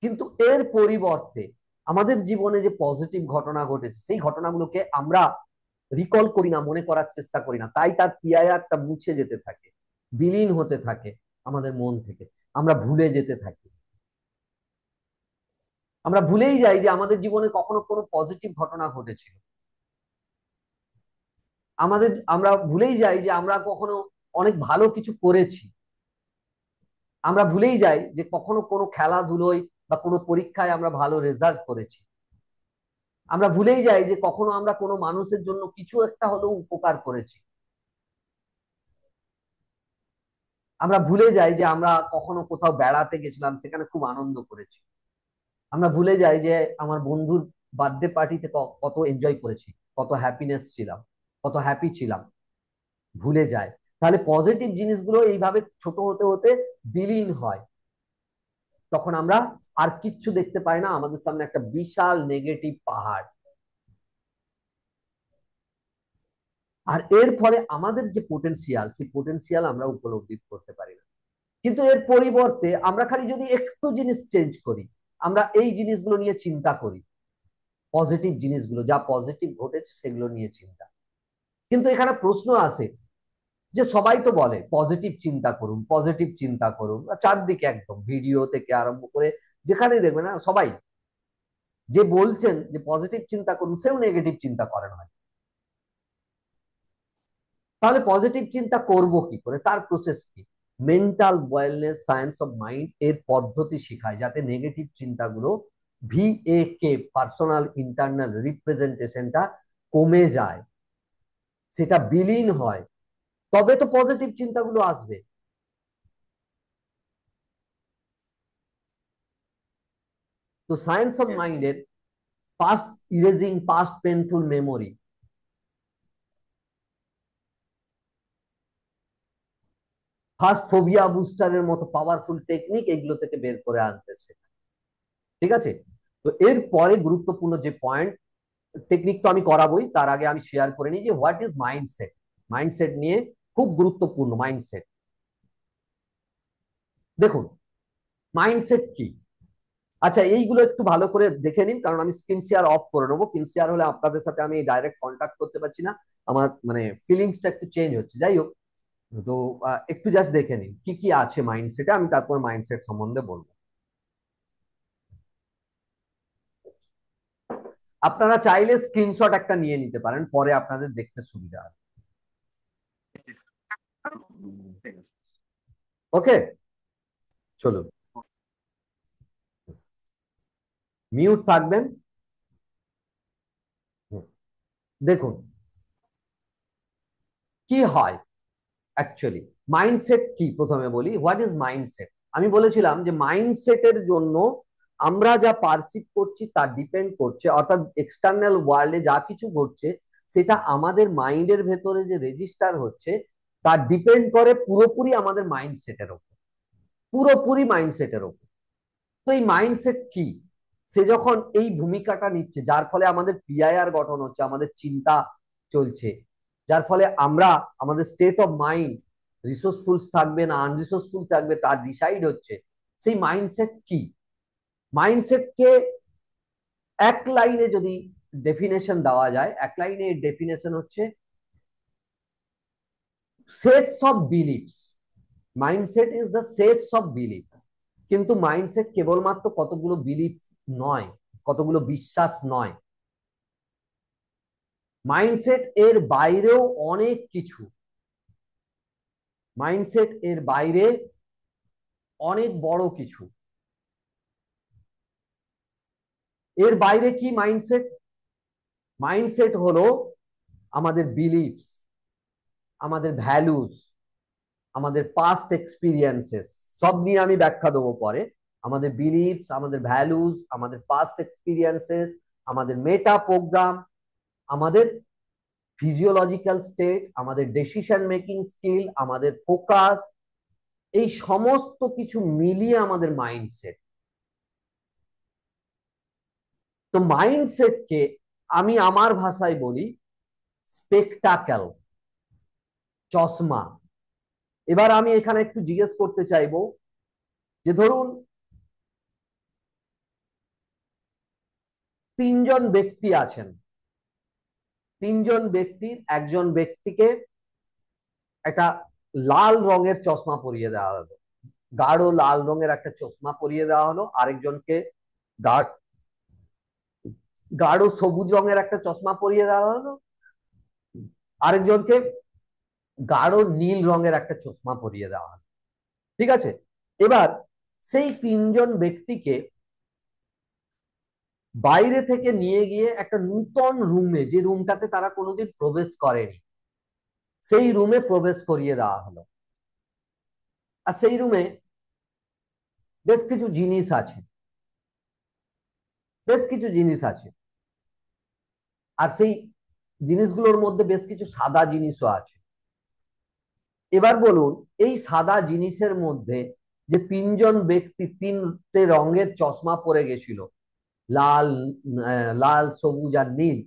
কিন্তু এর পরিবর্তে আমাদের জীবনে যে পজিটিভ ঘটনা ঘটেছে, সেই ঘটনাগুলোকে আমরা রিকল করি না, মনে করার চেষ্টা করি না, তাই তার পিআইআরটা মুছে যেতে থাকে, বিলীন হতে থাকে আমাদের মন থেকে। আমরা ভুলে যেতে থাকি, আমরা ভুলেই যাই যে আমাদের জীবনে কখনো কোনো পজিটিভ ঘটনা ঘটেছিল। আমরা ভুলেই যাই যে আমরা কখনো অনেক ভালো কিছু করেছি। আমরা ভুলেই যাই যে কখনো কোনো খেলাধুলোয় বা কোনো পরীক্ষায় আমরা ভালো রেজাল্ট করেছি। আমরা ভুলেই যাই যে কখনো আমরা কোনো মানুষের জন্য কিছু একটা হলেও উপকার করেছি। আমরা ভুলে যাই যে আমরা কখনো কোথাও বেড়াতে গেছিলাম, সেখানে খুব আনন্দ করেছি। আমরা ভুলে যাই যে আমার বন্ধুর বার্থডে পার্টিতে কত এনজয় করেছি, কত হ্যাপিনেস ছিলাম, কত হ্যাপি ছিলাম। ভুলে যায়। তাহলে পজিটিভ জিনিসগুলো এইভাবে ছোট হতে হতে বিলীন হয়। তখন আমরা আর কিচ্ছু দেখতে পাই না, আমাদের সামনে একটা বিশাল নেগেটিভ পাহাড়। আর এর ফলে আমাদের যে পোটেনশিয়াল, সেই পোটেনশিয়াল আমরা উপলব্ধি করতে পারি না। কিন্তু এর পরিবর্তে আমরা খালি যদি একটু জিনিস চেঞ্জ করি, আমরা এই জিনিসগুলো নিয়ে চিন্তা করি, পজিটিভ জিনিসগুলো যা পজিটিভ ঘটেছে সেগুলো নিয়ে চিন্তা। কিন্তু এখানে প্রশ্ন আসে যে সবাই তো বলে পজিটিভ চিন্তা করুন, পজিটিভ চিন্তা করুন, চারদিকে একদম ভিডিও থেকে আরম্ভ করে যেখানেই দেখবে না, সবাই যে বলছেন যে পজিটিভ চিন্তা করুন, সেও নেগেটিভ চিন্তা করেন হয়। তাহলে পজিটিভ চিন্তা করব কি করে, তার প্রসেস কি? Mental wellness science of mind এর পদ্ধতি শেখায় যাতে নেগেটিভ চিন্তাগুলো, VAK পার্সোনাল ইন্টারনাল রিপ্রেজেন্টেশনটা কমে যায়, সেটা বিলীন হয়, তবে তো পজিটিভ চিন্তাগুলো আসবে। তো সায়েন্স অফ Yes, yes. মাইন্ডের past erasing past painful memory, first phobia বুস্টারের মতো পাওয়ারফুল টেকনিক এগুলো থেকে বের করে আনতেছে। ঠিক আছে? তো এর পরে গুরুত্বপূর্ণ যে পয়েন্ট, টেকনিক তো আমি করাবোই, তার আগে আমি শেয়ার করে নিই যে হোয়াট ইজ মাইন্ডসেট। মাইন্ডসেট নিয়ে খুব গুরুত্বপূর্ণ মাইন্ডসেট। দেখুন, মাইন্ডসেট কি? আচ্ছা, এইগুলো একটু ভালো করে দেখে নিন, কারণ আমি স্ক্রিন শেয়ার অফ করে নেবো। স্ক্রিন শেয়ার হলে আপনাদের সাথে আমি ডাইরেক্ট কন্ট্যাক্ট করতে পারছি না, আমার মানে ফিলিংসটা একটু চেঞ্জ হচ্ছে। যাই হোক, তো একটু জাস্ট দেখে নিন কি কি আছে মাইন্ডসেটে, আমি তারপর মাইন্ডসেট সম্বন্ধে বলবো। আপনারা চাইলে স্ক্রিনশট একটা নিয়ে নিতে পারেন, পরে আপনাদের দেখতে সুবিধা হবে। ঠিক আছে। ওকে, চলুন, মিউট থাকবেন। দেখুন কি হয় অ্যাকচুয়ালি, মাইন্ডসেট কি প্রথমে বলি। What is mindset? আমি বলেছিলাম যে মাইন্ডসেটের জন্য আমরা যা পারসিভ করছি তা ডিপেন্ড করছে, অর্থাৎ এক্সটার্নাল ওয়ার্ল্ডে যা কিছু ঘটছে সেটা আমাদের মাইন্ডের ভেতরে যে রেজিস্টার হচ্ছে তা ডিপেন্ড করে পুরোপুরি আমাদের মাইন্ডসেটের উপর, পুরোপুরি মাইন্ডসেটের উপর। তো এই মাইন্ডসেট কি? সে যখন এই ভূমিকাটা নিচ্ছে, যার ফলে আমাদের পিআইআর গঠন হচ্ছে, আমাদের চিন্তা চলছে, যার ফলে আমরা আমাদের স্টেট অফ মাইন্ড রিসোর্সফুল থাকবে না আনরিসোর্সফুল থাকবে তার ডিসাইড হচ্ছে। সেই মাইন্ডসেট কি? মাইন্ডসেটকে এক লাইনে যদি ডেফিনেশন দেওয়া যায়, এক লাইনে এর ডেফিনেশন হচ্ছে sets of beliefs. Mindset is the sets of belief. কিন্তু মাইন্ডসেট কেবলমাত্র কতগুলো বিলিফ নয়, কতগুলো বিশ্বাস নয়। মাইন্ডসেট এর বাইরেও অনেক কিছু, মাইন্ডসেট এর বাইরে অনেক বড় কিছু। এর বাইরে কি মাইন্ডসেট? মাইন্ডসেট হলো আমাদের বিলিফস, আমাদের ভ্যালুস, আমাদের পাস্ট এক্সপিরিয়েন্সেস, সব নিয়ে আমি ব্যাখ্যা দেবো পরে। আমাদের বিলিফস, আমাদের ভ্যালুস, আমাদের পাস্ট এক্সপিরিয়েন্সেস, আমাদের মেটা প্রোগ্রাম, আমাদের ফিজিওলজিক্যাল স্টেট, আমাদের ডিসিশন মেকিং স্কিল, আমাদের ফোকাস, এই সমস্ত কিছু মিলিয়ে আমাদের মাইন্ডসেট। তো মাইন্ডসেটকে আমি আমার ভাষায় বলি স্পেকটাকেল, চশমা। এবার আমি এখানে একটু জিজ্ঞেস করতে চাইবো যে ধরুন তিনজন ব্যক্তি আছেন, তিনজন ব্যক্তির একজন ব্যক্তিকে একটা লাল রঙের চশমা পরিয়ে দেওয়া হলো, গাঢ় লাল রঙের একটা চশমা পরিয়ে দেওয়া হলো। আরেকজনকে গাঢ় সবুজ রঙের একটা চশমা পরিয়ে দেওয়া হলো, আরেকজনকে গাঢ় নীল রঙের একটা চশমা পরিয়ে দেওয়া হলো। ঠিক আছে, এবার সেই তিনজন ব্যক্তিকে বাইরে থেকে নিয়ে গিয়ে একটা নূতন রুমে, যে রুমটাতে তারা কোনোদিন প্রবেশ করেনি, সেই রুমে প্রবেশ করিয়ে দেওয়া হলো। আর সেই রুমে বেশ কিছু জিনিস আছে, বেশ কিছু জিনিস আছে। আর সেই জিনিসগুলোর মধ্যে বেশ কিছু সাদা জিনিসও আছে। এবার বলুন, এই সাদা জিনিসের মধ্যে যে তিনজন ব্যক্তি তিনটে রঙের চশমা পরে গেছিল, লাল, লাল, সবুজ আর নীল,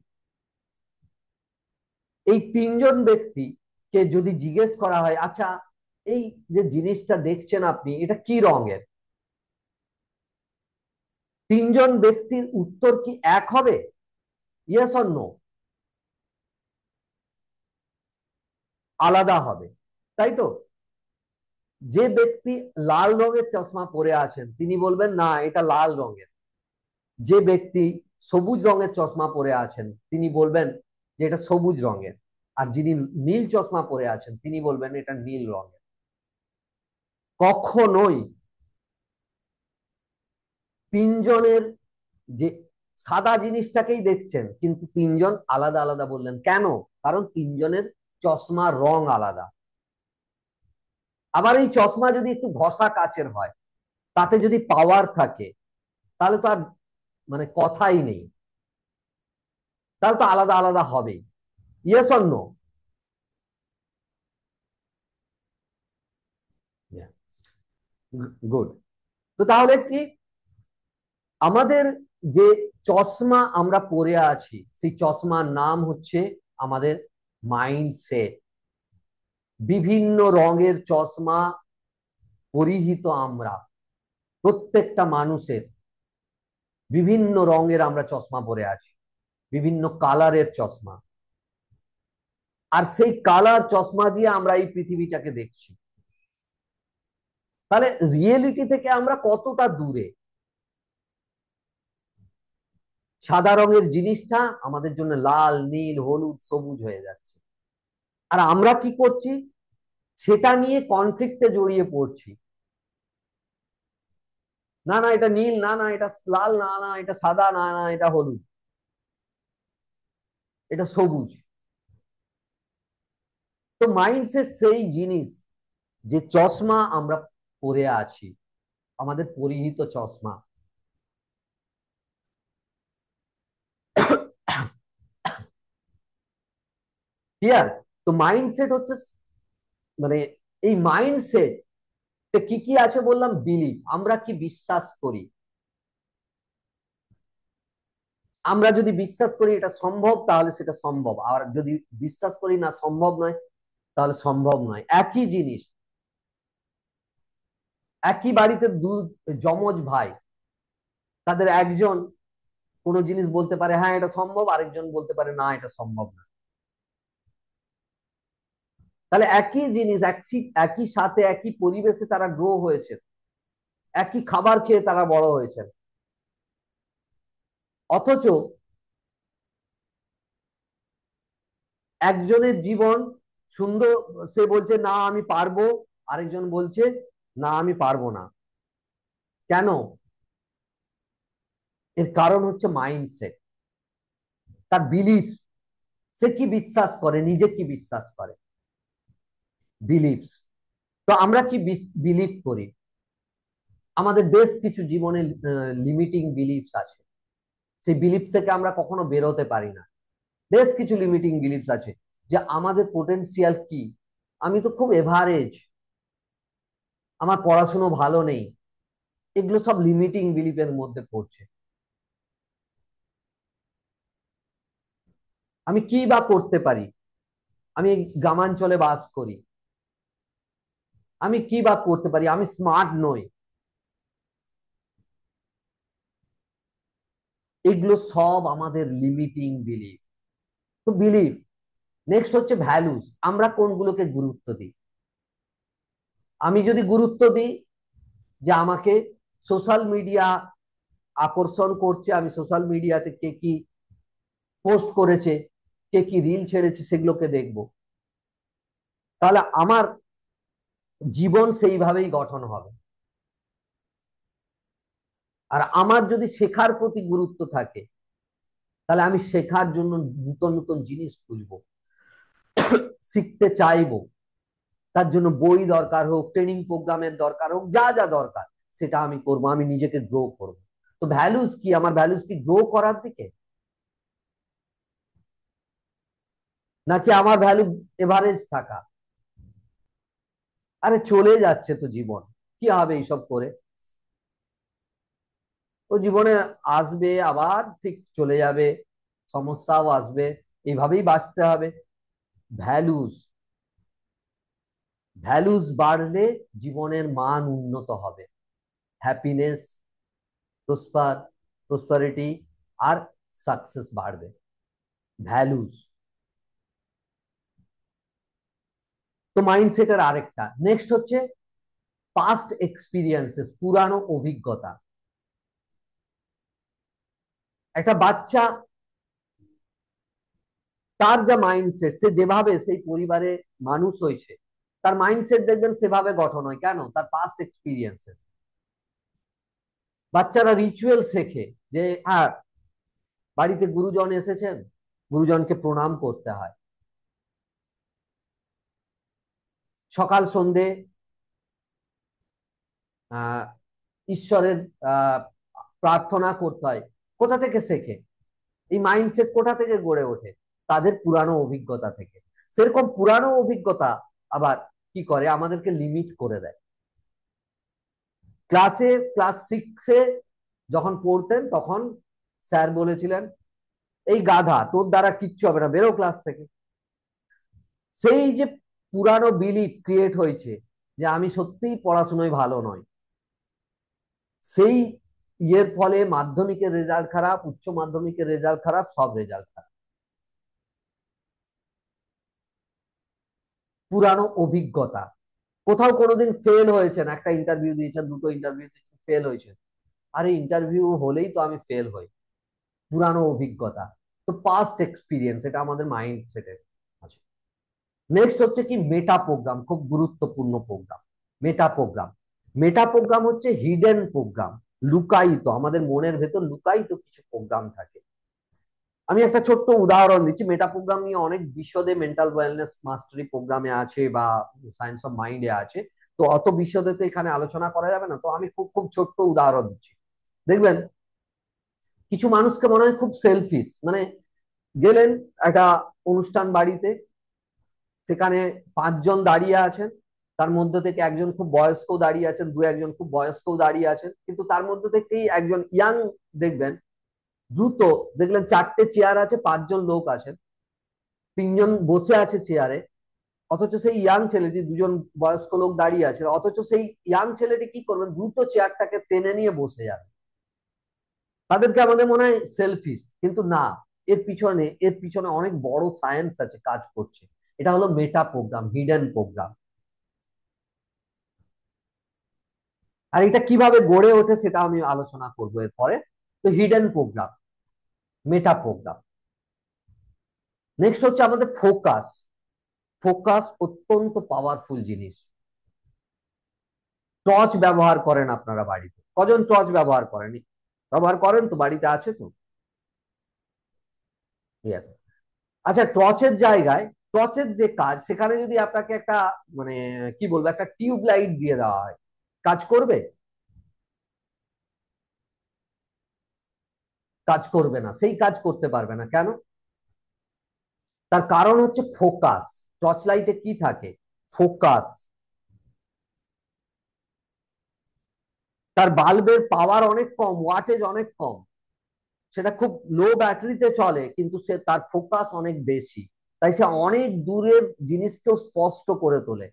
এই তিনজন ব্যক্তিকে যদি জিজ্ঞেস করা হয়, আচ্ছা এই যে জিনিসটা দেখছেন আপনি, এটা কি রঙের, তিনজন ব্যক্তির উত্তর কি এক হবে? Yes or no? আলাদা হবে, তাই তো? যে ব্যক্তি লাল রঙের চশমা পরে আছেন তিনি বলবেন না এটা লাল রঙের। যে ব্যক্তি সবুজ রঙের চশমা পরে আছেন তিনি বলবেন যে এটা সবুজ রঙের। আর যিনি নীল চশমা পরে আছেন তিনি বলবেন এটা নীল রঙের। কখনোই তিনজনের যে সাদা জিনিসটাকেই দেখছেন কিন্তু তিনজন আলাদা আলাদা বললেন কেন? কারণ তিনজনের চশমার রং আলাদা। আবার এই চশমা যদি একটু ঘষা কাচের হয়, তাতে যদি পাওয়ার থাকে, তাহলে তো আর মানে কথাই নেই, তাহলে তো আলাদা আলাদা হবেই। Yes or no? গুড। তো তাহলে কি আমাদের যে চশমা আমরা পরে আছি, সেই চশমার নাম হচ্ছে আমাদের মাইন্ডসেট। বিভিন্ন রঙের চশমা পরিহিত আমরা, প্রত্যেকটা মানুষের বিভিন্ন রঙের আমরা চশমা পরে আছি, বিভিন্ন কালারের চশমা। আর সেই কালার চশমা দিয়ে আমরা এই পৃথিবীটাকে দেখছি। তাহলে রিয়েলিটি থেকে আমরা কতটা দূরে? সাদা রঙের জিনিসটা আমাদের জন্য লাল, নীল, হলুদ, সবুজ হয়ে যাচ্ছে। আর আমরা কি করছি? সেটা নিয়ে কনফ্লিক্টে জড়িয়ে পড়ছি। না না এটা নীল, না না এটা লাল, না না এটা সাদা, না না এটা হলুদ, এটা সবুজ। তো মাইন্ডসেট সেই জিনিস, যে চশমা আমরা পরে আছি, আমাদের পরিহিত চশমা। ক্লিয়ার? তো মাইন্ডসেট হচ্ছে মানে এই মাইন্ডসেট কি কি আছে বললাম, বিলিফ, আমরা কি বিশ্বাস করি। আমরা যদি বিশ্বাস করি এটা সম্ভব তাহলে সেটা সম্ভব, আর যদি বিশ্বাস করি না সম্ভব নয় তাহলে সম্ভব নয়। একই জিনিস, একই বাড়িতে যমজ ভাই, তাদের একজন কোনো জিনিস বলতে পারে হ্যাঁ এটা সম্ভব, আরেকজন বলতে পারে না এটা সম্ভব না। তাহলে একই জিনিস, একই একই সাথে একই পরিবেশে তারা গ্রো হয়েছে, একই খাবার খেয়ে তারা বড় হয়েছে, অথচ একজনের জীবন সুন্দর, সে বলছে না আমি পারবো, আরেকজন বলছে না আমি পারবো না। কেন? এর কারণ হচ্ছে মাইন্ডসেট, তার বিলিফ, সে কি বিশ্বাস করে, নিজে কি বিশ্বাস করে, বিলিফস। তো আমরা কি বিলিভ করি? আমাদের বেশ কিছু জীবনে লিমিটিং বিলিফস আছে, সেই বিলিফ থেকে আমরা কখনো বেরোতে পারি না। বেশ কিছু লিমিটিং বিলিফস আছে যে আমাদের পোটেনশিয়াল কি, আমি তো খুব এভারেজ, আমার পড়াশুনো ভালো নেই, এগুলো সব লিমিটিং বিলিফের মধ্যে পড়ছে। আমি কি বা করতে পারি, আমি এই গ্রামাঞ্চলে বাস করি, আমি কি বা করতে পারি, আমি স্মার্ট নই, এগুলো সব আমাদের লিমিটিং বিলিফ। তো বিলিফ। নেক্সট হচ্ছে ভ্যালুস, আমরা কোনগুলোকে গুরুত্ব দিই। আমি যদি গুরুত্ব দিই যে আমাকে সোশ্যাল মিডিয়া আকর্ষণ করছে, আমি সোশ্যাল মিডিয়াতে কে কি পোস্ট করেছে, কে কি রিল ছেড়েছে সেগুলোকে দেখব, তাহলে আমার জীবন সেইভাবেই গঠন হবে। আর আমার যদি শেখার প্রতি গুরুত্ব থাকে, তাহলে আমি শেখার জন্য নতুন নতুন জিনিস খুঁজবো, শিখতে চাইবো। তার জন্য বই দরকার হোক, ট্রেনিং প্রোগ্রামের দরকার হোক, যা যা দরকার সেটা আমি করব, আমি নিজেকে গ্রো করব। তো ভ্যালুস কি, আমার ভ্যালুস কি গ্রো করার দিকে, নাকি আমার ভ্যালু এভারেজ থাকা? আরে চলে যাচ্ছে তো জীবন, কি হবে এইসব করে? ও জীবনে আসবে আবার ঠিক চলে যাবে, সমস্যাও আসবে, এইভাবেই বাঁচতে হবে। ভ্যালুস, ভ্যালুস বাড়লে জীবনের মান উন্নত হবে, হ্যাপিনেস, প্রসপারিটি আর সাকসেস বাড়বে। ভ্যালুস। তো মাইন্ডসেটের আরেকটা নেক্সট হচ্ছে পাস্ট এক্সপিরিয়েন্সেস, পুরানো অভিজ্ঞতা। একটা বাচ্চা, তার যা মাইন্ডসেট, সে যেভাবে সেই পরিবারে মানুষ হয়েছে, তার মাইন্ডসেট দেখবেন সেভাবে গঠন হয়, কেন? তার পাস্ট এক্সপিরিয়েন্সেস। বাচ্চারা রিচুয়াল শেখে যে হ্যাঁ, বাড়িতে গুরুজন এসেছেন, গুরুজনকে প্রণাম করতে হয়, সকাল সন্ধে আহ ঈশ্বরের আহ প্রার্থনা করতে হয়। কোথা থেকে শেখে? এই মাইন্ডসেট কোথা থেকে গড়ে ওঠে? তাদের পুরানো অভিজ্ঞতা থেকে। সেরকম পুরানো অভিজ্ঞতা আবার কি করে, আমাদেরকে লিমিট করে দেয়। ক্লাস সিক্সে যখন পড়তেন তখন স্যার বলেছিলেন, এই গাধা, তোর দ্বারা কিচ্ছু হবে না, বেরো ক্লাস থেকে। সেই যে পুরানো বিলিফ ক্রিয়েট হয়েছে যে আমি সত্যিই পড়াশোনায় ভালো নয়, সেই ইয়ের ফলে মাধ্যমিকের রেজাল্ট খারাপ, উচ্চ মাধ্যমিকের রেজাল্ট খারাপ, সব রেজাল্ট খারাপ। পুরানো অভিজ্ঞতা। কোথাও কোনোদিন ফেল হয়েছেন, একটা ইন্টারভিউ দিয়েছেন, দুটো ইন্টারভিউ দিয়েছেন, ফেল হয়েছেন, আরে ইন্টারভিউ হলেই তো আমি ফেল হই। পুরানো অভিজ্ঞতা। তো পাস্ট এক্সপিরিয়েন্স, এটা আমাদের মাইন্ড সেটের আছে। নেক্সট হচ্ছে কি মেটা প্রোগ্রাম, খুব গুরুত্বপূর্ণ প্রোগ্রাম। মেটা প্রোগ্রাম। মেটা প্রোগ্রাম হচ্ছে হিডেন প্রোগ্রাম, লুকায়িত, আমাদের মনের ভেতর লুকায়িত কিছু প্রোগ্রাম থাকে। আমি একটা ছোট্ট উদাহরণ দিচ্ছি, মেটা প্রোগ্রাম নিয়ে অনেক বিশদে মেন্টাল ওয়েলনেস মাস্টারি প্রোগ্রামে আছে বা সায়েন্স অফ মাইন্ডে আছে, তো অত বিশদে তো এখানে আলোচনা করা যাবে না, তো আমি খুব খুব ছোট্ট উদাহরণ দিচ্ছি। দেখবেন কিছু মানুষকে মনে হয় খুব সেলফিশ, মানে গেলেন একটা অনুষ্ঠান বাড়িতে, সেখানে পাঁচজন দাঁড়িয়ে আছেন, তার মধ্যে থেকে একজন খুব বয়স্ক দাঁড়িয়ে আছেন, দু একজন খুব বয়স্ক দাঁড়িয়ে আছেন, কিন্তু তার মধ্যে থেকেই একজন ইয়াং দেখবেন, দ্রুত দেখলেন চারটে চেয়ার আছে, পাঁচজন লোক আছেন, তিনজন বসে আছে চেয়ারে, অথচ সেই ইয়াং ছেলেটি, দুজন বয়স্ক লোক দাঁড়িয়ে আছে, অথচ সেই ইয়াং ছেলেটি কি করবেন, দ্রুত চেয়ারটাকে টেনে নিয়ে বসে যাবে। তাদেরকে আমাদের মনে হয় সেলফিশ, কিন্তু না, এর পিছনে অনেক বড় সায়েন্স আছে কাজ করছে। এটা হলো মেটা প্রোগ্রাম, হিডেন প্রোগ্রাম। আর এটা কিভাবে গড়ে ওঠে সেটা আমি আলোচনা করবো এরপরে। তো হিডেন প্রোগ্রাম, মেটা প্রোগ্রাম। নেক্সট হচ্ছে আমাদের ফোকাস। ফোকাস অত্যন্ত পাওয়ারফুল জিনিস। টর্চ ব্যবহার করেন আপনারা বাড়িতে? কজন টর্চ ব্যবহার করেনি? ব্যবহার করেন তো, বাড়িতে আছে তো? ঠিক আছে। আচ্ছা, টর্চের জায়গায়, টর্চের যে কাজ, সেখানে যদি আপনাকে একটা মানে কি বলবো, একটা টিউব লাইট দিয়ে দেওয়া হয়, কাজ করবে? কাজ করবে না, সেই কাজ করতে পারবে না। কেন? তার কারণ হচ্ছে ফোকাস। টর্চ লাইটে কি থাকে? ফোকাস। তার বাল্বের পাওয়ার অনেক কম, ওয়াটেজ অনেক কম, সেটা খুব লো ব্যাটারিতে চলে, কিন্তু সে তার ফোকাস অনেক বেশি, তাই সে অনেক দূরের জিনিসকেও স্পষ্ট করে তোলে।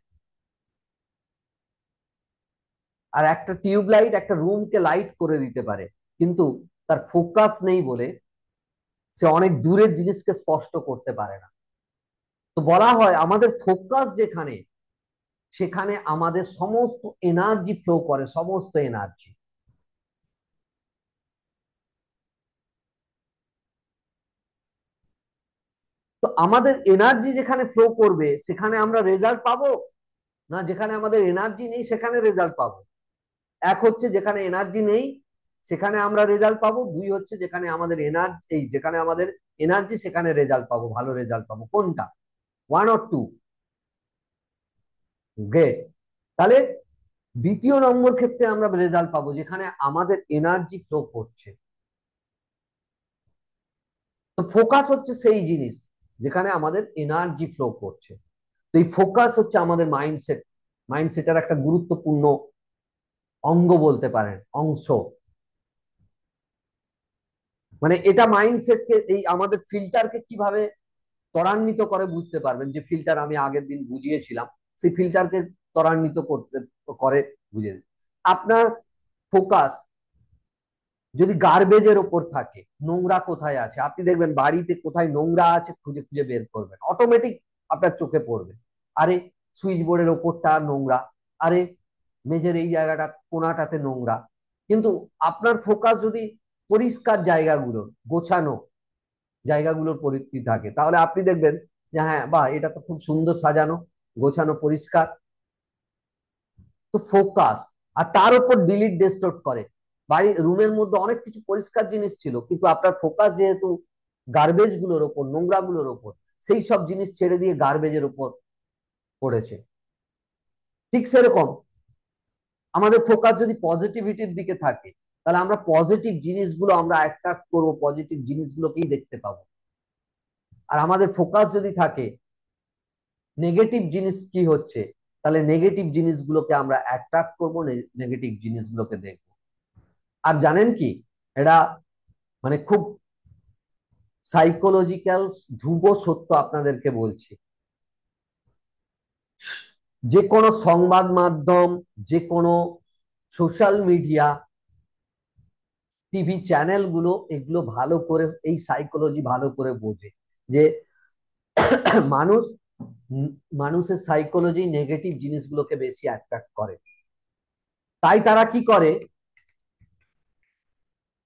আর একটা টিউব লাইট একটা রুমকে লাইট করে দিতে পারে, কিন্তু তার ফোকাস নেই বলে সে অনেক দূরের জিনিসকে স্পষ্ট করতে পারে না। তো বলা হয় আমাদের ফোকাস যেখানে, সেখানে আমাদের সমস্ত এনার্জি ফ্লো করে, সমস্ত এনার্জি। তো আমাদের এনার্জি যেখানে ফ্লো করবে সেখানে আমরা রেজাল্ট পাবো, না যেখানে আমাদের এনার্জি নেই সেখানে রেজাল্ট পাবো? এক হচ্ছে যেখানে এনার্জি নেই সেখানে আমরা রেজাল্ট পাবো, দুই হচ্ছে যেখানে আমাদের এনার্জি, এই যেখানে আমাদের এনার্জি সেখানে রেজাল্ট পাবো, ভালো রেজাল্ট পাবো। কোনটা? One or two? গ্রেট। তাহলে দ্বিতীয় নম্বর ক্ষেত্রে আমরা রেজাল্ট পাবো যেখানে আমাদের এনার্জি ফ্লো করছে। তো ফোকাস হচ্ছে সেই জিনিস যেখানে আমাদের এনার্জি ফ্লো করছে। তো এই ফোকাস হচ্ছে আমাদের মাইন্ডসেট, মাইন্ডসেটের একটা গুরুত্বপূর্ণ অঙ্গ বলতে পারেন, অংশ। মানে এটা মাইন্ডসেটকে, এই আমাদের ফিল্টারকে কিভাবে ত্বরান্বিত করে বুঝতে পারবেন, যে ফিল্টার আমি আগের দিন বুঝিয়েছিলাম, সেই ফিল্টারকে ত্বরান্বিত করতে করে বুঝিয়ে দিই। আপনার ফোকাস যদি গার্বেজের ওপর থাকে, নোংরা কোথায় আছে, আপনি দেখবেন বাড়িতে কোথায় নোংরা আছে খুঁজে খুঁজে বের করবেন, অটোমেটিক আপনার চোখে পড়বে। আরে সুইচ বোর্ডের ওপরটা নোংরা, আরে মেঝের এই জায়গাটা কোনাটাতে নোংরা। কিন্তু আপনার ফোকাস যদি পরিষ্কার জায়গাগুলো, গোছানো জায়গাগুলোর পরিস্থিতি থাকে, তাহলে আপনি দেখবেন যে হ্যাঁ, বাহ, এটা তো খুব সুন্দর সাজানো, গোছানো, পরিষ্কার। তো ফোকাস। আর তার উপর ডিলিট ডেস্ট্রোট করে। বাড়ির রুমের মধ্যে অনেক কিছু পরিষ্কার জিনিস ছিল, কিন্তু আপনার ফোকাস যেহেতু গার্বেজ গুলোর ওপর, নোংরা গুলোর ওপর, সেই সব জিনিস ছেড়ে দিয়ে গার্বেজের ওপর পড়েছে। ঠিক সেরকম আমাদের ফোকাস যদি পজিটিভিটির দিকে থাকে, তাহলে আমরা পজিটিভ জিনিসগুলো আমরা অ্যাট্রাক্ট করবো, পজিটিভ জিনিসগুলোকেই দেখতে পাবো। আর আমাদের ফোকাস যদি থাকে নেগেটিভ জিনিস কি হচ্ছে, তাহলে নেগেটিভ জিনিসগুলোকে আমরা অ্যাট্রাক্ট করবো, নেগেটিভ জিনিসগুলোকে দেখবো। আর জানেন কি, এটা মানে খুব সাইকোলজিক্যাল ধ্রুব সত্য আপনাদেরকে বলছি। যে কোনো সংবাদ মাধ্যম, যে কোনো সোশ্যাল মিডিয়া, টিভি চ্যানেলগুলো এগুলো ভালো করে এই সাইকোলজি ভালো করে বোঝে, যে মানুষ, মানুষের সাইকোলজি নেগেটিভ জিনিসগুলোকে বেশি অ্যাট্রাক্ট করে। তাই তারা কি করে,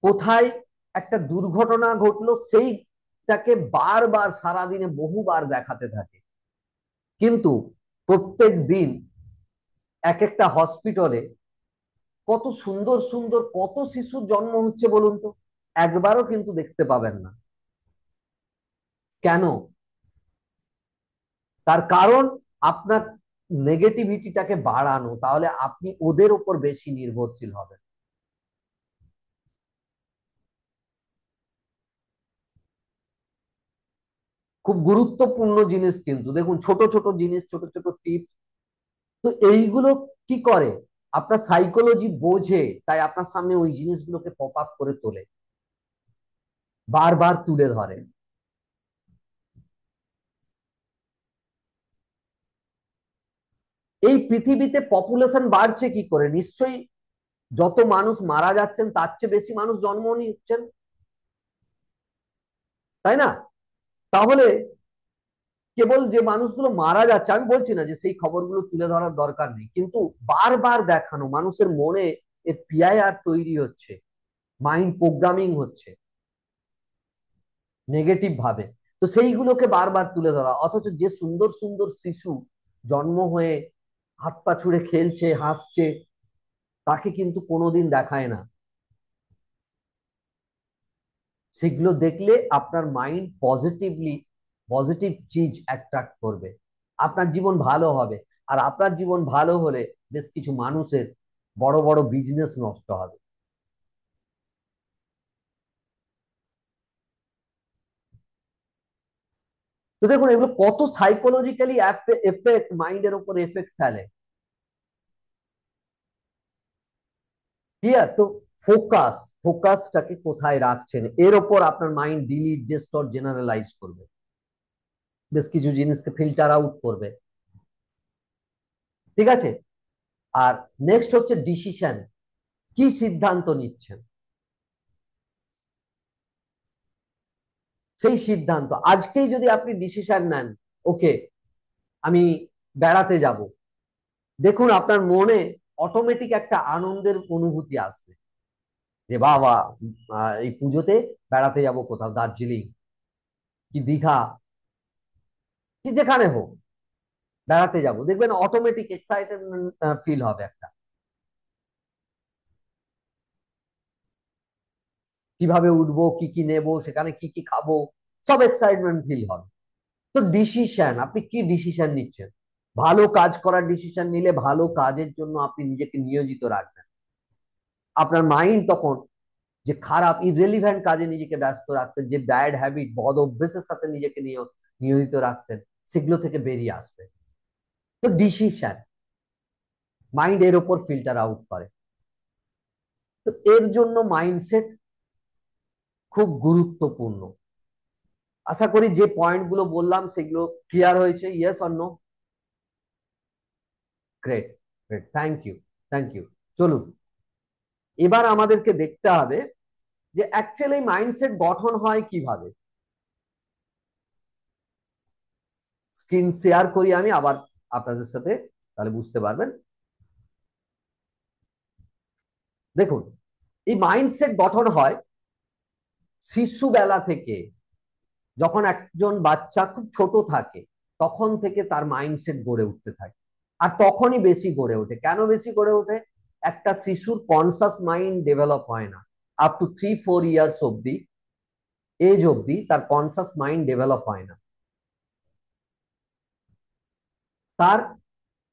কোথায় একটা দুর্ঘটনা ঘটলো সেইটাকে বারবার সারাদিনে বহুবার দেখাতে থাকে। কিন্তু প্রত্যেক দিন এক একটা হসপিটালে কত সুন্দর সুন্দর কত শিশুর জন্ম হচ্ছে বলুন তো, একবারও কিন্তু দেখতে পাবেন না। কেন? তার কারণ আপনার নেগেটিভিটিটাকে বাড়ানো, তাহলে আপনি ওদের উপর বেশি নির্ভরশীল হবেন। খুব গুরুত্বপূর্ণ জিনিস, কিন্তু দেখুন ছোট ছোট জিনিস, ছোট ছোট টিপ। তো এইগুলো কি করে, আপনার সাইকোলজি বোঝে, তাই আপনার সামনে ওই জিনিসগুলোকে পপ আপ করে তোলে, বারবার তুলে ধরে। এই পৃথিবীতে পপুলেশন বাড়ছে কি করে? নিশ্চয়ই যত মানুষ মারা যাচ্ছেন তার চেয়ে বেশি মানুষ জন্ম নিচ্ছেন, তাই না? তাহলে কেবল যে মানুষগুলো মারা যাচ্ছে, আমি বলছি না যে সেই খবরগুলো তুলে ধরার দরকার নেই, কিন্তু বারবার দেখানো, মানুষের মনে এর পিআইআর তৈরি হচ্ছে, মাইন্ড প্রোগ্রামিং হচ্ছে নেগেটিভ ভাবে। তো সেইগুলোকে বারবার তুলে ধরা, অথচ যে সুন্দর সুন্দর শিশু জন্ম হয়ে হাত পা ছুড়ে খেলছে, হাসছে, তাকে কিন্তু কোনোদিন দেখায় না। সেগুলো দেখলে আপনার mind positively, positive cheese attract করবে, আপনার জীবন ভালো হবে। আর আপনার জীবন ভালো হলে বেশ কিছু মানুষের বড় বড় বিজনেস নষ্ট হবে। তো দেখুন এগুলো কত সাইকোলজিক্যালি এফেক্ট, মাইন্ডের উপর এফেক্ট ফেলে। ক্লিয়ার তো? ফোকাস, ফোকাসটাকে কোথায় রাখছেন এর ওপর আপনার মাইন্ড ডিলিট, ডিস্টর্ট, জেনারেলাইজ করবে, বেশ কিছু জিনিসকে ফিল্টার আউট করবে। ঠিক আছে? আর নেক্সট হচ্ছে ডিসিশন, কি সিদ্ধান্ত নিচ্ছেন, সেই সিদ্ধান্ত। আজকেই যদি আপনি ডিসিশন নেন, ওকে আমি বেড়াতে যাব, দেখুন আপনার মনে অটোমেটিক একটা আনন্দের অনুভূতি আসবে যে বাবা এই পুজোতে বেড়াতে যাব কোথাও, দার্জিলিং কি দীঘা কি যেখানে হোক বেড়াতে যাব, দেখবেন অটোমেটিক এক্সাইটেডমেন্ট ফিল হবে একটা। কিভাবে উঠবো, কি কি নেব, সেখানে কি কি খাবো, সব এক্সাইটমেন্ট ফিল হবে। তো ডিসিশন, আপনি কি ডিসিশন নিচ্ছেন? ভালো কাজ করার ডিসিশন নিলে ভালো কাজের জন্য আপনি নিজেকে নিয়োজিত রাখবেন। আপনার মাইন্ড তখন যে খারাপ ইররেলিভেন্ট কাজে নিজেকে ব্যস্ত রাখতেন, যে ব্যাড হ্যাবিট, বদ অভ্যেসের সাথে নিজেকে নিয়োজিত রাখতেন, সেগুলো থেকে বেরিয়ে আসবে। তো ডিসিশন মাইন্ড এর ওপর ফিল্টার আউট করে। তো এর জন্য মাইন্ডসেট খুব গুরুত্বপূর্ণ। আশা করি যে পয়েন্টগুলো বললাম সেগুলো ক্লিয়ার হয়েছে। Yes or no? Great, great, thank you, thank you. চলুন এবার আমাদেরকে দেখতে হবে যে অ্যাকচুয়ালি মাইন্ডসেট গঠন হয় কিভাবে। স্ক্রিন শেয়ার করি আমি আবার আপনাদের সাথে, তাহলে বুঝতে পারবেন। দেখুন এই মাইন্ডসেট গঠন হয় শিশুবেলা থেকে। যখন একজন বাচ্চা খুব ছোট থাকে তখন থেকে তার মাইন্ডসেট গড়ে উঠতে থাকে, আর তখনই বেশি গড়ে ওঠে। কেন বেশি গড়ে ওঠে? একটা শিশুর কনসাস মাইন্ড ডেভেলপ হয় না আপ টু 3-4 ইয়ার্স অব্দি, এজ অব্দি তার কনসাস মাইন্ড ডেভেলপ হয় না। তার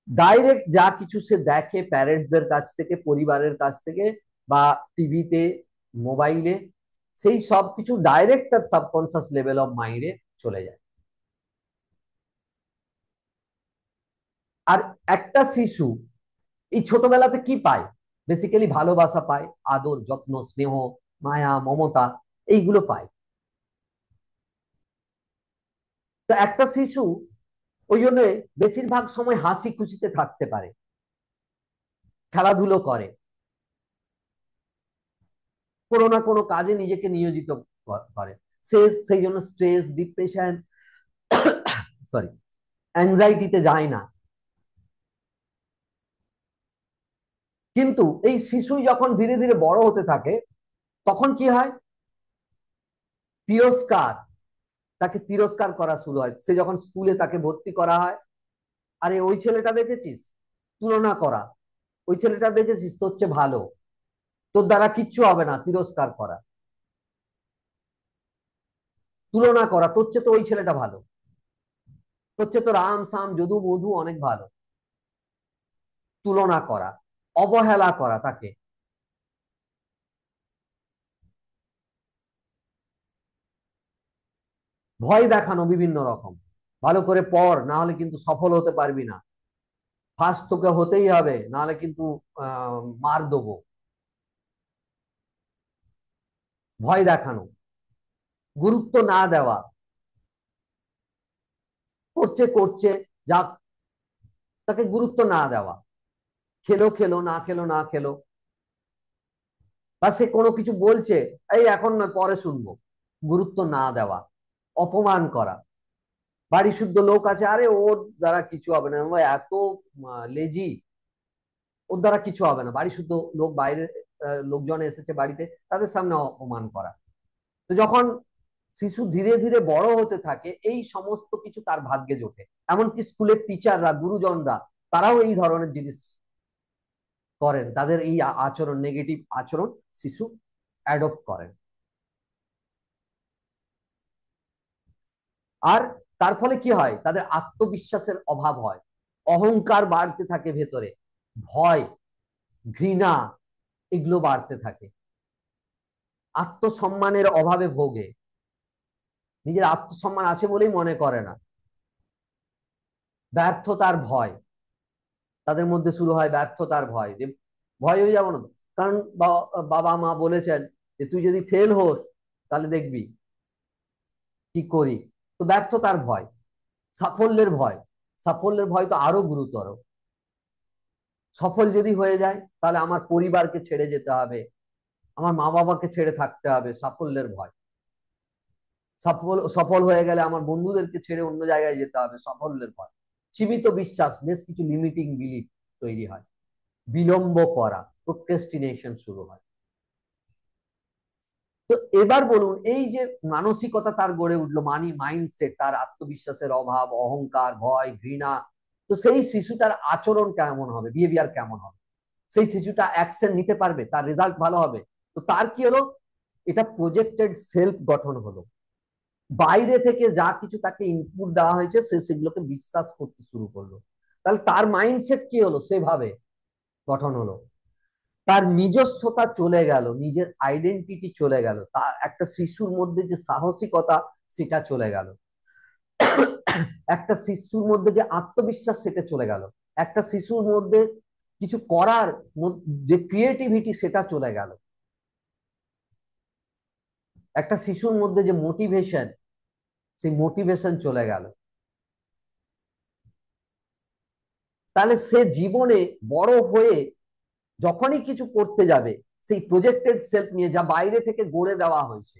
ডাইরেক্ট যা কিছু সে দেখে প্যারেন্টসদের কাছ থেকে, পরিবারের কাছ থেকে, বা টিভিতে, মোবাইলে, সেই সব কিছু ডাইরেক্ট তার সাবকনসাস লেভেল অফ মাইন্ডে চলে যায়। আর একটা শিশু এই ছোটবেলাতে কি পায়? বেসিক্যালি ভালোবাসা পায়, আদর, যত্ন, স্নেহ, মায়া, মমতা, এইগুলো পায়। তো একটা শিশু ওই জন্য বেশিরভাগ সময় হাসি খুশিতে থাকতে পারে, খেলাধুলো করে, কোনো না কোনো কাজে নিজেকে নিয়োজিত করে। সে সেই জন্য স্ট্রেস, ডিপ্রেশন, সরি, অ্যাংজাইটিতে যায় না। কিন্তু এই শিশুই যখন ধীরে ধীরে বড় হতে থাকে তখন কি হয়? তিরস্কার, তাকে তিরস্কার করা শুরু হয়। সে যখন স্কুলে তাকে ভর্তি করা হয়, আরে ওই ছেলেটা দেখেছিস, তুলনা করা, ওই ছেলেটা দেখেছিস তোর চেয়ে ভালো, তোর দ্বারা কিচ্ছু হবে না, তিরস্কার করা, তুলনা করা, তোর চেয়ে তো ওই ছেলেটা ভালো, তোর চেয়ে তো রাম সাম যদু মধু অনেক ভালো, তুলনা করা, অবহেলা করা তাকে, ভয় দেখানো বিভিন্ন রকম, ভালো করে পড় না হলে কিন্তু সফল হতে পারবি না, ফার্স্ট তোকে হতেই হবে না হলে কিন্তু মার দেবো, ভয় দেখানো, গুরুত্ব না দেওয়া, করছে করছে যাক, তাকে গুরুত্ব না দেওয়া, খেলো খেলো, না খেলো না খেলো, বা সে কোনো কিছু বলছে, এই এখন নয় পরে শুনবো, গুরুত্ব না দেওয়া, অপমান করা। বাড়ি শুদ্ধ লোক আছে, আরে ওর দ্বারা কিছু হবে না, ও এত লেজি, ওর দ্বারা কিছু হবে না, বাড়ি শুদ্ধ লোক, বাইরে লোকজন এসেছে বাড়িতে, তাদের সামনে অপমান করা। তো যখন শিশু ধীরে ধীরে বড় হতে থাকে এই সমস্ত কিছু তার ভাগ্যে জোটে। এমনকি স্কুলের টিচাররা, গুরুজনরা, তারাও এই ধরনের জিনিস করেন, তাদের এই আচরণ, নেগেটিভ আচরণ শিশু অ্যাডপ্ট করেন। আর তার ফলে কি হয়? তাদের আত্মবিশ্বাসের অভাব হয়, অহংকার বাড়তে থাকে ভেতরে, ভয়, ঘৃণা, এগুলো বাড়তে থাকে, আত্মসম্মানের অভাবে ভোগে, নিজের আত্মসম্মান আছে বলেই মনে করে না। ব্যর্থতার ভয়, তাদের মধ্যে শুরু হয় ব্যর্থতার ভয়, যে ভয় হয়ে যাবো না তো। কারণ বাবা মা বলেছেন যে তুই যদি ফেল হোস তাহলে দেখবি কি করি। তো ব্যর্থতার ভয়, সাফল্যের ভয়, সাফল্যের ভয় তো আরো গুরুতর। সফল যদি হয়ে যায় তাহলে আমার পরিবারকে ছেড়ে যেতে হবে, আমার মা বাবাকে ছেড়ে থাকতে হবে, সাফল্যের ভয়। সফল সফল হয়ে গেলে আমার বন্ধুদেরকে ছেড়ে অন্য জায়গায় যেতে হবে, সাফল্যের ভয়। সীমিত বিশ্বাস, বেশ কিছু লিমিটিং বিলিফ তৈরি হয়, বিলম্ব করা, প্রোক্রেস্টিনেশন শুরু হয়। তো এবার বলুন, এই যে মানসিকতা তার গড়ে উঠলো, মাইন্ডসেট, তার আত্মবিশ্বাসের অভাব, অহংকার, ভয়, ঘৃণা, তো সেই শিশুটার আচরণ কেমন হবে, বিহেভিয়ার কেমন হবে? সেই শিশুটা অ্যাকশন নিতে পারবে, তার রেজাল্ট ভালো হবে? তো তার কি হলো, এটা প্রজেক্টেড সেলফ গঠন হলো। বাইরে থেকে যা কিছু তাকে ইনপুট দেওয়া হয়েছে সে সেগুলোকে বিশ্বাস করতে শুরু করলো। তাহলে তার মাইন্ডসেট কি হলো, সেভাবে গঠন হলো। তার নিজস্বতা চলে গেল, নিজের আইডেন্টিটি চলে গেল, তার একটা শিশুর মধ্যে যে সাহসিকতা সেটা চলে গেল, একটা শিশুর মধ্যে যে আত্মবিশ্বাস সেটা চলে গেল, একটা শিশুর মধ্যে কিছু করার যে ক্রিয়েটিভিটি সেটা চলে গেল, একটা শিশুর মধ্যে যে মোটিভেশন সেই মোটিভেশন চলে গেল। তাহলে সে জীবনে বড় হয়ে যখনই কিছু করতে যাবে, সেই প্রজেক্টেড সেলফ নিয়ে, যা বাইরে থেকে গড়ে দেওয়া হয়েছে,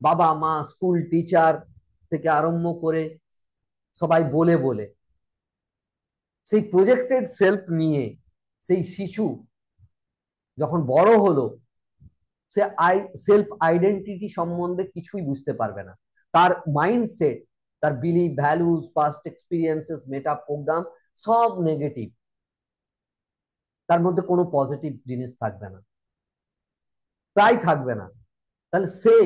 বাবা মা, স্কুল টিচার থেকে আরম্ভ করে সবাই বলে বলে, সেই প্রজেক্টেড সেলফ নিয়ে সেই শিশু যখন বড় হলো, সে সেলফ আইডেন্টিটি সম্বন্ধে কিছুই বুঝতে পারবে না। তার মাইন্ডসেট, তার বিলিভ, ভ্যালুজ, পাস্ট এক্সপিরিয়েন্সেস, মেটা প্রোগ্রাম সব নেগেটিভ, তার মধ্যে কোনো পজিটিভ জিনিস থাকবে না, প্রায় থাকবে না। তাহলে সে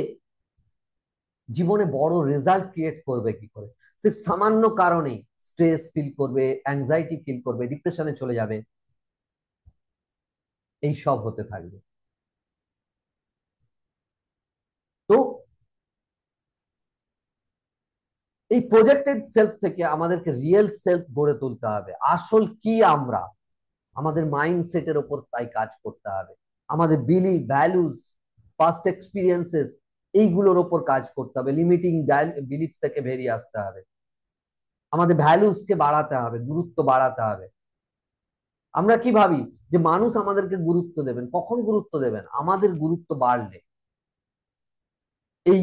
জীবনে বড় রেজাল্ট ক্রিয়েট করবে কি করে? সে সামান্য কারণে স্ট্রেস ফিল করবে, অ্যাংজাইটি ফিল করবে, ডিপ্রেশনে চলে যাবে, এই সব হতে থাকবে। তো এই প্রজেক্টেড সেলফ থেকে আমাদেরকে রিয়েল সেলফ গড়ে তুলতে হবে। আসল কি আমরা, আমাদের মাইন্ডসেটের ওপর তাই কাজ করতে হবে, আমাদের বিলিভ, ভ্যালুজ, পাস্ট এক্সপিরিয়েন্সেস, এইগুলোর ওপর কাজ করতে হবে, লিমিটিং বিলিফ থেকে বেরিয়ে আসতে হবে, আমাদের ভ্যালুজকে বাড়াতে হবে, গুরুত্ব বাড়াতে হবে। আমরা কি ভাবি যে মানুষ আমাদেরকে গুরুত্ব দেবেন, কখন গুরুত্ব দেবেন? আমাদের গুরুত্ব বাড়লে। এই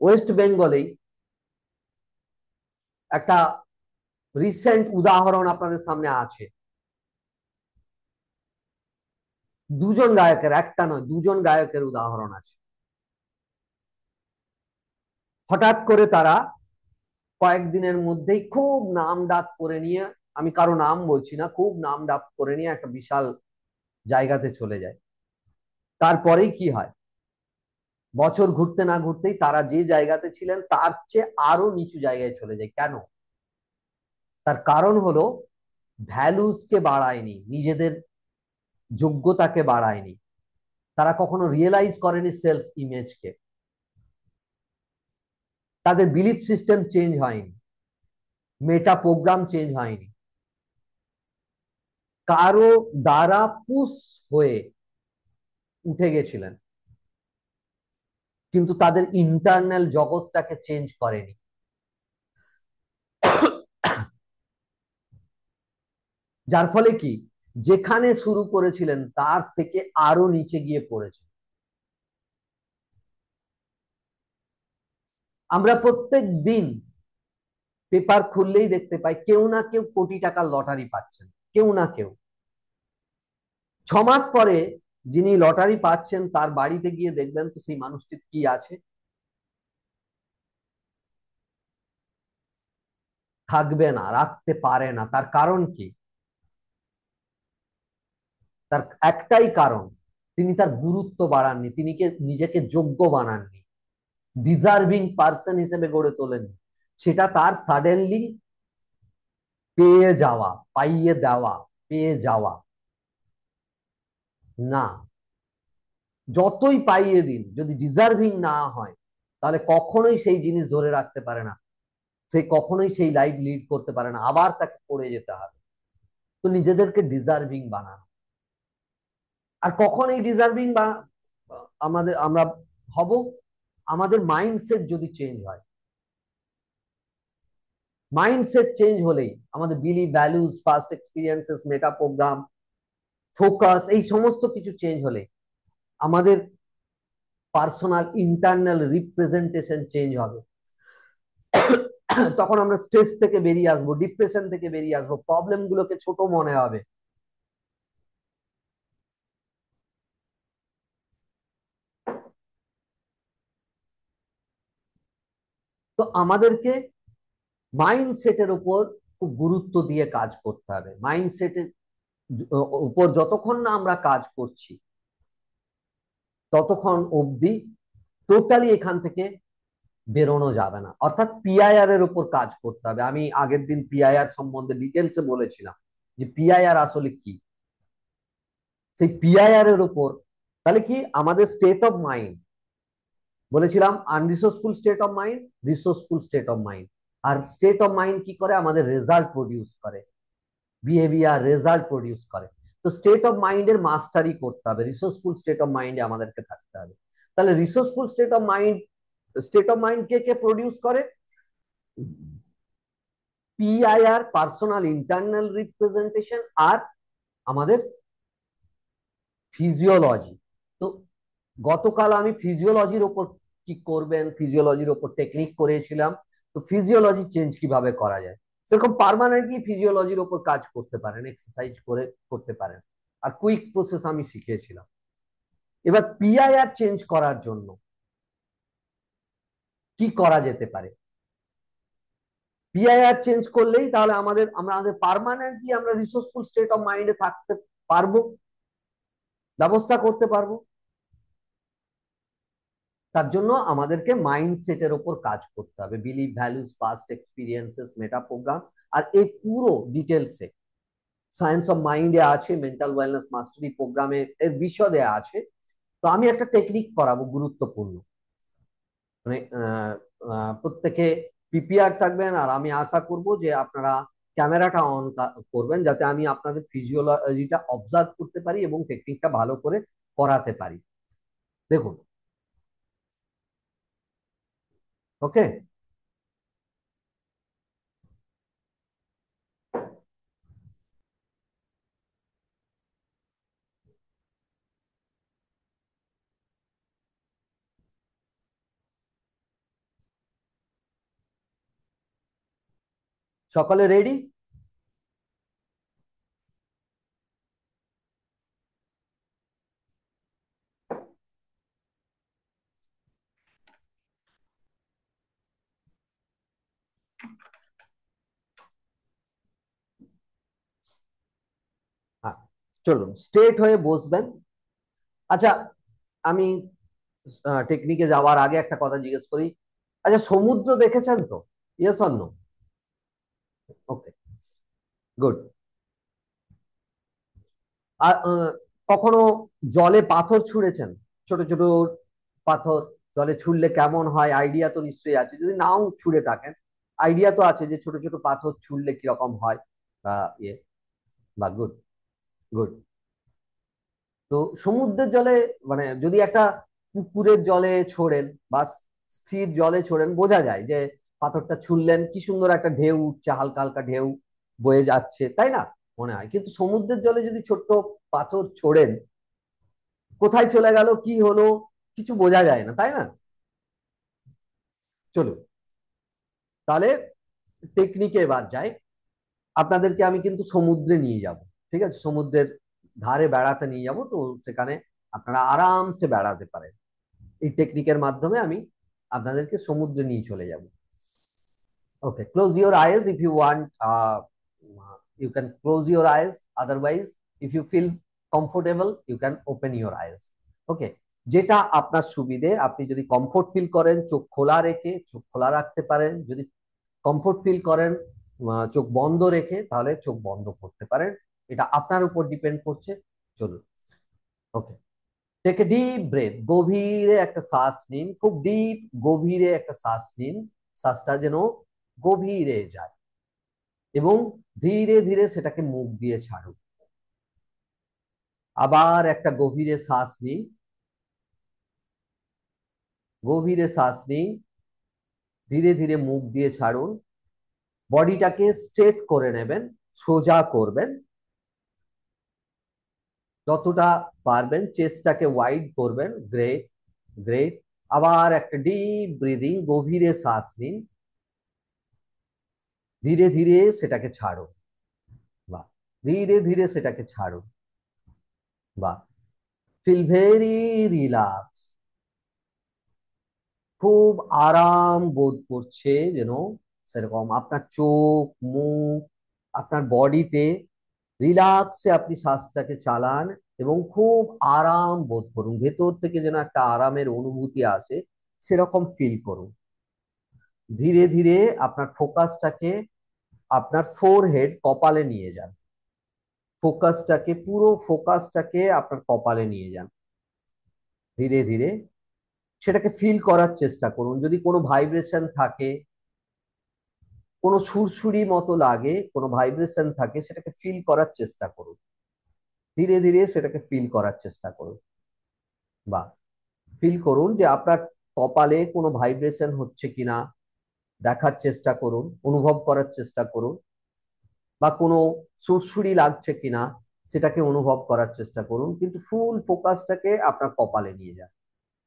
ওয়েস্ট বেঙ্গলেই একটা রিসেন্ট উদাহরণ আপনাদের সামনে আছে। দুজন গায়কের, একটা নয় দুজন গায়কের উদাহরণ আছে। হঠাৎ করে তারা কয়েকদিনের মধ্যেই খুব নাম ডাক করে নিয়ে, আমি কারো নাম বলছি না, খুব নাম ডাক করে নিয়ে একটা বিশাল জায়গাতে চলে যায়। তারপরেই কি হয়, বছর ঘুরতে না ঘুরতেই তারা যে জায়গাতে ছিলেন তার চেয়ে আরো নিচু জায়গায় চলে যায়। কেন? তার কারণ হলো ভ্যালুজকে বাড়ায়নি, নিজেদের যোগ্যতাকে বাড়ায়নি, তারা কখনো রিয়েলাইজ করেনি সেলফ ইমেজকে, তাদের বিলিফ সিস্টেম চেঞ্জ হয়নি, মেটা প্রোগ্রাম চেঞ্জ হয়নি, কারো দ্বারা পুশ হয়ে উঠে গেছিলেন, কিন্তু তাদের ইন্টারনাল জগৎটাকে চেঞ্জ করেনি। যার ফলে কি, যেখানে শুরু করেছিলেন তার থেকে আরো নিচে গিয়ে পড়েছে। আমরা প্রত্যেক দিন পেপার খুললেই দেখতে পাই কেউ না কেউ কোটি টাকার লটারি পাচ্ছেন, কেউ না কেউ। 6 মাস পরে যিনি লটারি পাচ্ছেন তার বাড়িতে গিয়ে দেখবেন তো সেই মানুষটির কি আছে, থাকবে না, রাখতে পারে না। তার কারণ কি? তার একটাই কারণ, তিনি তার গুরুত্ব বাড়াননি, তিনি নিজেকে যোগ্য বানাননি, ডিজার্ভিং পার্সন হিসেবে গড়ে তোলেননি। সেটা তার সাডেনলি পেয়ে যাওয়া, পাইয়ে দেওয়া, পেয়ে যাওয়া না। যতই পাইয়ে দিন, যদি ডিজার্ভিং না হয় তাহলে কখনোই সেই জিনিস ধরে রাখতে পারে না। সে কখনোই সেই লাইফ লিড করতে পারে না, আবার তাকে পড়ে যেতে হবে। তো নিজেদেরকে ডিজার্ভিং বানানো। আর কখন এই ডিজার্ভিং বা আমরা হব, আমাদের মাইন্ডসেট যদি চেঞ্জ হয়। মাইন্ডসেট চেঞ্জ হলেই আমাদের বিলিভ, ভ্যালুজ, পাস্ট এক্সপিরিয়েন্সেস, মেটা প্রোগ্রাম, ফোকাস, এই সমস্ত কিছু চেঞ্জ হলে আমাদের পার্সোনাল ইন্টারনাল রিপ্রেজেন্টেশন চেঞ্জ হবে। তখন আমরা স্ট্রেস থেকে বেরিয়ে আসবো, ডিপ্রেশন থেকে বেরিয়ে আসবো, প্রবলেম গুলোকে ছোট মনে হবে। তো আমাদেরকে মাইন্ডসেটের উপর খুব গুরুত্ব দিয়ে কাজ করতে হবে। মাইন্ডসেটের উপর যতক্ষণ না আমরা কাজ করছি, ততক্ষণ অবধি টোটালি এখান থেকে বেরোনো যাবে না। অর্থাৎ পিআইআর এর উপর কাজ করতে হবে। আমি আগের দিন পিআইআর সম্বন্ধে ডিটেলসে বলেছিলাম যে পিআইআর আসলে কি। সেই পিআইআর এর উপর তাহলে কি আমাদের স্টেট অফ মাইন্ড, বলেছিলাম unresourceful state of mind, resourceful state of mind. আর স্টেট অফ মাইন্ড কি করে, আমাদের রেজাল্ট প্রডিউস করে, বিহেভিয়ার রেজাল্ট প্রডিউস করে। তো স্টেট অফ মাইন্ডের মাস্টারি করতে হবে, রিসোর্সফুল স্টেট অফ মাইন্ডে আমাদেরকে থাকতে হবে। তাহলে resourceful state of mind K K produce করে? পিআইআর, পার্সোনাল ইন্টারনাল রিপ্রেজেন্টেশন, আর আমাদের ফিজিওলজি। তো গতকাল আমি ফিজিওলজির ওপর কি করবেন, ফিজিওলজির ওপর টেকনিক করেছিলাম। তো ফিজিওলজি চেঞ্জ কিভাবে করা যায়, সেরকম পার্মানেন্টলি ফিজিওলজির ওপর কাজ করতে পারেন, এক্সারসাইজ করে করতে পারেন। আর কুইক প্রসেস আমি শিখিয়েছিলাম। এবার পিআইআর চেঞ্জ করার জন্য কি করা যেতে পারে? পিআইআর চেঞ্জ করলেই তাহলে আমাদের পার্মানেন্টলি আমরা রিসোর্সফুল স্টেট অফ মাইন্ডে থাকতে পারবো, ব্যবস্থা করতে পারবো। তার জন্য আমাদেরকে মাইন্ডসেটের ওপর কাজ করতে হবে, বিলিভ, ভ্যালুস, পাস্ট এক্সপিরিয়েন্সেস, মেটা প্রোগ্রাম। আর এই পুরো ডিটেলসে সায়েন্স অফ মাইন্ডে আছে, মেন্টাল ওয়েলনেস মাস্টারি প্রোগ্রামে এর বিশদে আছে। তো আমি একটা টেকনিক করাবো গুরুত্বপূর্ণ, মানে প্রত্যেকে প্রিপেয়ার থাকবেন। আর আমি আশা করব যে আপনারা ক্যামেরাটা অন করবেন, যাতে আমি আপনাদের ফিজিওলজিটা অবজার্ভ করতে পারি এবং টেকনিকটা ভালো করে করাতে পারি। দেখুন, ওকে। সকলে রেডি? হ্যাঁ, চলুন স্ট্রেট হয়ে বসবেন। আচ্ছা, আমি টেকনিকে যাওয়ার আগে একটা কথা জিজ্ঞেস করি। আচ্ছা, সমুদ্র দেখেছেন তো? Yes or no? Okay, good. আর কখনো জলে পাথর ছুঁড়েছেন? ছোট ছোট পাথর জলে ছুঁড়লে কেমন হয় আইডিয়া তো নিশ্চয়ই আছে। যদি নাও ছুঁড়ে থাকেন, আইডিয়া তো আছে যে ছোট ছোট পাথর ছুঁড়লে কিরকম হয় বা ইয়ে। বা গুড, গুড। তো সমুদ্রের জলে, মানে যদি একটা পুকুরের জলে ছোড়েন বা স্থির জলে ছোড়েন, বোঝা যায় যে পাথরটা ছুঁড়লেন, কি সুন্দর একটা ঢেউ উঠছে, হালকা হালকা ঢেউ বয়ে যাচ্ছে, তাই না? মনে হয়। কিন্তু সমুদ্রের জলে যদি ছোট্ট পাথর ছোড়েন, কোথায় চলে গেল, কি হলো, কিছু বোঝা যায় না, তাই না? চলুন তাহলে টেকনিকে এবার যাই। আপনাদেরকে আমি কিন্তু সমুদ্রে নিয়ে যাব, ঠিক আছে? সমুদ্রের ধারে বেড়াতে নিয়ে যাব। তো সেখানে আপনারা আরামসে বেড়াতে পারেন। এই টেকনিকের মাধ্যমে আমি আপনাদেরকে সমুদ্রে নিয়ে চলে যাব। Okay, close your eyes if you want. You can close your eyes, otherwise if you feel comfortable you can open your eyes. Okay, যেটা আপনার সুবিধে। আপনি যদি কমফোর্ট ফিল করেন চোখ খোলা রেখে চোখ খোলা রাখতে পারেন, যদি কমফোর্ট ফিল করেন চোখ বন্ধ রেখে, তাহলে চোখ বন্ধ করতে পারেন। এটা আপনার উপর ডিপেন্ড করছে। চলুন, ওকে। টেক এ ডিপ ব্রেথ, গভীরে একটা শ্বাস নিন, খুব ডিপ গভীরে একটা শ্বাস নিন। শ্বাসটা যেন গভীরে যায় এবং ধীরে ধীরে সেটাকে মুখ দিয়ে ছাড়ুন। আবার একটা গভীরে শ্বাস নিন, গভীরে শ্বাস নিন, ধীরে ধীরে মুখ দিয়ে ছাড়ুন। বডিটাকে স্ট্রেট করে নেবেন, সোজা করবেন যতটা পারবেন, চেস্টটাকে ওয়াইড করবেন। Great, great. আবার একটা ডিপ ব্রিদিং, গভীরে শ্বাস নিন, ধীরে ধীরে সেটাকে ছাড়ুন। বাহ, ধীরে ধীরে সেটাকে ছাড়ুন। বাহ, ফিল ভেরি রিল্যাক্স, খুব আরাম বোধ করছে যেন, সেরকম আপনার চোখ, মুখ, আপনার বডিতে রিল্যাক্সে আপনি শ্বাসটাকে চালান এবং খুব আরাম বোধ করুন। ভেতর থেকে যেন একটা আরামের অনুভূতি আসে, সেরকম ফিল করুন। ধীরে ধীরে আপনার ফোকাসটাকে আপনার ফোরহেড, কপালে নিয়ে যান। ফোকাসটাকে, পুরো ফোকাসটাকে আপনার কপালে নিয়ে যান। ধীরে ধীরে সেটাকে ফিল করার চেষ্টা করুন। যদি কোনো ভাইব্রেশন থাকে, কোনো সুরসুরি মতো লাগে, কোনো ভাইব্রেশন থাকে, সেটাকে ফিল করার চেষ্টা করুন। ধীরে ধীরে সেটাকে ফিল করার চেষ্টা করুন। বা ফিল করুন যে আপনার কপালে কোনো ভাইব্রেশন হচ্ছে কিনা, দেখার চেষ্টা করুন, অনুভব করার চেষ্টা করুন। বা কোনো সুরসুরি লাগছে কিনা সেটাকে অনুভব করার চেষ্টা করুন, কিন্তু ফুল ফোকাসটাকে আপনার কপালে নিয়ে যান।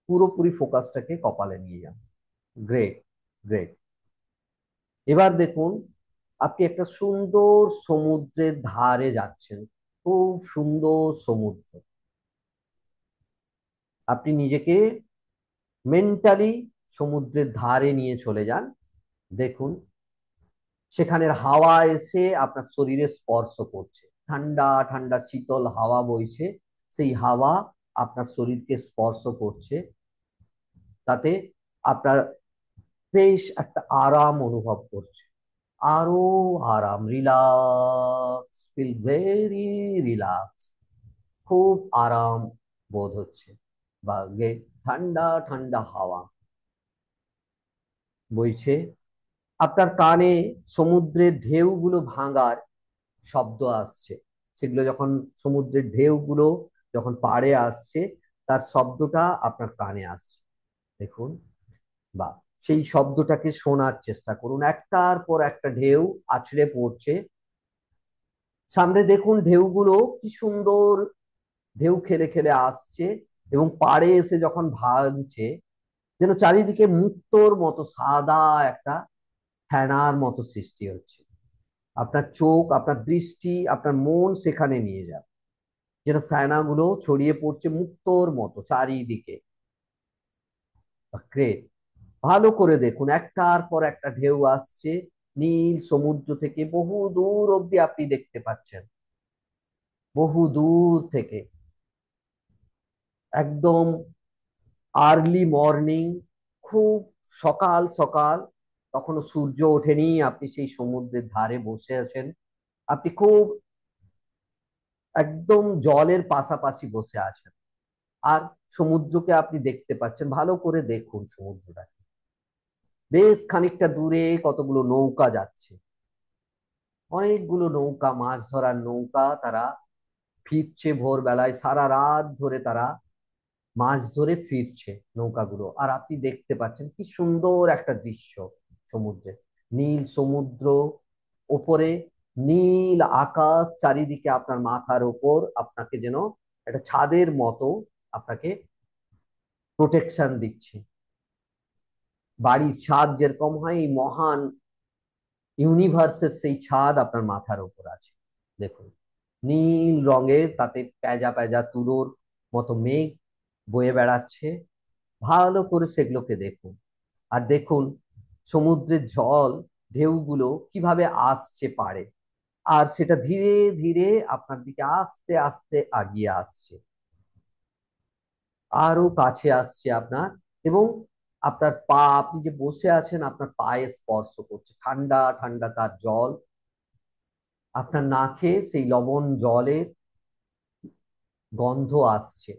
পুরোপুরি ফোকাসটাকে কপালে নিয়ে যান। Great, great. এবার দেখুন আপনি একটা সুন্দর সমুদ্রের ধারে যাচ্ছেন, খুব সুন্দর সমুদ্র। আপনি নিজেকে মেন্টালি সমুদ্রের ধারে নিয়ে চলে যান। দেখুন সেখানের হাওয়া এসে আপনার শরীরে স্পর্শ করছে, ঠান্ডা ঠান্ডা শীতল হাওয়া বইছে, সেই হাওয়া আপনার শরীরকে স্পর্শ করছে। তাতে আপনার বেশ একটা আরাম অনুভব করছে, আরো আরাম, রিল্যাক্স, ফিল ভেরি রিল্যাক্স। খুব আরাম বোধ হচ্ছে। বা ঠান্ডা ঠান্ডা হাওয়া বইছে। আপনার কানে সমুদ্রের ঢেউগুলো ভাঙার শব্দ আসছে। সেগুলো যখন, সমুদ্রের ঢেউগুলো যখন পাড়ে আসছে, তার শব্দটা আপনার কানে আসছে। দেখুন, বা সেই শব্দটাকে শোনার চেষ্টা করুন। একটার পর একটা ঢেউ আছড়ে পড়ছে। সামনে দেখুন ঢেউগুলো কি সুন্দর ঢেউ খেলে খেলে আসছে এবং পাড়ে এসে যখন ভাঙছে, যেন চারিদিকে মুক্তোর মতো সাদা একটা ফেনার মতো সৃষ্টি হচ্ছে। আপনার চোখ, আপনার দৃষ্টি, আপনার মন সেখানে নিয়ে যান, যেন ফেনাগুলো ছড়িয়ে পড়ছে মুক্তোর মতো চারিদিকে। গ্রেট। ভালো করে দেখুন, একটার পর একটা ঢেউ আসছে নীল সমুদ্র থেকে, বহু দূর অব্দি আপনি দেখতে পাচ্ছেন, বহু দূর থেকে। একদম আর্লি মর্নিং, খুব সকাল সকাল, তখনও সূর্য ওঠেনি, আপনি সেই সমুদ্রের ধারে বসে আছেন। আপনি খুব একদম জলের পাশাপাশি বসে আছেন আর সমুদ্রকে আপনি দেখতে পাচ্ছেন। ভালো করে দেখুন সমুদ্রটা, বেশ খানিকটা দূরে কতগুলো নৌকা যাচ্ছে, অনেকগুলো নৌকা, মাছ ধরার নৌকা। তারা ফিরছে ভোরবেলায়, সারা রাত ধরে তারা মাছ ধরে ফিরছে নৌকাগুলো। আর আপনি দেখতে পাচ্ছেন কি সুন্দর একটা দৃশ্য সমুদ্রে, নীল সমুদ্র, ওপরে নীল আকাশ, চারিদিকে আপনার মাথার ওপর আপনাকে যেন একটা ছাদের মতো আপনাকে প্রোটেকশন দিচ্ছে। বাড়ির ছাদ যেরকম হয়, এই মহান ইউনিভার্সের সেই ছাদ আপনার মাথার উপর আছে। দেখুন নীল রঙের, তাতে প্যাজা প্যাজা তুলোর মতো মেঘ বয়ে বেড়াচ্ছে। ভালো করে সেগুলোকে দেখুন। আর দেখুন সমুদ্রের জল, ঢেউগুলো কিভাবে আসছে পাড়ে, আর সেটা ধীরে ধীরে আপনার দিকে আস্তে আস্তে আগিয়ে আসছে, আরো কাছে আসছে আপনার। এবং আপনার পা, আপনি যে বসে আছেন, আপনার পায়ে স্পর্শ করছে ঠান্ডা ঠান্ডা তার জল। আপনার নাকে সেই লবণ জলের গন্ধ আসছে,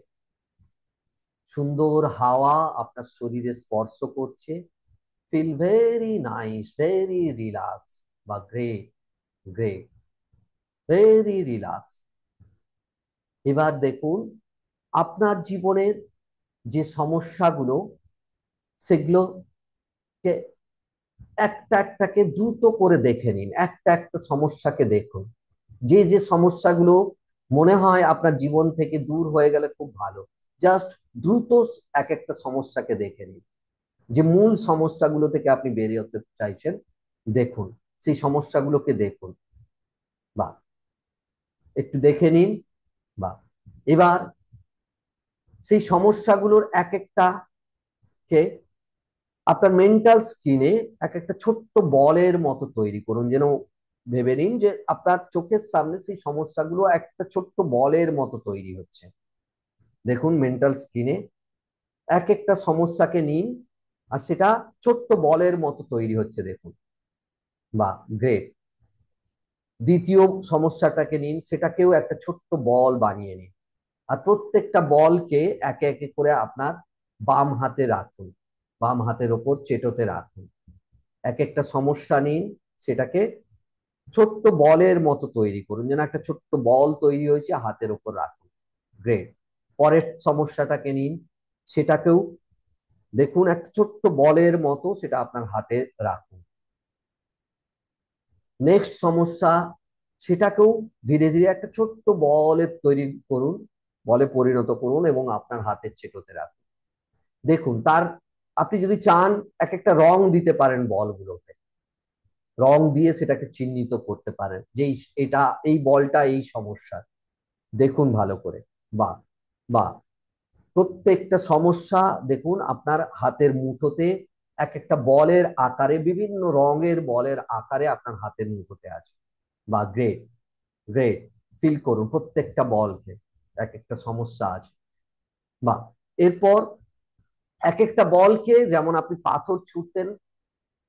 সুন্দর হাওয়া আপনার শরীরে স্পর্শ করছে। Feel very nice, very relax বা গ্রেট, গ্রেট, ভেরি রিল্যাক্স। এবার দেখুন আপনার জীবনের যে সমস্যাগুলো, সেগুলোকে একটা একটাকে দ্রুত করে দেখে নিন, একটা একটা সমস্যাকে দেখুন। যে যে সমস্যাগুলো মনে হয় আপনার জীবন থেকে দূর হয়ে গেলে খুব ভালো, জাস্ট দ্রুত এক একটা সমস্যাকে দেখে নিন। যে মূল সমস্যাগুলো থেকে আপনি বেরিয়ে হতে চাইছেন, দেখুন সেই সমস্যাগুলোকে দেখুন, বা একটু দেখে নিন। বা এবার সেই সমস্যাগুলোর এক একটা কে আপনার মেন্টাল স্ক্রিনে এক একটা ছোট্ট বলের মতো তৈরি করুন। যেন ভেবে নিন যে আপনার চোখের সামনে সেই সমস্যাগুলো একটা ছোট্ট বলের মতো তৈরি হচ্ছে। দেখুন মেন্টাল স্ক্রিনে এক একটা সমস্যাকে নিন, আর সেটা ছোট্ট বলের মতো তৈরি হচ্ছে, দেখুন। বা গ্রেট। দ্বিতীয় সমস্যাটাকে নিন, সেটাকেও একটা ছোট্ট বল বানিয়ে নিন, আর প্রত্যেকটা বলকে একে একে করে আপনার বাম হাতে রাখুন, বাম হাতের ওপর চেটোতে রাখুন। এক একটা সমস্যা নিন, সেটাকে ছোট্ট বলের মতো তৈরি করুন, যেন একটা ছোট্ট বল তৈরি হয়েছে, হাতের ওপর রাখুন। গ্রেট। পরের সমস্যাটাকে নিন, সেটাকেও দেখুন একটা ছোট্ট বলের মতো, সেটা আপনার হাতে রাখুন। নেক্সট সমস্যা, সেটাকেও ধীরে ধীরে একটা ছোট্ট বলের তৈরি করুন, বলে পরিণত করুন এবং আপনার হাতের চেটোতে রাখুন। দেখুন তার, আপনি যদি চান এক একটা রং দিতে পারেন বলগুলোতে, রং দিয়ে সেটাকে চিহ্নিত করতে পারেন যে এটা, এই বলটা এই সমস্যা। দেখুন ভালো করে। বা বা প্রত্যেকটা সমস্যা দেখুন আপনার হাতের মুঠোতে এক একটা বলের আকারে, বিভিন্ন রঙের বলের আকারে আপনার হাতের মুঠোতে আছে। বা গ্রেট, গ্রেট। ফিল করুন প্রত্যেকটা বলকে, এক একটা সমস্যা আছে। বা এরপর এক একটা বলকে, যেমন আপনি পাথর ছুটতেন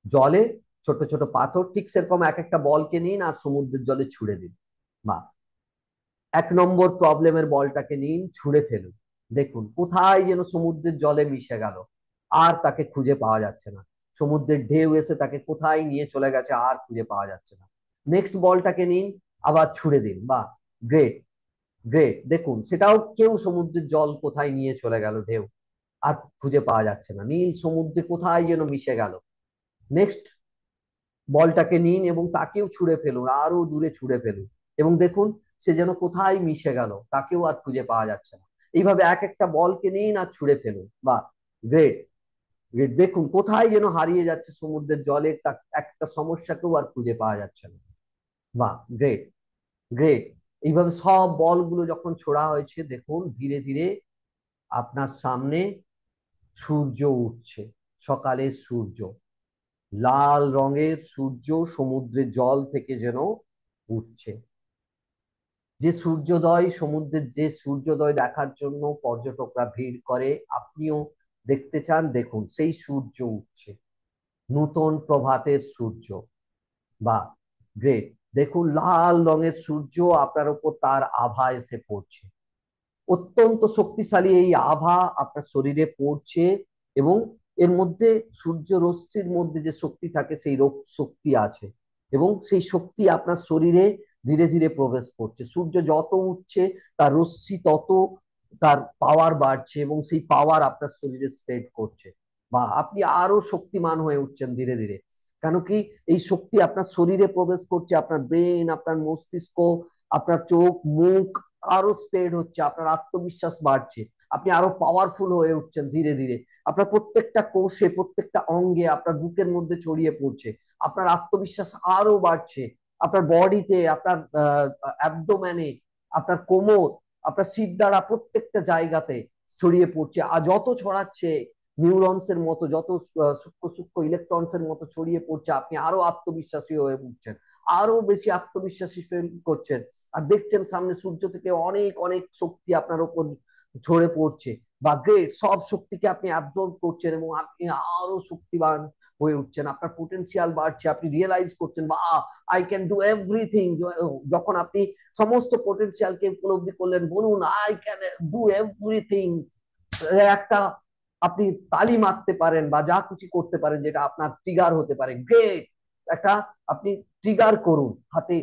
জলে, ছোট ছোট পাথর, ঠিক সেরকম এক একটা বলকে নিন আর সমুদ্রের জলে ছুড়ে দিন। বা 1 নম্বর প্রবলেমের বলটাকে নিন, ছুঁড়ে ফেলুন। দেখুন কোথায় যেন সমুদ্রের জলে মিশে গেল, আর তাকে খুঁজে পাওয়া যাচ্ছে না। সমুদ্রের ঢেউ এসে তাকে কোথায় নিয়ে চলে গেছে, আর খুঁজে পাওয়া যাচ্ছে না। নেক্সট বলটাকে নিন, আবার ছুড়ে দিন। বা গ্রেট, গ্রেট। দেখুন সেটাও কেউ, সমুদ্রের জল কোথায় নিয়ে চলে গেল ঢেউ, আর খুঁজে পাওয়া যাচ্ছে না, নীল সমুদ্রে কোথায় যেন মিশে গেল। নেক্সট বলটাকে নিন এবং তাকেও ছুঁড়ে ফেলুন, আরো দূরে ছুঁড়ে ফেলুন, এবং দেখুন সে যেন কোথায় মিশে গেল, তাকেও আর খুঁজে পাওয়া যাচ্ছে না। এইভাবে এক একটা বলকে নিন আর ছুঁড়ে ফেলুন। বা গ্রেট, গ্রেট। দেখুন কোথায় যেন হারিয়ে যাচ্ছে সমুদ্রের জলে, একটা সমস্যাকেও আর খুঁজে পাওয়া যাচ্ছে না। বা গ্রেট, গ্রেট। এইভাবে সব বলগুলো যখন ছোড়া হয়েছে, দেখুন ধীরে ধীরে আপনার সামনে সূর্য উঠছে, সকালের সূর্য, লাল রঙের সূর্য সমুদ্রের জল থেকে যেন উঠছে। যে সূর্যোদয়, সমুদ্রের যে সূর্যোদয় দেখার জন্য পর্যটকরা ভিড় করে, আপনিও দেখতে চান, দেখুন সেই সূর্য উঠছে, নূতন প্রভাতের সূর্য। বা গ্রেট। দেখুন লাল রঙের সূর্য, আপনার উপর তার আভা এসে পড়ছে, অত্যন্ত শক্তিশালী এই আভা আপনার শরীরে পড়ছে, এবং এর মধ্যে সূর্য রশ্মির মধ্যে যে শক্তি থাকে, সেই শক্তি আছে, এবং সেই শক্তি আপনার শরীরে ধীরে ধীরে প্রবেশ করছে। সূর্য যত উঠছে, তার রশ্মি তত তার পাওয়ার বাড়ছে, এবং সেই পাওয়ার আপনার শরীরে স্প্রেড করছে। বা আপনি আরো শক্তিমান হয়ে উঠছেন ধীরে ধীরে, কেন কি এই শক্তি আপনার শরীরে প্রবেশ করছে, আপনার ব্রেন, আপনার মস্তিষ্ক, আপনার চোখ, মুখ, আরো স্প্রেড হচ্ছে, আপনার আত্মবিশ্বাস বাড়ছে, আপনি আরো পাওয়ারফুল হয়ে উঠছেন ধীরে ধীরে। আপনার প্রত্যেকটা কোষে, প্রত্যেকটা অঙ্গে, আপনার বুকের মধ্যে ছড়িয়ে পড়ছে, আপনার আত্মবিশ্বাস আরো বাড়ছে, আপনার বডিতে, আপনার অ্যাবডোমেনে, আপনার কোমর, আপনার শির দ্বারা প্রত্যেকটা জায়গাতে ছড়িয়ে পড়ছে। আর যত ছড়াচ্ছে, নিউরনস এর মতো যত সূক্ষ্ম সূক্ষ্ম ইলেকট্রনস এর মতো ছড়িয়ে পড়ছে, আপনি আরো আত্মবিশ্বাসী হয়ে উঠছেন, আরো বেশি আত্মবিশ্বাসী ফিল করছেন। আর দেখছেন সামনে সূর্য থেকে অনেক অনেক শক্তি আপনার উপর ঝরে পড়ছে। বা গ্রেট, সব শক্তিকে আপনি অ্যাবজর্ব করছেন এবং আপনি আরো শক্তিবান হয়ে উঠছেন, আপনার পোটেনশিয়াল বাড়ছে, আপনি রিয়েলাইজ করছেন বা আই ক্যান ডু এভরিথিং। যখন আপনি সমস্ত পোটেনশিয়ালকে উপলব্ধি করলেন, বলুন আই ক্যান ডু এভরিথিং, একটা আপনি তালি মারতে পারেন বা যা খুশি করতে পারেন যেটা আপনার ট্রিগার হতে পারে, গ্রেট। একটা আপনি ট্রিগার করুন হাতে,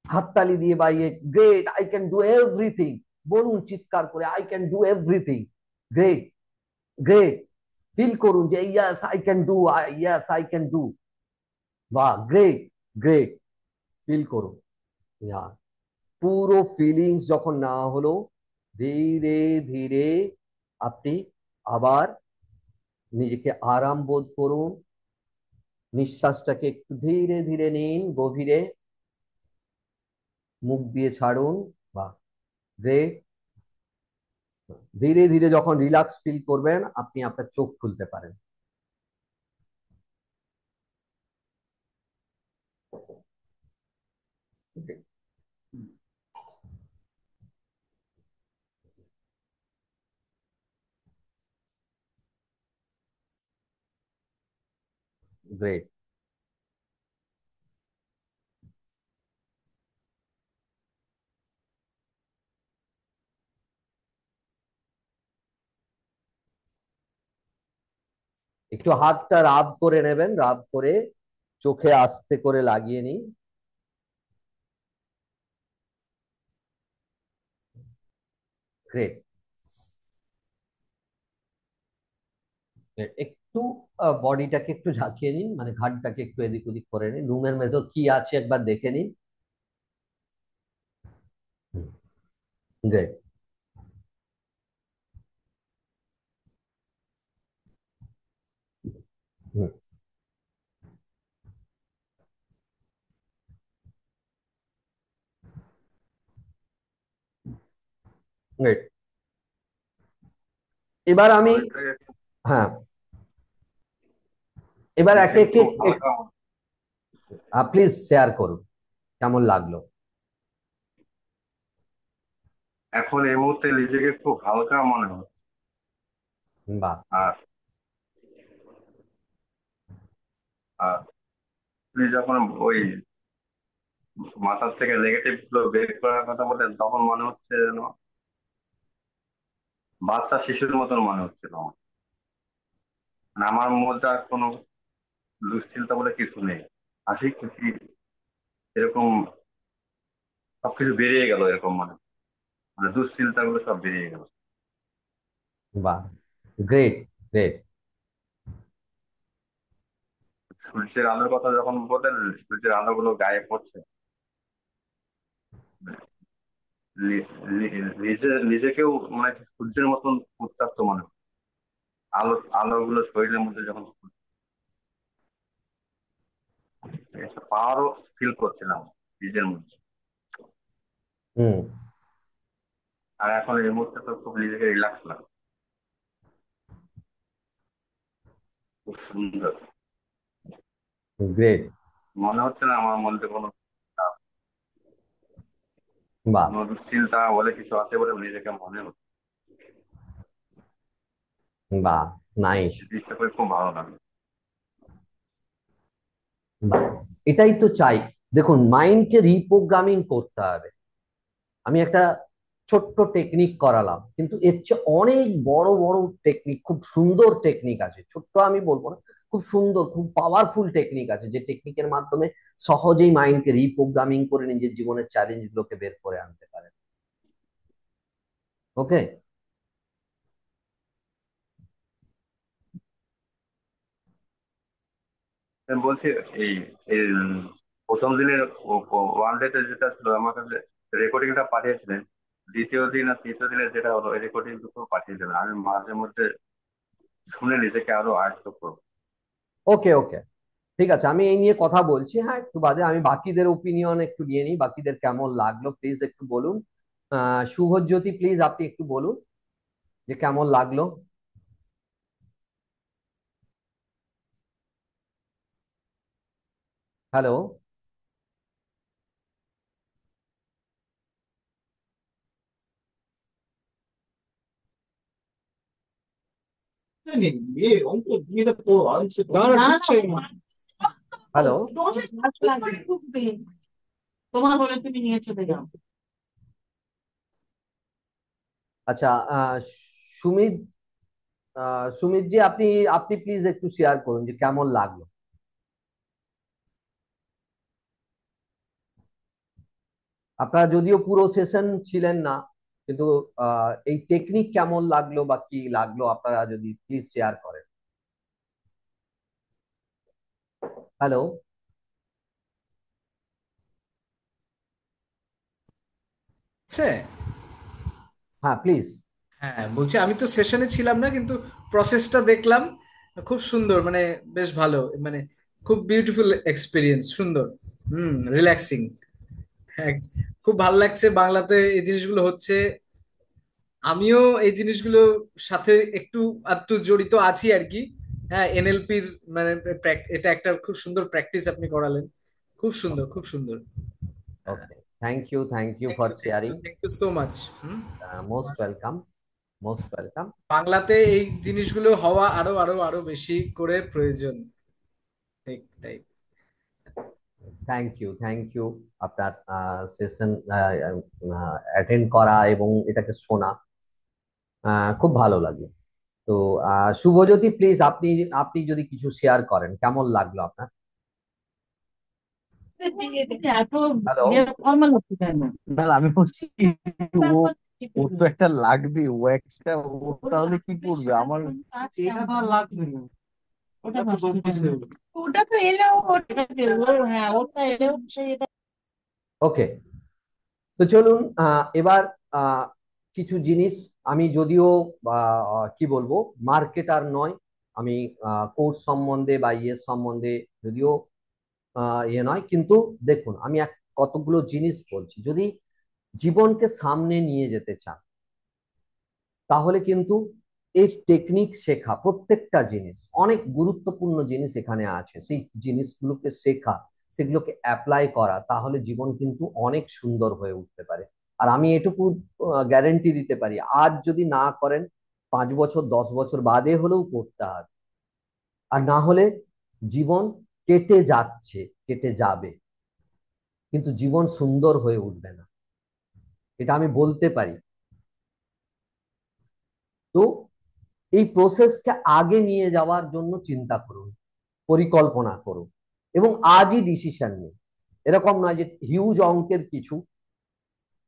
হাততালি দিয়ে বা ইয়ে, great, I can do everything. বলুন চিৎকার করে, I can do everything, great, great. Feel করুন যে yes I can do, yes I can do, বা গ্রেট, গ্রেট, ফিল করুন। ইয়া, পুরো ফিলিংস যখন নেওয়া হলো, ধীরে ধীরে আপনি আবার নিজেকে আরাম বোধ করুন। নিঃশ্বাসটাকে একটু ধীরে ধীরে নিন গভীরে, মুখ দিয়ে ছাড়ুন। বা গ্রেট। ধীরে ধীরে যখন রিল্যাক্স ফিল করবেন, আপনি আপনার চোখ খুলতে পারেন। গ্রেট। একটু হাতটা রাব করে নেবেন, রাব করে চোখে আস্তে করে লাগিয়ে নিন। গ্রেট। একটু বডিটাকে একটু ঝাঁকিয়ে নিন, মানে ঘাড়টাকে একটু এদিক ওদিক করে নিন, রুমের ভেতর কি আছে একবার দেখে নিন। গ্রেট। গ্রেট। এবার আমি, শরীরটাকে হ্যাঁ, এবার নিজে একে একে, একটু হালকা প্লিজ শেয়ার করুন কেমন লাগলো। এখন এই মুহূর্তে নিজেকে খুব হালকা মনে হয়। বাহ। আর আর আপনি যখন ওই মাথার থেকে নেগেটিভ গুলো বের করার কথা বলেন, তখন মনে হচ্ছে যেন বাচ্চা শিশুর মতন মনে হচ্ছিল আমার। মানে আমার মধ্যে আর কোনো দুশ্চিন্তা বলে কিছু নেই। হাসি খুশি এরকম সবকিছু বেরিয়ে গেল, এরকম মানে, মানে দুশ্চিন্তা গুলো সব বেরিয়ে গেল। বাহ। গ্রেট। গ্রেট। সূর্যের আলোর কথা যখন বললেন, সূর্যের আলো গুলো গায়ে পড়ছে, নিজেকেও মানে সূর্যের মতন উত্তাপ্ত মনে হয়। আলো গুলো শরীরের মধ্যে যখন একটা পাওয়ারও ফিল করছিলাম নিজের মধ্যে। হুম। আর এখন এই মুহূর্তে তো খুব নিজেকে রিল্যাক্স লাগে, খুব সুন্দর। গ্রেট। মনে হচ্ছে না আমার মধ্যে কোনো বাহ। কোনো দুশ্চিন্তা বলে কিছু আছে বলে নিজেকে মনে হচ্ছে। বাহ। নাইস। জিনিসটা করে খুব ভালো লাগে। বাহ। এটাই তো চাই। দেখুন, মাইন্ডকে রিপ্রোগ্রামিং করতে হবে। আমি একটা ছোট্ট টেকনিক করালাম, কিন্তু এর চেয়ে অনেক বড় বড় টেকনিক, খুব সুন্দর টেকনিক আছে। ছোট্ট আমি বলবো না, খুব সুন্দর, খুব পাওয়ারফুল টেকনিক আছে, যে টেকনিকের মাধ্যমে সহজেই মাইন্ডকে রিপ্রোগ্রামিং করে নিজের জীবনের চ্যালেঞ্জ গুলোকে বের করে আনতে পারে। ওকে। আমি বলছি, এই এই প্রথম দিনের ওয়ান ডে তে যেটা ছিল আমার কাছে, রেকর্ডিংটা পাঠিয়েছিলেন। দ্বিতীয় দিন আর তৃতীয় দিনের যেটা হলো, এই রেকর্ডিং দুটো পাঠিয়ে দেবেন, আমি মাঝে মধ্যে শুনে নিজেকে আরো আয়ত্ত করবো। ওকে। ওকে। ঠিক আছে, আমি এই নিয়ে কথা বলছি। হ্যাঁ, একটু বাদে আমি বাকিদের ওপিনিয়ন একটু নিয়ে নিই, বাকিদের কেমন লাগলো প্লিজ একটু বলুন। শুভজ্যোতি, প্লিজ আপনি একটু বলুন যে কেমন লাগলো। হ্যালো। 아니, 얘 엉뚱 위에다 또 안 쓰고 나를 붙여 임마. হ্যালো। তোমার বলে তুমি নিয়ে চলে যাও। আচ্ছা, সুমিত, সুমিত জি, আপনি আপনি প্লিজ একটু শেয়ার করুন যে কেমন লাগলো। আপনারা যদিও পুরো সেশন ছিলেন না, কিন্তু এই টেকনিক কেমন লাগলো বা কি লাগলো আপনারা যদি প্লিজ শেয়ার করেন। হ্যালো। আছে। হ্যাঁ প্লিজ। হ্যাঁ, বলছি আমি তো সেশনে ছিলাম না, কিন্তু প্রসেসটা দেখলাম। খুব সুন্দর, মানে বেশ ভালো, মানে খুব বিউটিফুল এক্সপিরিয়েন্স, সুন্দর। রিল্যাক্সিং। খুব ভালো লাগছে বাংলাতে এই জিনিসগুলো হচ্ছে। আমিও এই জিনিসগুলো সাথে একটু আধটু জড়িত আছি আর কি। হ্যাঁ, এনএলপির মানে এটা একটা খুব সুন্দর প্র্যাকটিস আপনি করালেন। খুব সুন্দর, খুব সুন্দর। Okay, thank you thank for you, thank you, sharing. Thank you so much. Most welcome, most welcome. বাংলাতে এই জিনিসগুলো হওয়া আরো আরো আরো বেশি করে প্রয়োজন। ঠিক তাই। থ্যাংক ইউ আপনার সেশন অ্যাটেন্ড করা এবং এটাকে শোনা খুব ভালো লাগলো। তো শুভজ্যোতি প্লিজ, আপনি আপনি যদি কিছু শেয়ার করেন, কেমন লাগলো আপনার? এত হ্যালো। ফর্মাল হচ্ছে কেন? না না, আমি বলছি ও ওর তো একটা লাগবে, ও একটা, ও তাহলে কি করবে আমার? এটা তো আর লাগবে না। ওটা এটা তো ভাবছি। দরকার হয়ে যাবে। ওটা তো এলেও ওটা হ্যাঁ ওটা এলেও সেই এটা ওকে, তো চলুন এবার আহ, কিছু জিনিস, আমি যদিও কি বলবো, মার্কেটার নয়, আমি কোর্স সম্বন্ধে বা ইয়ের সম্বন্ধে যদিও ইয়ে নয়, কিন্তু দেখুন আমি কতগুলো জিনিস বলছি। যদি জীবনকে সামনে নিয়ে যেতে চান, তাহলে কিন্তু এই টেকনিক শেখা, প্রত্যেকটা জিনিস, অনেক গুরুত্বপূর্ণ জিনিস এখানে আছে, সেই জিনিসগুলোকে শেখা, সেগুলোকে অ্যাপ্লাই করা, তাহলে জীবন কিন্তু অনেক সুন্দর হয়ে উঠতে পারে। আর আমি এটুকু গ্যারেন্টি দিতে পারি, আজ যদি না করেন, 5 বছর 10 বছর বাদে হলেও করতে হবে। আর না হলে জীবন কেটে যাচ্ছে, কেটে যাবে, কিন্তু জীবন সুন্দর হয়ে উঠবে না, এটা আমি বলতে পারি। তো এই প্রসেসকে আগে নিয়ে যাওয়ার জন্য চিন্তা করুন, পরিকল্পনা করুন এবং আজই ডিসিশন নিন। এরকম নয় যে হিউজ অঙ্কের কিছু।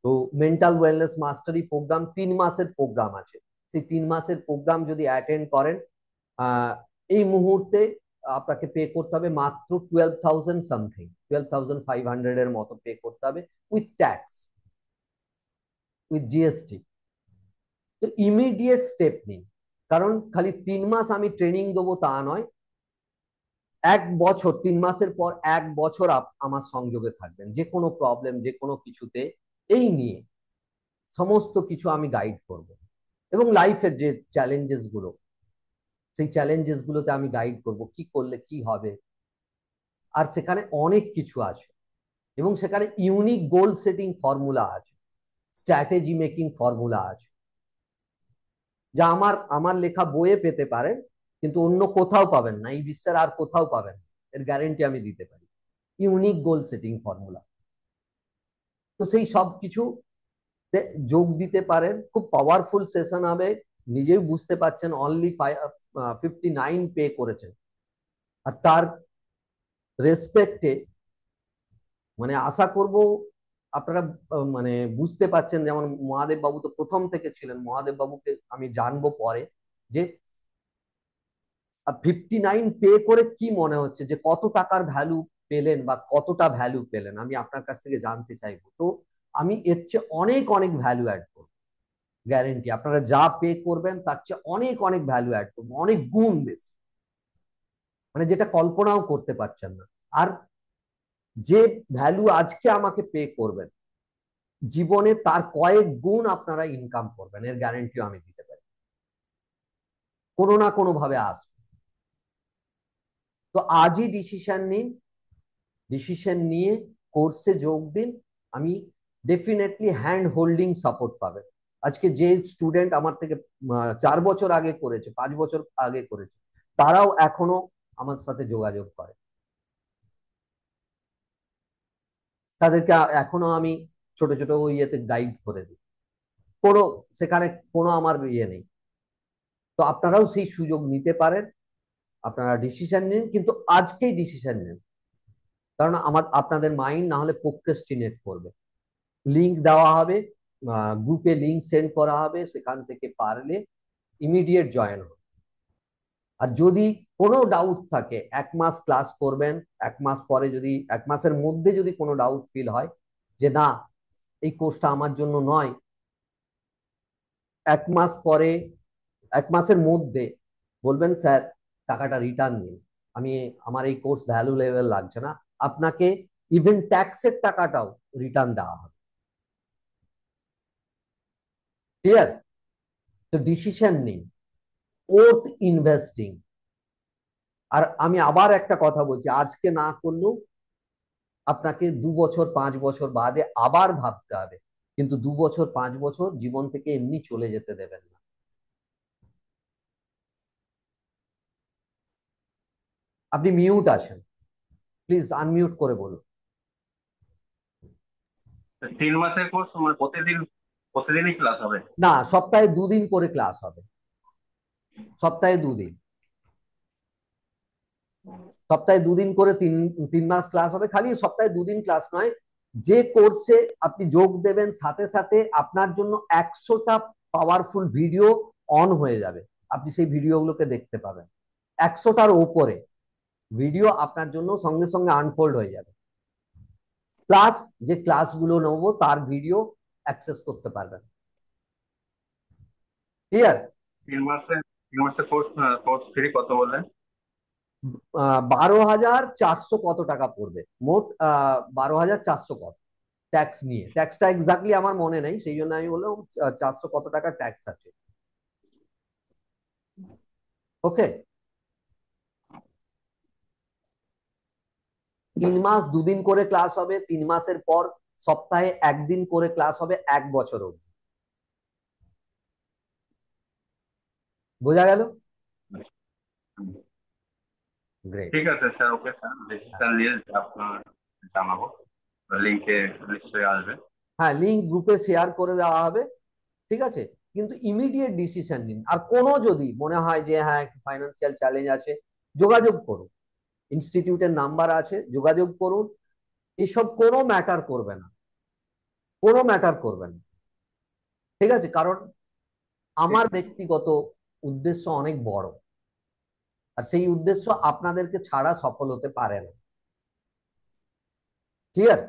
তো মেন্টাল ওয়েলনেস মাস্টারি প্রোগ্রাম 3 মাসের প্রোগ্রাম আছে, সেই 3 মাসের প্রোগ্রাম যদি অ্যাটেন্ড করেন, আহ, এই মুহূর্তে আপনাকে পে করতে হবে মাত্র 12,000 সামথিং, 12,500 এর মতো পে করতে হবে, উইথ ট্যাক্স, উইথ জিএসটি। তো ইমিডিয়েট স্টেপ নিন, কারণ খালি 3 মাস আমি ট্রেনিং দেবো তা নয়, 1 বছর, 3 মাসের পর 1 বছর আমার সংযোগে থাকবেন, যে কোনো প্রবলেম, যে কোনো কিছুতে এই নিয়ে সমস্ত কিছু আমি গাইড করব। এবং লাইফের যে চ্যালেঞ্জেস গুলো, সেই চ্যালেঞ্জেস গুলোতে আমি গাইড করব, কি করলে কি হবে। আর সেখানে অনেক কিছু আছে, এবং সেখানে ইউনিক গোল সেটিং ফর্মুলা আছে, স্ট্র্যাটেজি মেকিং ফর্মুলা আছে, যা আমার আমার লেখা বইয়ে পেতে পারেন, কিন্তু অন্য কোথাও পাবেন না, এই বিশ্বের আর কোথাও পাবেন না, এর গ্যারেন্টি আমি দিতে পারি। ইউনিক গোল সেটিং ফর্মুলা। তো সেই সব কিছু যোগ দিতে পারেন, খুব পাওয়ারফুল সেশন হবে। নিজেই বুঝতে পারছেন, অনলি 59 পে করেছেন, আর তার রেসপেক্টে মানে আশা করব আপনারা মানে বুঝতে পারছেন। যেমন মহাদেব বাবু তো প্রথম থেকে ছিলেন, মহাদেব বাবুকে আমি জানবো পরে, যে 59 পে করে কি মনে হচ্ছে, যে কত টাকার ভ্যালু পেলেন বা কতটা ভ্যালু পেলেন, আমি আপনার কাছ থেকে জানতে চাইবো। তো আমি এর চেয়ে অনেক অনেক ভ্যালু অ্যাড করবো, গ্যারেন্টি। আপনারা যা পে করবেন তার চেয়ে অনেক অনেক ভ্যালু অ্যাড করবো, অনেক গুণ বেশি, মানে যেটা কল্পনাও করতে পারছেন না। আর যে ভ্যালু আজকে আমাকে পে করবেন, জীবনে তার কয়েক গুণ আপনারা ইনকাম করবেন, এর গ্যারেন্টিও আমি দিতে পারি, কোনো না কোনো ভাবে আসবে। তো আজই ডিসিশন নিন, ডিসিশন নিয়ে কোর্সে যোগ দিন। আমি ডেফিনেটলি হ্যান্ড হোল্ডিং সাপোর্ট পাবেন। আজকে যে স্টুডেন্ট আমার থেকে 4 বছর আগে করেছে, 5 বছর আগে করেছে, তারাও এখনো আমার সাথে যোগাযোগ করে, তাদেরকে এখনো আমি ছোট ছোট ইয়েতে গাইড করে দিই। কোনো সেখানে কোনো আমার ইয়ে নেই, তো আপনারাও সেই সুযোগ নিতে পারেন, আপনারা ডিসিশন নিন, কিন্তু আজকেই ডিসিশন নিন, কারণ আপনাদের মাইন্ড না হলে প্রোক্রেস্টিনেট করবে। লিংক দেওয়া হবে, গ্রুপে লিংক সেন্ড করা হবে, সেখান থেকে পারলে ইমিডিয়েট জয়েন হবে। আর যদি কোনো ডাউট থাকে, 1 মাস ক্লাস করবেন, 1 মাস পরে যদি 1 মাসের মধ্যে যদি কোনো ডাউট ফিল হয় যে না এই কোর্সটা আমার জন্য নয়, 1 মাস পরে 1 মাসের মধ্যে বলবেন স্যার টাকাটা রিটার্ন দিন, আমার এই কোর্স ভ্যালু লেভেল লাগছে না, আপনাকে ইভেন ট্যাক্সের টাকাটাও রিটার্ন দেওয়া হবে। ক্লিয়ার? তো ডিসিশন নিন, ওর্থ ইনভেস্টিং। আর আমি আবার একটা কথা বলছি, আজকে না করলেও আপনাকে 2 বছর 5 বছর বাদে আবার ভাবতে হবে, কিন্তু 2 বছর 5 বছর জীবন থেকে এমনি চলে যেতে দেবেন না। আপনি মিউট আছেন, প্লিজ আনমিউট করে বলুন। 3 মাসের কোর্স, মানে প্রতিদিনই ক্লাস হবে? না, সপ্তাহে 2 দিন করে ক্লাস হবে, সপ্তাহে 2 দিন, সপ্তাহে 2 দিন করে 3 মাস ক্লাস হবে। খালি সপ্তাহে 2 দিন ক্লাস নয়, যে কোর্সে আপনি যোগ দেবেন সাথে সাথে আপনার জন্য 100টা পাওয়ারফুল ভিডিও অন হয়ে যাবে, আপনি সেই ভিডিওগুলোকে দেখতে পাবেন। 100টার ওপরে ভিডিও আপনার জন্য সঙ্গে সঙ্গে আনফোল্ড হয়ে যাবে, প্লাস যে ক্লাসগুলো নেবো তার ভিডিও অ্যাক্সেস করতে পারবেন। ক্লিয়ার? 3 মাসের কোর্স, কোর্স ফ্রি কত বললেন? 12,400 কত টাকা পড়বে মোট, 12,400 কত ট্যাক্স নিয়ে, ট্যাক্সটা এক্স্যাক্টলি আমার মনে নেই, সেই জন্য আমি বললাম 400 কত টাকা ট্যাক্স আছে। ওকে, 3 মাস 2 দিন করে ক্লাস হবে, 3 মাসের পর সপ্তাহে 1 দিন করে ক্লাস হবে, 1 বছর অবধি। বোঝা গেল? গ্রেট। ঠিক আছে স্যার, ওকে স্যার, ডিসিশন নিয়ে আপনার জানাবো, লিঙ্কে নিশ্চয়ই আসবে। হ্যাঁ, লিঙ্ক গ্রুপে শেয়ার করে দেওয়া হবে, ঠিক আছে? কিন্তু ইমিডিয়েট ডিসিশন নিন। আর কোনো যদি মনে হয় যে হ্যাঁ একটু ফাইন্যান্সিয়াল চ্যালেঞ্জ আছে, যোগাযোগ করুন, ইনস্টিটিউটের নাম্বার আছে, যোগাযোগ করুন। এসব কোনো ম্যাটার করবে না, কোনো ম্যাটার করবে না, ঠিক আছে? কারণ আমার ব্যক্তিগত উদ্দেশ্য অনেক বড়, আর সেই উদ্দেশ্য আপনাদেরকে ছাড়া সফল হতে পারে না। ক্লিয়ার?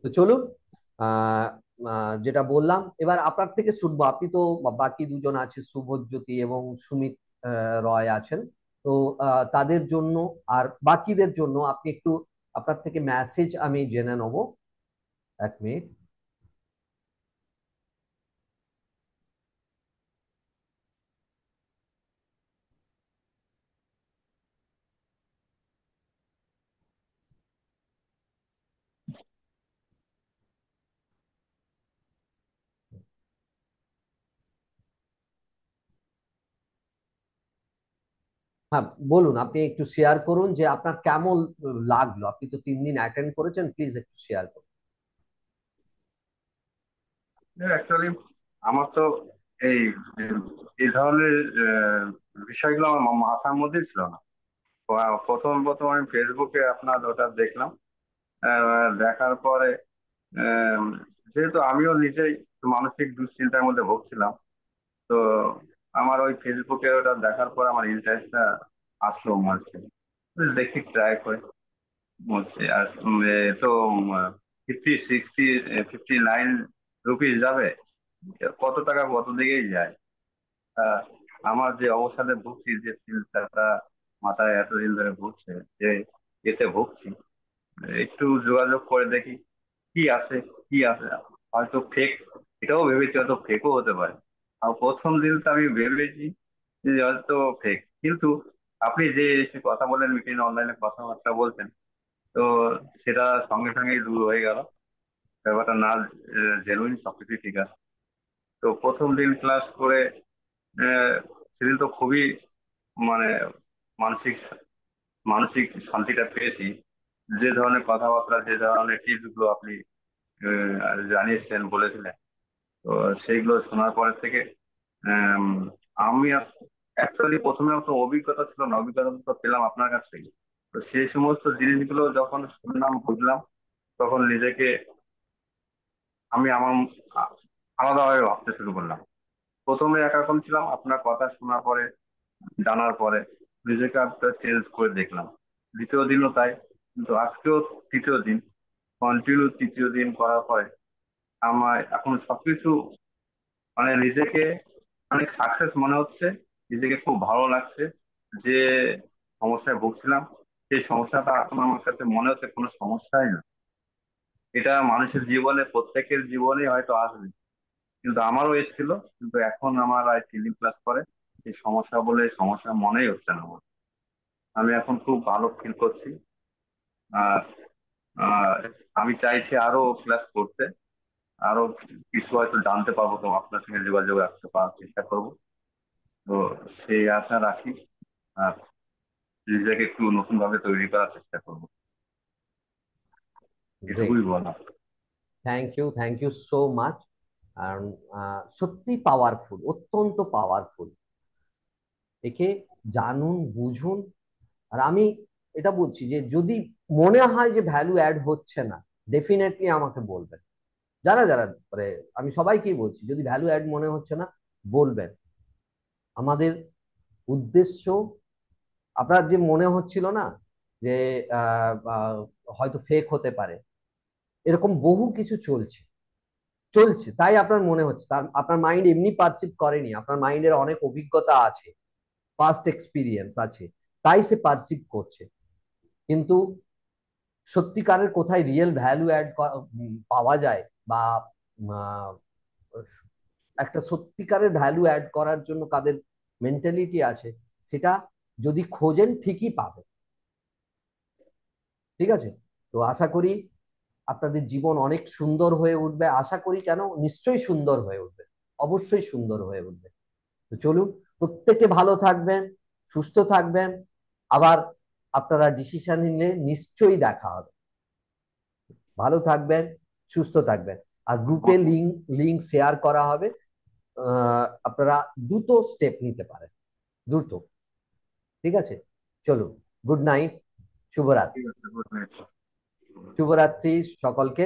তো চলুন, আহ যেটা বললাম এবার আপনার থেকে শুনবো। আপনি তো, বাকি দুজন আছে শুভজ্যোতি এবং সুমিত রয় আছেন, তো তাদের জন্য আর বাকিদের জন্য আপনি একটু আপনার থেকে মেসেজ আমি জেনে নেব। 1 মিনিট। হ্যাঁ বলুন, আপনি একটু শেয়ার করুন যে আপনার কেমন লাগলো, আপনি তো 3 দিন অ্যাটেন্ড করেছেন, প্লিজ একটু শেয়ার করুন। অ্যাকচুয়ালি আমার তো এই এই ধরনের বিষয়গুলো আমার মাথার মধ্যেই ছিল না। প্রথম প্রথম আমি ফেসবুকে আপনার ওটা দেখলাম, দেখার পরে আহ, যেহেতু আমিও নিজেই একটু মানসিক দুশ্চিন্তার মধ্যে ভুগছিলাম, তো আমার ওই ফেসবুকে ওটা দেখার পর আমার ইন্টারেস্টটা আসলো মাঝে, দেখি ট্রাই করে বলছি। আর তো 50, 60, 59 রুপিস যাবে, কত টাকা কত দিকেই যায়। আহ, আমার যে অবসাদে ভুগছি, যে চিন্তাটা মাথায় এতদিন ধরে ভুগছে, যে এতে ভুগছি, একটু যোগাযোগ করে দেখি কি আছে, কি আছে। হয়তো ফেক, এটাও ভেবেছি হয়তো ফেকও হতে পারে। আর প্রথম দিন তো আমি ভেবেছি যে হয়তো ফেক, কিন্তু আপনি যে এসে কথা বলেন, মিটিং অনলাইনে কথাবার্তা বলছেন, তো সেটা সঙ্গে সঙ্গেই দূর হয়ে গেল ব্যাপারটা, না জেনুইন, সবকিছু ঠিক আছে। তো প্রথম দিন ক্লাস করে আহ, সেদিন তো খুবই, মানে মানসিক মানসিক শান্তিটা পেয়েছি। যে ধরনের কথাবার্তা, যে ধরনের টিপস গুলো আপনি জানিয়েছিলেন, বলেছিলেন, তো সেইগুলো শোনার পরে থেকে আম, আমি অ্যাকচুয়ালি প্রথমে অত অভিজ্ঞতা ছিল না, অভিজ্ঞতা তো পেলাম আপনার কাছ থেকে। তো সেই সমস্ত জিনিসগুলো যখন শুনলাম বুঝলাম, তখন নিজেকে আমি আমার আ- আলাদাভাবে ভাবতে শুরু করলাম। প্রথমে একরকম ছিলাম, আপনার কথা শোনার পরে, জানার পরে নিজেকে একটা চেঞ্জ করে দেখলাম। দ্বিতীয় দিনও তাই, কিন্তু আজকেও তৃতীয় দিন, কন্টিনিউ তৃতীয় দিন করার পরে আমার এখন সবকিছু মানে নিজেকে অনেক সাকসেস মনে হচ্ছে। নিজেকে খুব ভালো লাগছে যে সমস্যায় ভুগছিলাম, সেই সমস্যাটা এখন আমার কাছে মনে হচ্ছে কোনো সমস্যাই না। এটা মানুষের জীবনে, প্রত্যেকের জীবনে হয়তো আসবে, কিন্তু আমারও এসেছিল, কিন্তু এখন আমার আর 3 ক্লাস পরে এই সমস্যা বলে সমস্যা মনেই হচ্ছে না আমার। আমি এখন খুব ভালো ফিল করছি। আর আর আমি চাইছি আরো ক্লাস করতে, আরো কিছু হয়তো জানতে পারবো, তো আপনার সঙ্গে যোগাযোগ রাখতে পারার চেষ্টা করবো। তো সেই আশা রাখি। আর নিজেকে একটু নতুন ভাবে তৈরি করার চেষ্টা করবো, গ্রেট। এটুকুই বলা। Thank you so much. আর সত্যি পাওয়ারফুল, অত্যন্ত পাওয়ারফুল। একে জানুন, বুঝুন। আর আমি এটা বলছি যে যদি মনে হয় যে ভ্যালু অ্যাড হচ্ছে না, ডেফিনেটলি আমাকে বলবেন। যারা যারা মানে আমি সবাইকেই বলছি, যদি ভ্যালু অ্যাড মনে হচ্ছে না, বলবেন। আমাদের উদ্দেশ্য, আপনার যে মনে হচ্ছিল না যে হয়তো ফেক হতে পারে, এরকম বহু কিছু চলছে চলছে, তাই আপনার মনে হচ্ছে। তার আপনার মাইন্ড এমনি পারসিভ করেনি, আপনার মাইন্ডের অনেক অভিজ্ঞতা আছে, পাস্ট এক্সপিরিয়েন্স আছে, তাই সে পারসিভ করছে। কিন্তু সত্যিকারের কোথায় রিয়েল ভ্যালু অ্যাড পাওয়া যায়, বা আহ, একটা সত্যিকারের ভ্যালু অ্যাড করার জন্য কাদের মেন্টালিটি আছে, সেটা যদি খোঁজেন ঠিকই পাবেন। ঠিক আছে? তো আশা করি আপনাদের জীবন অনেক সুন্দর হয়ে উঠবে। আশা করি কেন, নিশ্চয়ই সুন্দর হয়ে উঠবে, অবশ্যই সুন্দর হয়ে উঠবে। তো চলুন, প্রত্যেকে ভালো থাকবেন, সুস্থ থাকবেন। আবার আপনারা ডিসিশন নিলে নিশ্চয়ই দেখা হবে। ভালো থাকবেন, সুস্থ থাকবেন। আর গ্রুপে লিঙ্ক লিঙ্ক শেয়ার করা হবে। আপনারা দ্রুত স্টেপ নিতে পারেন, দ্রুত। ঠিক আছে? চলুন, গুড নাইট, ঠিক শুভরাত্রি। আছে, good night. শুভরাত্রি সকলকে।